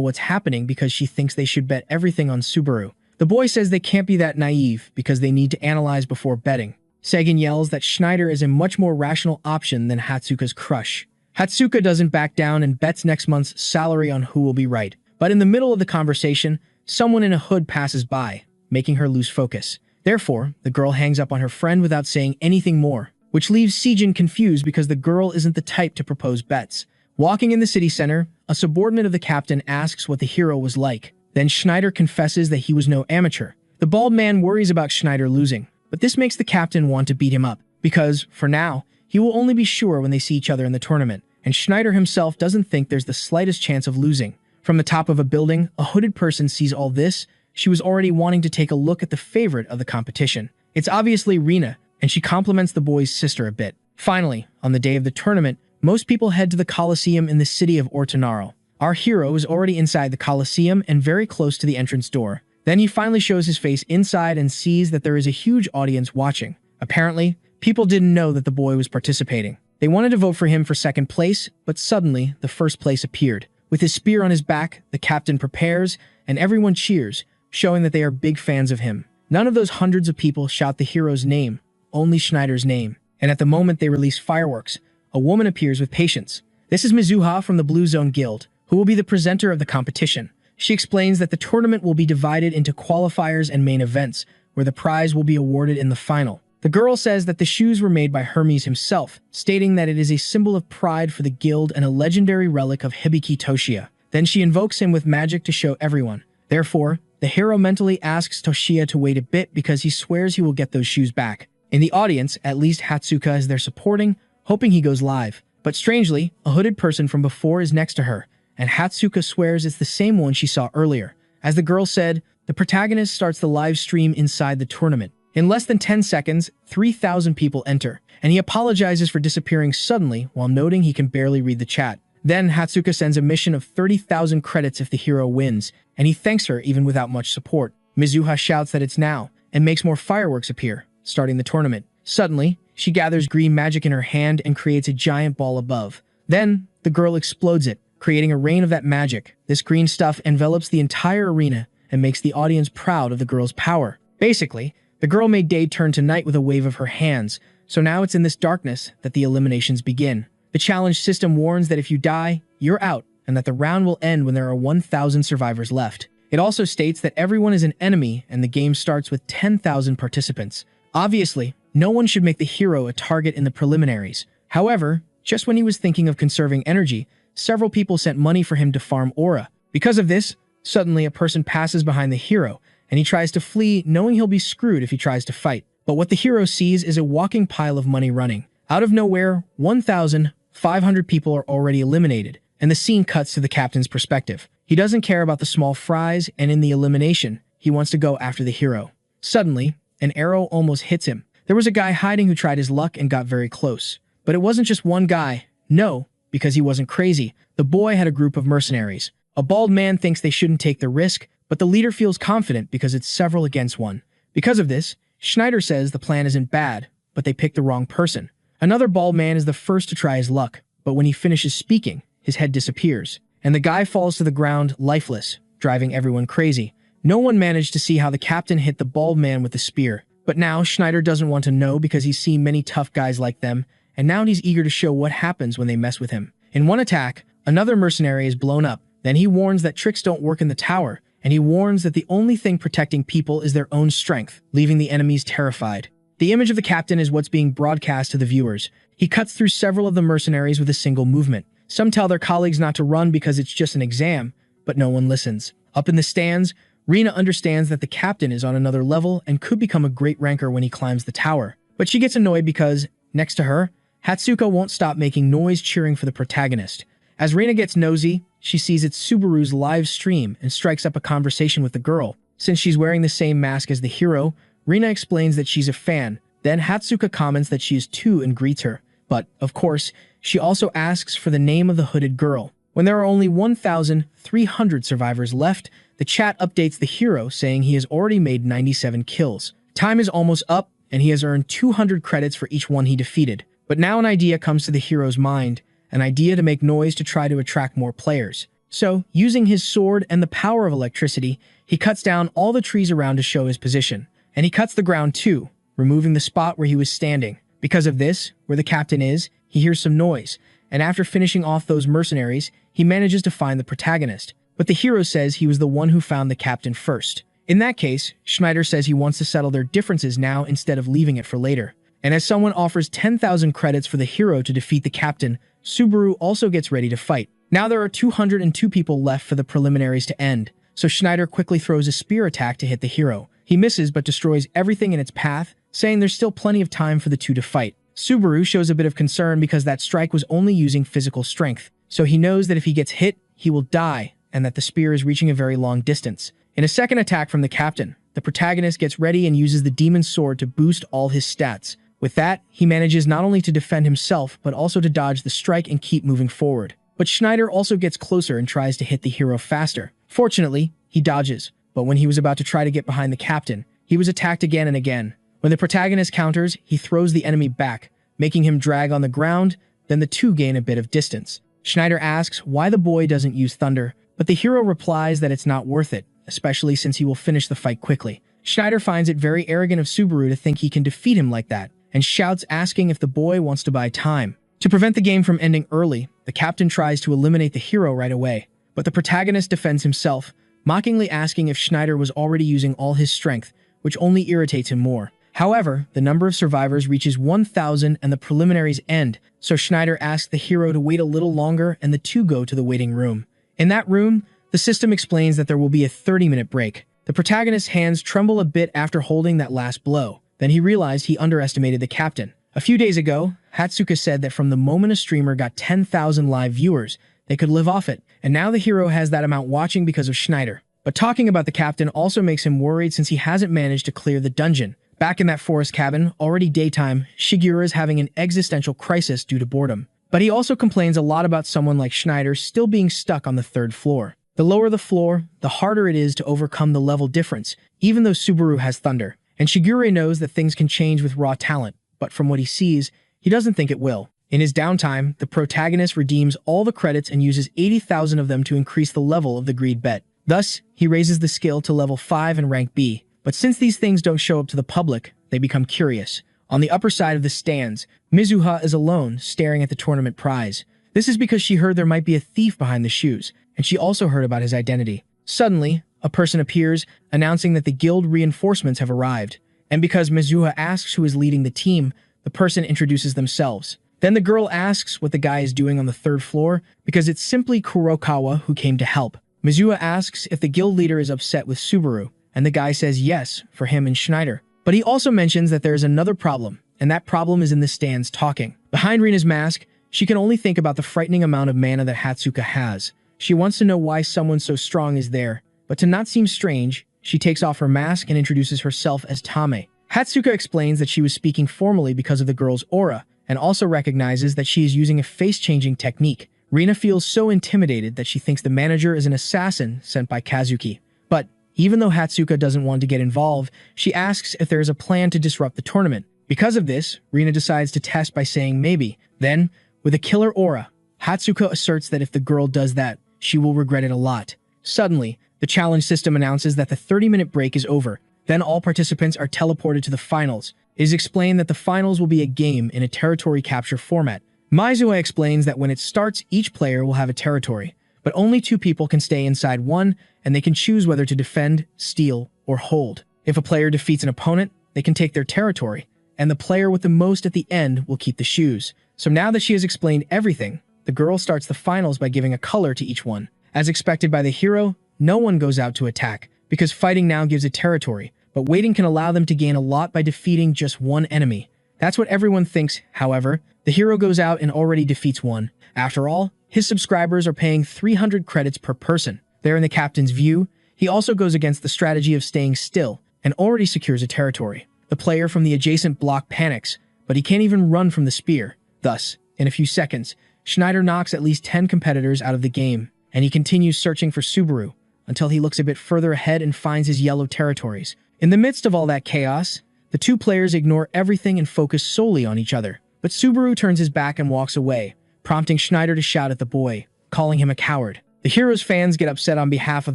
what's happening because she thinks they should bet everything on Subaru. The boy says they can't be that naive because they need to analyze before betting. Sagan yells that Schneider is a much more rational option than Hatsuka's crush. Hatsuka doesn't back down and bets next month's salary on who will be right. But in the middle of the conversation, someone in a hood passes by, making her lose focus. Therefore, the girl hangs up on her friend without saying anything more, which leaves Sejin confused because the girl isn't the type to propose bets. Walking in the city center, a subordinate of the captain asks what the hero was like. Then Schneider confesses that he was no amateur. The bald man worries about Schneider losing, but this makes the captain want to beat him up, because, for now, he will only be sure when they see each other in the tournament, and Schneider himself doesn't think there's the slightest chance of losing. From the top of a building, a hooded person sees all this. She was already wanting to take a look at the favorite of the competition. It's obviously Rina, and she compliments the boy's sister a bit. Finally, on the day of the tournament, most people head to the Colosseum in the city of Ortonaro. Our hero is already inside the Colosseum and very close to the entrance door. Then he finally shows his face inside and sees that there is a huge audience watching. Apparently, people didn't know that the boy was participating. They wanted to vote for him for second place, but suddenly, the first place appeared. With his spear on his back, the captain prepares, and everyone cheers, showing that they are big fans of him. None of those hundreds of people shout the hero's name, only Schneider's name. And at the moment they release fireworks, a woman appears with patience. This is Mizuha from the Blue Zone Guild, who will be the presenter of the competition. She explains that the tournament will be divided into qualifiers and main events, where the prize will be awarded in the final. The girl says that the shoes were made by Hermes himself, stating that it is a symbol of pride for the guild and a legendary relic of Hibiki Toshiya. Then she invokes him with magic to show everyone. Therefore, the hero mentally asks Toshiya to wait a bit because he swears he will get those shoes back. In the audience, at least Hatsuka is there supporting, hoping he goes live. But strangely, a hooded person from before is next to her, and Hatsuka swears it's the same one she saw earlier. As the girl said, the protagonist starts the live stream inside the tournament. In less than 10 seconds, 3,000 people enter, and he apologizes for disappearing suddenly while noting he can barely read the chat. Then Hatsuka sends a mission of 30,000 credits if the hero wins, and he thanks her even without much support. Mizuha shouts that it's now, and makes more fireworks appear, starting the tournament. Suddenly, she gathers green magic in her hand and creates a giant ball above. Then, the girl explodes it, creating a rain of that magic. This green stuff envelops the entire arena and makes the audience proud of the girl's power. Basically, the girl made day turn to night with a wave of her hands, so now it's in this darkness that the eliminations begin. The challenge system warns that if you die, you're out, and that the round will end when there are 1,000 survivors left. It also states that everyone is an enemy and the game starts with 10,000 participants. Obviously, no one should make the hero a target in the preliminaries. However, just when he was thinking of conserving energy, several people sent money for him to farm aura. Because of this, suddenly a person passes behind the hero, and he tries to flee, knowing he'll be screwed if he tries to fight. But what the hero sees is a walking pile of money running. Out of nowhere, 1,500 people are already eliminated, and the scene cuts to the captain's perspective. He doesn't care about the small fries, and in the elimination, he wants to go after the hero. Suddenly, an arrow almost hits him. There was a guy hiding who tried his luck and got very close. But it wasn't just one guy. No, because he wasn't crazy. The boy had a group of mercenaries. A bald man thinks they shouldn't take the risk, but the leader feels confident because it's several against one. Because of this, Schneider says the plan isn't bad, but they picked the wrong person. Another bald man is the first to try his luck, but when he finishes speaking, his head disappears, and the guy falls to the ground lifeless, driving everyone crazy. No one managed to see how the captain hit the bald man with the spear, but now Schneider doesn't want to know because he's seen many tough guys like them, and now he's eager to show what happens when they mess with him. In one attack, another mercenary is blown up. Then he warns that tricks don't work in the tower, and he warns that the only thing protecting people is their own strength, leaving the enemies terrified. The image of the captain is what's being broadcast to the viewers. He cuts through several of the mercenaries with a single movement. Some tell their colleagues not to run because it's just an exam, but no one listens. Up in the stands, Rina understands that the captain is on another level and could become a great ranker when he climbs the tower. But she gets annoyed because, next to her, Hatsuka won't stop making noise cheering for the protagonist. As Rina gets nosy, she sees it's Subaru's live stream and strikes up a conversation with the girl. Since she's wearing the same mask as the hero, Rina explains that she's a fan. Then Hatsuka comments that she is too and greets her. But, of course, she also asks for the name of the hooded girl. When there are only 1,300 survivors left, the chat updates the hero saying he has already made 97 kills. Time is almost up, and he has earned 200 credits for each one he defeated. But now an idea comes to the hero's mind, an idea to make noise to try to attract more players. So, using his sword and the power of electricity, he cuts down all the trees around to show his position. And he cuts the ground too, removing the spot where he was standing. Because of this, where the captain is, he hears some noise, and after finishing off those mercenaries, he manages to find the protagonist. But the hero says he was the one who found the captain first. In that case, Schneider says he wants to settle their differences now instead of leaving it for later. And as someone offers 10,000 credits for the hero to defeat the captain, Subaru also gets ready to fight. Now there are 202 people left for the preliminaries to end, so Schneider quickly throws a spear attack to hit the hero. He misses but destroys everything in its path, saying there's still plenty of time for the two to fight. Subaru shows a bit of concern because that strike was only using physical strength, so he knows that if he gets hit, he will die, and that the spear is reaching a very long distance. In a second attack from the captain, the protagonist gets ready and uses the demon's sword to boost all his stats. With that, he manages not only to defend himself, but also to dodge the strike and keep moving forward. But Schneider also gets closer and tries to hit the hero faster. Fortunately, he dodges, but when he was about to try to get behind the captain, he was attacked again and again. When the protagonist counters, he throws the enemy back, making him drag on the ground, then the two gain a bit of distance. Schneider asks why the boy doesn't use thunder, but the hero replies that it's not worth it, especially since he will finish the fight quickly. Schneider finds it very arrogant of Subaru to think he can defeat him like that, and shouts asking if the boy wants to buy time. To prevent the game from ending early, the captain tries to eliminate the hero right away, but the protagonist defends himself, mockingly asking if Schneider was already using all his strength, which only irritates him more. However, the number of survivors reaches 1,000 and the preliminaries end, so Schneider asks the hero to wait a little longer and the two go to the waiting room. In that room, the system explains that there will be a 30-minute break. The protagonist's hands tremble a bit after holding that last blow. Then he realized he underestimated the captain. A few days ago, Hatsuka said that from the moment a streamer got 10,000 live viewers, they could live off it, and now the hero has that amount watching because of Schneider. But talking about the captain also makes him worried since he hasn't managed to clear the dungeon. Back in that forest cabin, already daytime, Shigeru is having an existential crisis due to boredom. But he also complains a lot about someone like Schneider still being stuck on the 3rd floor. The lower the floor, the harder it is to overcome the level difference, even though Subaru has thunder. And Shigeru knows that things can change with raw talent, but from what he sees, he doesn't think it will. In his downtime, the protagonist redeems all the credits and uses 80,000 of them to increase the level of the greed bet. Thus, he raises the skill to level 5 and rank B. But since these things don't show up to the public, they become curious. On the upper side of the stands, Mizuha is alone, staring at the tournament prize. This is because she heard there might be a thief behind the shoes, and she also heard about his identity. Suddenly, a person appears, announcing that the guild reinforcements have arrived. And because Mizuha asks who is leading the team, the person introduces themselves. Then the girl asks what the guy is doing on the 3rd floor, because it's simply Kurokawa who came to help. Mizuha asks if the guild leader is upset with Subaru, and the guy says yes, for him and Schneider. But he also mentions that there is another problem, and that problem is in the stands talking. Behind Rina's mask, she can only think about the frightening amount of mana that Hatsuka has. She wants to know why someone so strong is there, but to not seem strange, she takes off her mask and introduces herself as Tame. Hatsuka explains that she was speaking formally because of the girl's aura, and also recognizes that she is using a face-changing technique. Rina feels so intimidated that she thinks the manager is an assassin sent by Kazuki. But even though Hatsuka doesn't want to get involved, she asks if there is a plan to disrupt the tournament. Because of this, Rina decides to test by saying maybe. Then, with a killer aura, Hatsuka asserts that if the girl does that, she will regret it a lot. Suddenly, the challenge system announces that the 30-minute break is over. Then all participants are teleported to the finals. It is explained that the finals will be a game in a territory capture format. Mizuha explains that when it starts, each player will have a territory, but only 2 people can stay inside one, and they can choose whether to defend, steal, or hold. If a player defeats an opponent, they can take their territory, and the player with the most at the end will keep the shoes. So now that she has explained everything, the girl starts the finals by giving a color to each one. As expected by the hero, no one goes out to attack, because fighting now gives a territory, but waiting can allow them to gain a lot by defeating just one enemy. That's what everyone thinks. However, the hero goes out and already defeats one. After all, his subscribers are paying 300 credits per person. There in the captain's view, he also goes against the strategy of staying still and already secures a territory. The player from the adjacent block panics, but he can't even run from the spear. Thus, in a few seconds, Schneider knocks at least 10 competitors out of the game, and he continues searching for Subaru until he looks a bit further ahead and finds his yellow territories. In the midst of all that chaos, the 2 players ignore everything and focus solely on each other. But Subaru turns his back and walks away, prompting Schneider to shout at the boy, calling him a coward. The hero's fans get upset on behalf of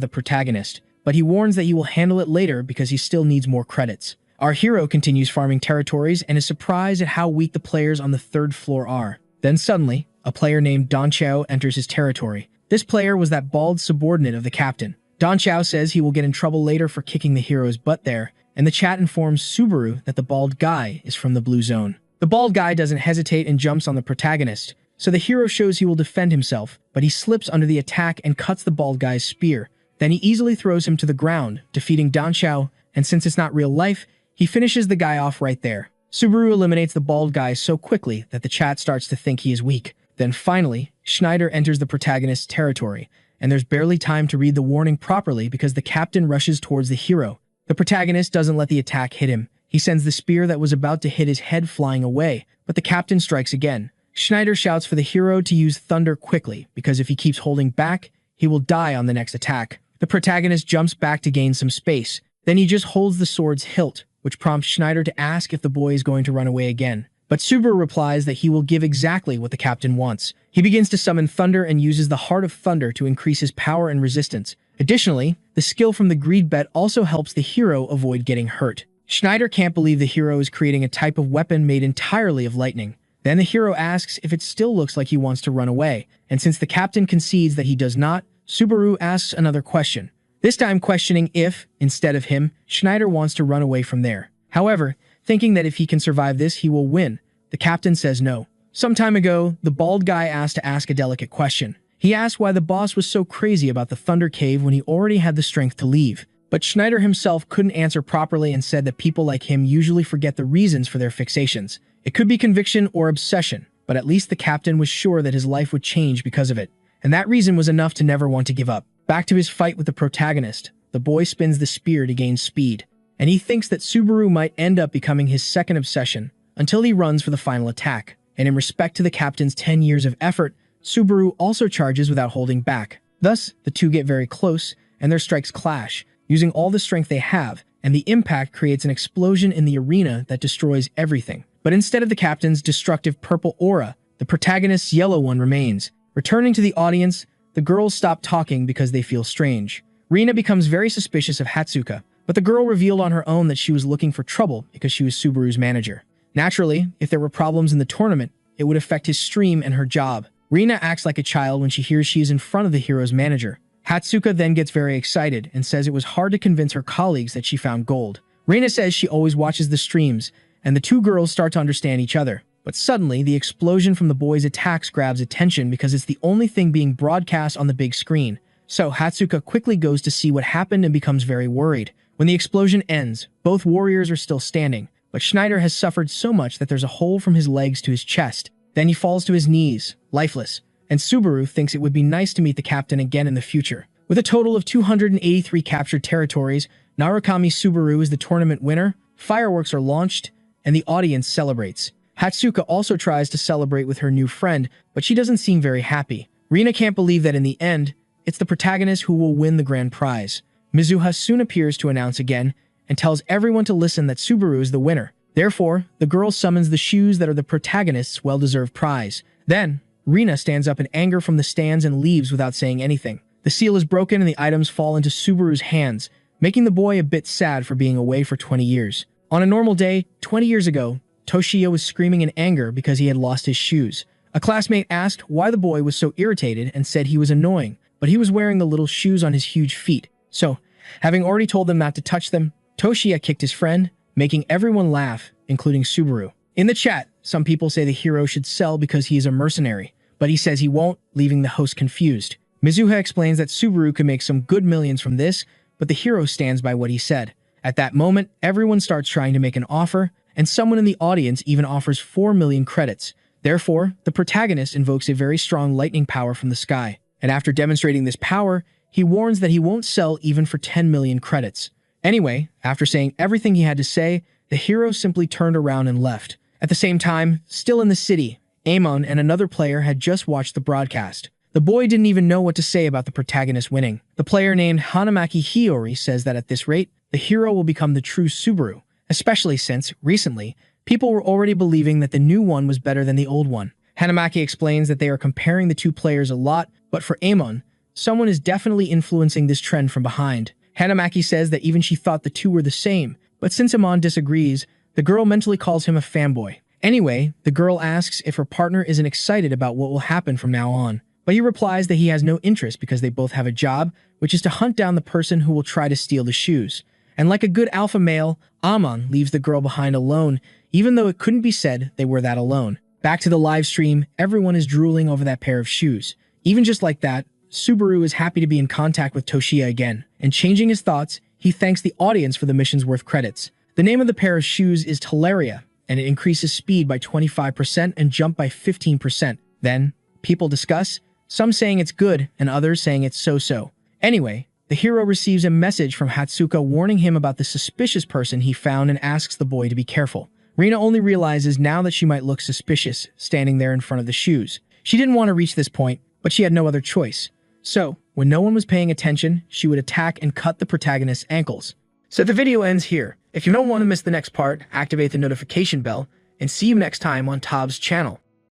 the protagonist, but he warns that he will handle it later because he still needs more credits. Our hero continues farming territories and is surprised at how weak the players on the 3rd floor are. Then suddenly, a player named Don Chao enters his territory. This player was that bald subordinate of the captain. Don Chao says he will get in trouble later for kicking the hero's butt there, and the chat informs Subaru that the bald guy is from the blue zone. The bald guy doesn't hesitate and jumps on the protagonist, so the hero shows he will defend himself, but he slips under the attack and cuts the bald guy's spear. Then he easily throws him to the ground, defeating Don Chao, and since it's not real life, he finishes the guy off right there. Subaru eliminates the bald guy so quickly that the chat starts to think he is weak. Then finally, Schneider enters the protagonist's territory, and there's barely time to read the warning properly because the captain rushes towards the hero. The protagonist doesn't let the attack hit him. He sends the spear that was about to hit his head flying away, but the captain strikes again. Schneider shouts for the hero to use thunder quickly, because if he keeps holding back, he will die on the next attack. The protagonist jumps back to gain some space. Then he just holds the sword's hilt, which prompts Schneider to ask if the boy is going to run away again. But Subaru replies that he will give exactly what the captain wants. He begins to summon thunder and uses the Heart of Thunder to increase his power and resistance. Additionally, the skill from the greed bet also helps the hero avoid getting hurt. Schneider can't believe the hero is creating a type of weapon made entirely of lightning. Then the hero asks if it still looks like he wants to run away, and since the captain concedes that he does not, Subaru asks another question, this time questioning if, instead of him, Schneider wants to run away from there. However, thinking that if he can survive this, he will win, the captain says no. Some time ago, the bald guy asked to ask a delicate question. He asked why the boss was so crazy about the Thunder Cave when he already had the strength to leave. But Schneider himself couldn't answer properly and said that people like him usually forget the reasons for their fixations. It could be conviction or obsession, but at least the captain was sure that his life would change because of it. And that reason was enough to never want to give up. Back to his fight with the protagonist, the boy spins the spear to gain speed, and he thinks that Subaru might end up becoming his second obsession until he runs for the final attack. And in respect to the captain's 10 years of effort, Subaru also charges without holding back. Thus, the two get very close, and their strikes clash, using all the strength they have, and the impact creates an explosion in the arena that destroys everything. But instead of the captain's destructive purple aura, the protagonist's yellow one remains. Returning to the audience, the girls stop talking because they feel strange. Rina becomes very suspicious of Hatsuka, but the girl revealed on her own that she was looking for trouble because she was Subaru's manager. Naturally, if there were problems in the tournament, it would affect his stream and her job. Rina acts like a child when she hears she is in front of the hero's manager. Hatsuka then gets very excited and says it was hard to convince her colleagues that she found gold. Rina says she always watches the streams, and the two girls start to understand each other. But suddenly, the explosion from the boys' attacks grabs attention because it's the only thing being broadcast on the big screen. So Hatsuka quickly goes to see what happened and becomes very worried. When the explosion ends, both warriors are still standing, but Schneider has suffered so much that there's a hole from his legs to his chest. Then he falls to his knees, lifeless, and Subaru thinks it would be nice to meet the captain again in the future. With a total of 283 captured territories, Narukami Subaru is the tournament winner, fireworks are launched, and the audience celebrates. Hatsuka also tries to celebrate with her new friend, but she doesn't seem very happy. Rina can't believe that in the end, it's the protagonist who will win the grand prize. Mizuha soon appears to announce again, and tells everyone to listen that Subaru is the winner. Therefore, the girl summons the shoes that are the protagonist's well-deserved prize. Then, Rina stands up in anger from the stands and leaves without saying anything. The seal is broken and the items fall into Subaru's hands, making the boy a bit sad for being away for 20 years. On a normal day, 20 years ago, Toshio was screaming in anger because he had lost his shoes. A classmate asked why the boy was so irritated and said he was annoying, but he was wearing the little shoes on his huge feet. So, having already told them not to touch them, Toshio kicked his friend, making everyone laugh, including Subaru. In the chat, some people say the hero should sell because he is a mercenary, but he says he won't, leaving the host confused. Mizuha explains that Subaru could make some good millions from this, but the hero stands by what he said. At that moment, everyone starts trying to make an offer, and someone in the audience even offers 4 million credits. Therefore, the protagonist invokes a very strong lightning power from the sky, and after demonstrating this power, he warns that he won't sell even for 10 million credits. Anyway, after saying everything he had to say, the hero simply turned around and left. At the same time, still in the city, Amon and another player had just watched the broadcast. The boy didn't even know what to say about the protagonist winning. The player named Hanamaki Hiyori says that at this rate, the hero will become the true Subaru, especially since, recently, people were already believing that the new one was better than the old one. Hanamaki explains that they are comparing the two players a lot, but for Amon, someone is definitely influencing this trend from behind. Hanamaki says that even she thought the two were the same, but since Amon disagrees, the girl mentally calls him a fanboy. Anyway, the girl asks if her partner isn't excited about what will happen from now on, but he replies that he has no interest because they both have a job, which is to hunt down the person who will try to steal the shoes. And like a good alpha male, Amon leaves the girl behind alone, even though it couldn't be said they were that alone. Back to the live stream, everyone is drooling over that pair of shoes. Even just like that, Subaru is happy to be in contact with Toshio again, and changing his thoughts, he thanks the audience for the mission's worth credits. The name of the pair of shoes is Teleria, and it increases speed by 25% and jump by 15%. Then, people discuss, some saying it's good and others saying it's so-so. Anyway, the hero receives a message from Hatsuka warning him about the suspicious person he found and asks the boy to be careful. Rena only realizes now that she might look suspicious standing there in front of the shoes. She didn't want to reach this point, but she had no other choice. So, when no one was paying attention, she would attack and cut the protagonist's ankles. So the video ends here. If you don't want to miss the next part, activate the notification bell, and see you next time on Tob's channel.